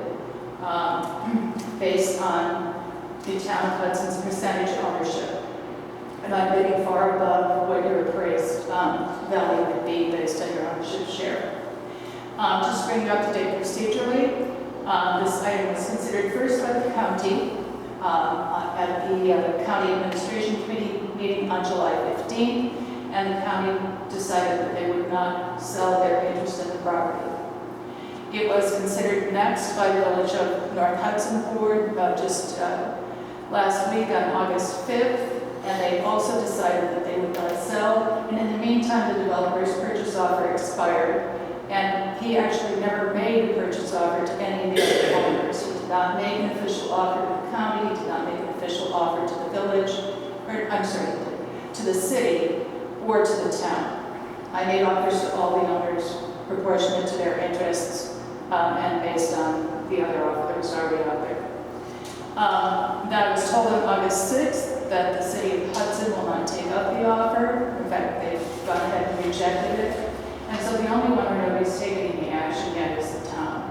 based on the town of Hudson's percentage ownership. And I'm bidding far above what your appraised value would be based on your ownership share. Just to bring you up to date procedurally, this item was considered first by the county at the County Administration Committee meeting on July 15th, and the county decided that they would not sell their interest in the property. It was considered next by the Village of North Hudson Board just last week on August 5th, and they also decided that they would not sell. And in the meantime, the developer's purchase offer expired, and he actually never made a purchase offer to any of the other owners. He did not make an official offer to the county, he did not make an official offer to the village, or I'm sorry, to the city or to the town. I made offers to all the owners proportionate to their interests and based on the other offer that was already out there. Now, I was told on August 6th that the city of Hudson will not take up the offer. In fact, they've gone ahead and rejected it. And so the only one where nobody's taken any action yet is the town.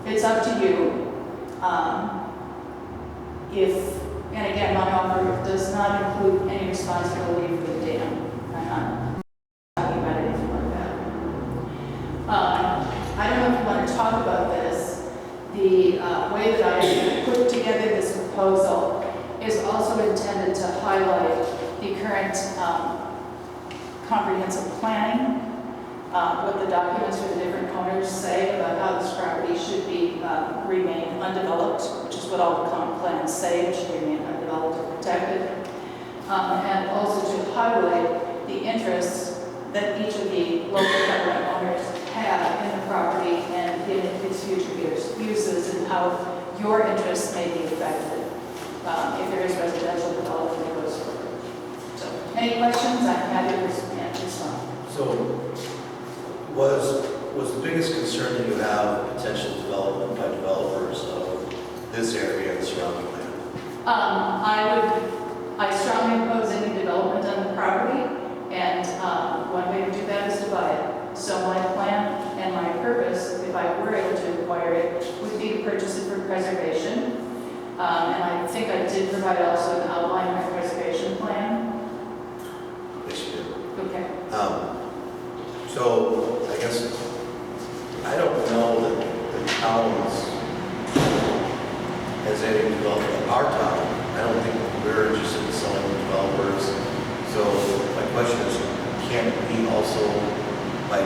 It's up to you. And again, my offer does not include any responsibility for the dam. I'm not talking about anything like that. I don't know if you want to talk about this. The way that I put together this proposal is also intended to highlight the current comprehensive planning, what the documents for the different owners say about how this property should be remain undeveloped, which is what all the comp plans say, it should remain undeveloped and protected, and also to highlight the interests that each of the local government owners have in the property and in its future uses, and how your interests may be affected if there is residential development that goes forward. So, any questions? I'm happy to respond. So, was the biggest concern that you have potential development by developers of this area and surrounding land? I strongly oppose any development on the property, and one way to do that is to buy it. So my plan and my purpose, if I were able to acquire it, would be to purchase it for preservation. And I think I did provide also an outline of my preservation plan. Yes, you did. Okay. So, I guess, I don't know that the towns has any development. Our town, I don't think we're interested in selling to developers. So, my question is, can't we also, by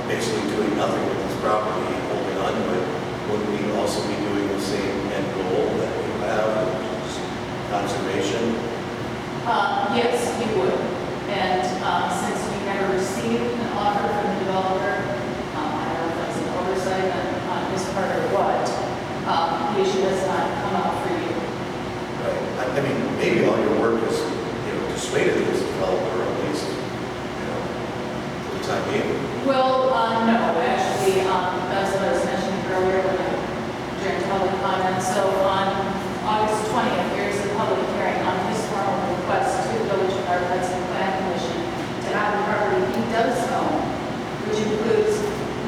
basically doing nothing with this property, holding on to it, would we also be doing the same end goal that you have, which is conservation? Yes, you would. And since we never received an offer from the developer, I don't know if that's an oversight on his part or what, the issue has not come up for you. Right. I mean, maybe all your work is, dissuaded this developer, at least, for the time being. Well, no, actually, that's what I was mentioning earlier during public comment. So on August 20th, there is a public hearing on his formal request to the Village of North Hudson Plan Commission to have the property he does own, which includes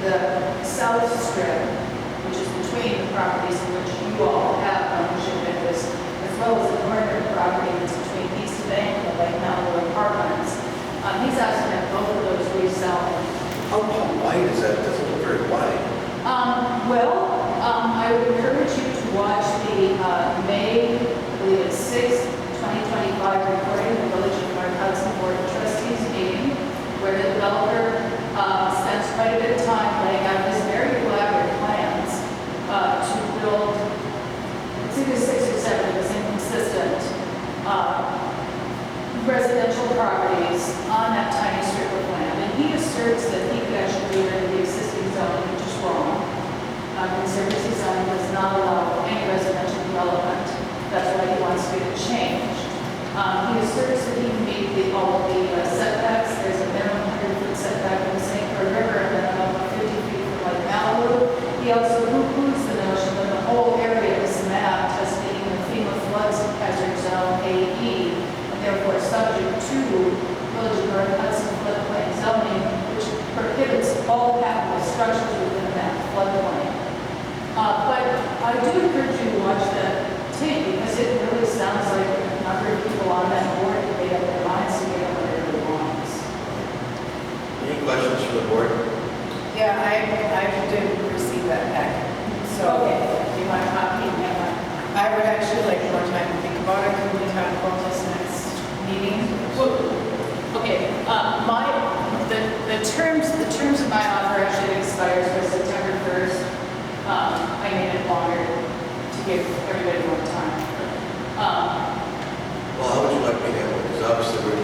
the south strip, which is between the properties in which you all have ownership interest, as well as the corner property that's between East Bank and the Lake Malibu Apartments. He's asking that both of those resell. How wide is that? It doesn't look very wide. I would encourage you to watch the May, I believe it's 6th, 2025 recording of the Village of North Hudson Board of Trustees meeting, where asserts that he could actually do it in the existing zoning, which is wrong. Conservancy zoning does not allow any residential development. That's why he wants to get it changed. He asserts that he can meet all the setbacks. There's a minimum 100-foot setback in the St. Croix River and then about 50 feet from Lake Malibu. He also poo-poos the notion that the whole area is mapped as being the FEMA flood hazard zone AE, and therefore subject to Village of North Hudson floodplain zoning, which prohibits all capital structures within that floodplain. But I do encourage you to watch that tape because it really sounds like a number of people on that board have made up their minds to get what it really wants. Any questions from the board? Yeah, I did receive that packet. So Okay, do you want a copy? I would actually like more time to think about it. Can we talk about this next meeting? Well, okay, the terms of my offer actually expires by September 1st. I made it longer to give everybody more time. Well, how would you like me to handle it? Because obviously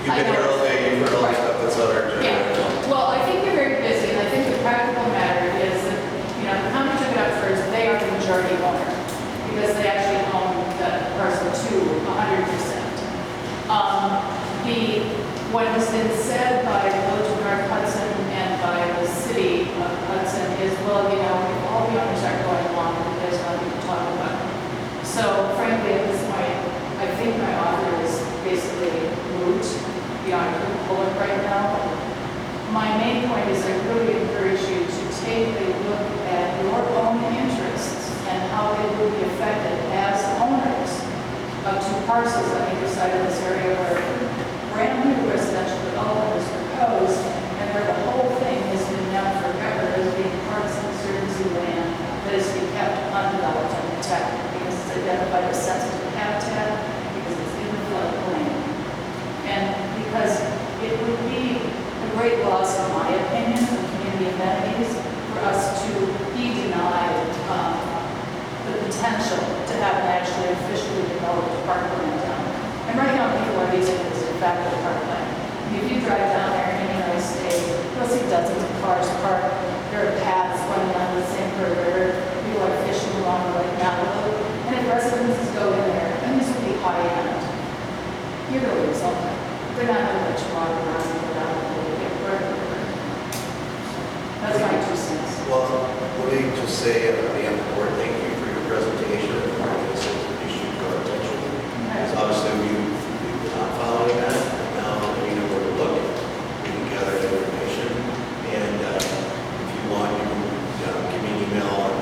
you've been here all day, you've heard all the stuff that's on our agenda. Yeah, well, I think you're very busy, and I think the practical matter is that, the county took it up first, they are the majority owner, because they actually own the parcel 2 100%. What has been said by the Village of North Hudson and by the city of Hudson is, well, if all the owners aren't going along, there's nothing to talk about. So frankly, at this point, I think my offer is basically moot beyond bullet right now. My main point is I really encourage you to take a look at your own interests and how they will be affected as owners of 2 parcels on either side of this area where brand new residential development is proposed and where the whole thing has been known forever as being parts of conservancy land that is to be kept undeveloped and protected because it's identified as sensitive habitat, because it's in the floodplain, and because it would be a great loss, in my opinion, of community amenities for us to be denied the potential to have an actually officially developed parkland down there. And right now, people are using it as a de facto parkland. If you drive down there any nice day, you'll see dozens of cars parked. There are paths running on the St. Croix River. People are fishing along Lake Malibu. And if residences go in there, and these will be high-end, you're going to result. They're not going to let you walk around without a get burned. That's my 2 cents. Well, let me just say on behalf of the board, thank you for your presentation and for bringing this issue to our attention. Because obviously we've not following that, and now we know where to look. We can gather the information, and if you want, you can give me an email on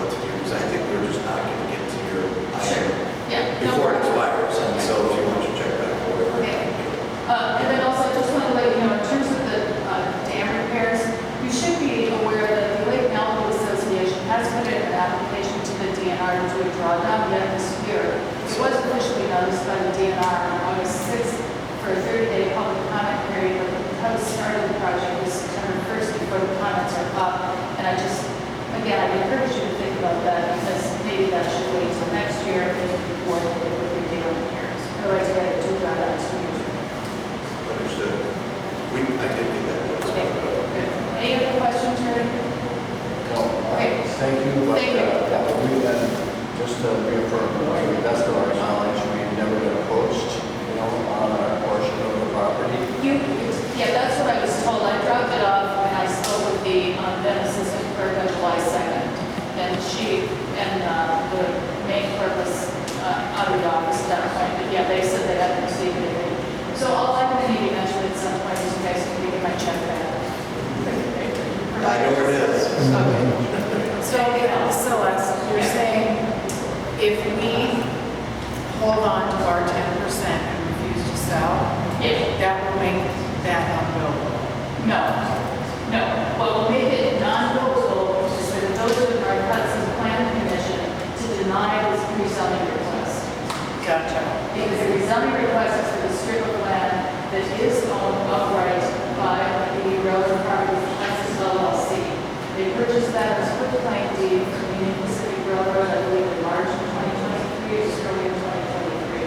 what to do, because I think we're just not going to get to your item before it expires. And so if you want to check back or whatever. Okay. And then also, I just want to let you know, in terms of the dam repairs, you should be aware that the Lake Malibu Association has put in an application to the DNR to do a drawdown yet this year. It was officially noticed by the DNR on August 6th for a 30-day public comment period, but because the start of the project is September 1st before the comments are up. And I just, again, I encourage you to think about that because maybe that should wait until next year if before they put your dam repairs. Otherwise, you got to do drawdowns. Understood. I did get that. Okay, good. Any other questions, Ray? No, Okay. thank you, but Thank you. we've been, just to reaffirm, to the best of our knowledge, we've never been approached, on our portion of the property. Yeah, that's what I was told. I dropped it off when I spoke with the then assistant clerk on July 2nd. And the main clerk was out of the office at that point. But yeah, they said they hadn't received anything. So all I'm going to need eventually at some point is you guys can give me my check back. I know where it is. Okay. So Celeste, you're saying if we hold on to our 10% and refuse to sell, that will make that unbuildable? No. What will make it non-buildable is for the Village of North Hudson Planning Commission to deny this rezoning request. Gotcha. Because the rezoning request is for the strip of land that is owned outright by the Railroad Properties Texas LLC. They purchased that as a quick claim deed from the Union Pacific Railroad, I believe in March of 2023, or early in 2023.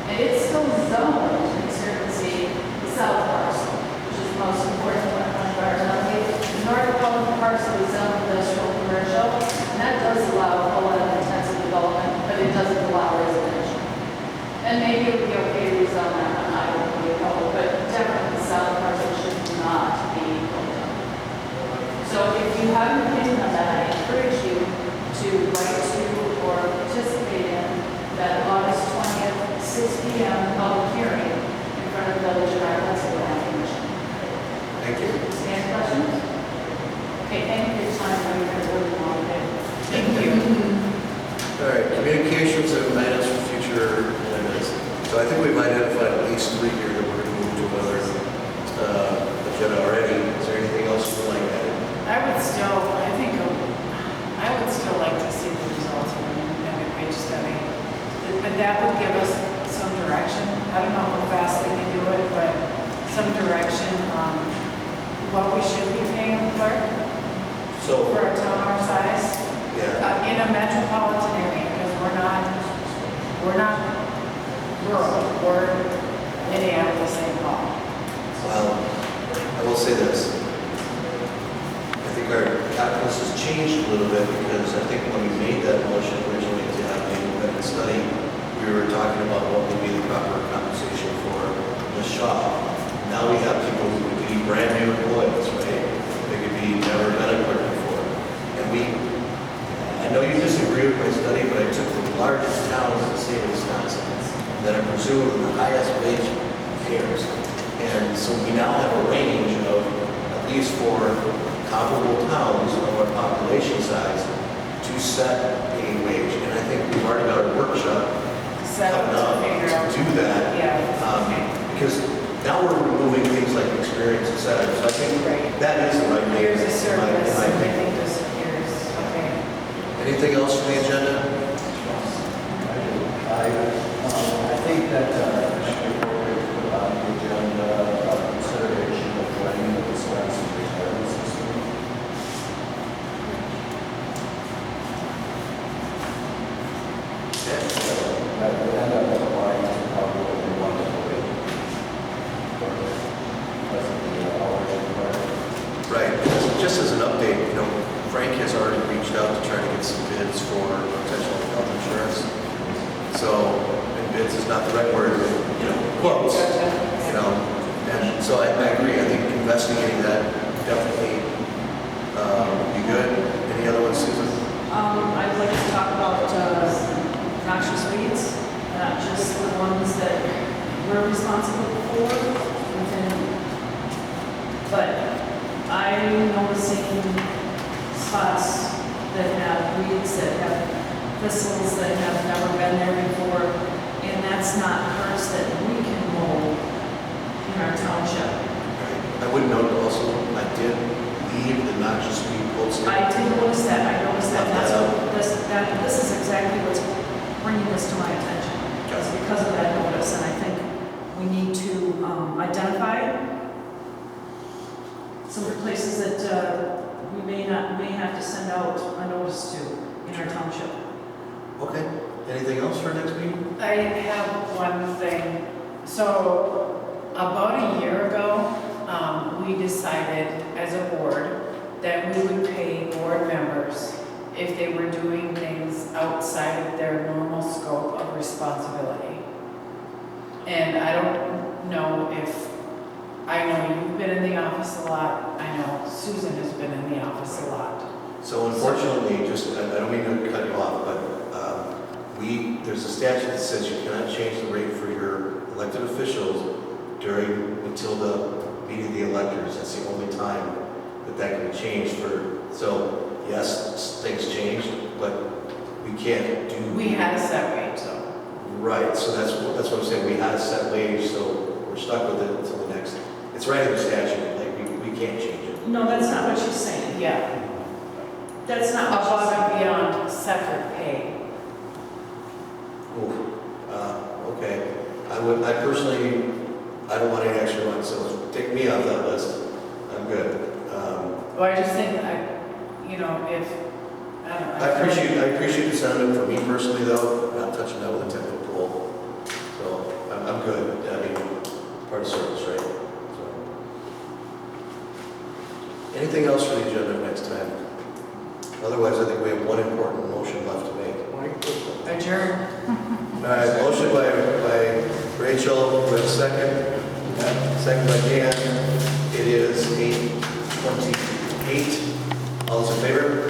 And it's still zoned in Conservancy, the south parcel, which Communications and items for future agendas. So I think we've identified at least 3 here that we're going to move to another agenda already. Is there anything else you would like to add? I would still like to see the results of an independent wage study. But that would give us some direction. I don't know how fast they can do it, but some direction on what we should be paying a clerk So, for a town our size. yeah, In a metropolitan area, because we're not rural, we're Minneapolis, St. Paul. well, I will say this. I think our calculus has changed a little bit because I think when we made that motion originally to have the independent study, we were talking about what would be the proper compensation for the shop. Now we have people who could be brand new employees, right? They could be never been a clerk before. And I know you disagree with my study, but I took the largest towns in the state of Wisconsin that are presumed the highest wage payers. And so we now have a range of, at least for comparable towns of our population size, to set a wage. And I think we've already got a workshop coming up to do that. Because now we're removing things like experience, et cetera. So I think that is the right thing. Here's a service, in my opinion. everything disappears. Okay. Anything else from the agenda? I think that it should be appropriate to put on the agenda consideration of joining the Wisconsin retirement system. That would end up applying to probably one of the because of the hours required. Right. Just as an update, Frank has already reached out to try to get some bids for potential health insurance. So, and bids is not the right word, but, quotes, and so I agree. I think investigating that definitely would be good. Any other ones, Susan? I'd like to talk about noxious weeds, not just the ones that we're responsible for but I'm noticing spots that have weeds, that have thistles that have never been there before, and that's not herbs that we can mow in our township. I would note also, I did leave the noxious weed posting. I did notice that, that's what, this is exactly what's bringing this to my attention. It's because of that notice, and I think we need to identify some of the places that we may have to send out a notice to in our township. Okay. Anything else for next meeting? I have one thing. So about a year ago, we decided as a board that we would pay board members if they were doing things outside of their normal scope of responsibility. And I don't know I know you've been in the office a lot. I know Susan has been in the office a lot. So unfortunately, I don't mean to cut you off, but there's a statute that says you cannot change the rate for your elected officials until the meeting of the electors. That's the only time that can be changed so yes, things changed, but we can't do. We had a set wage, so. Right, so that's what I'm saying, we had a set wage, so we're stuck with it until the next, it's right in the statute, like we can't change it. No, that's not what she's saying. Yeah. That's not what she's Above saying. and beyond separate pay. Okay. I personally, I don't want any extra money, so take me off that list. I'm good. Well, I just think if, I don't know. I appreciate the sentiment. For me personally, though, not touching that with a 10-foot pole. So I'm good. I mean, part of service, right? So, anything else for the agenda next time? Otherwise, I think we have one important motion left to make. Adjourn. All right, motion by Rachel, we have a second. Second by Dan. It is 8:28. All those in favor?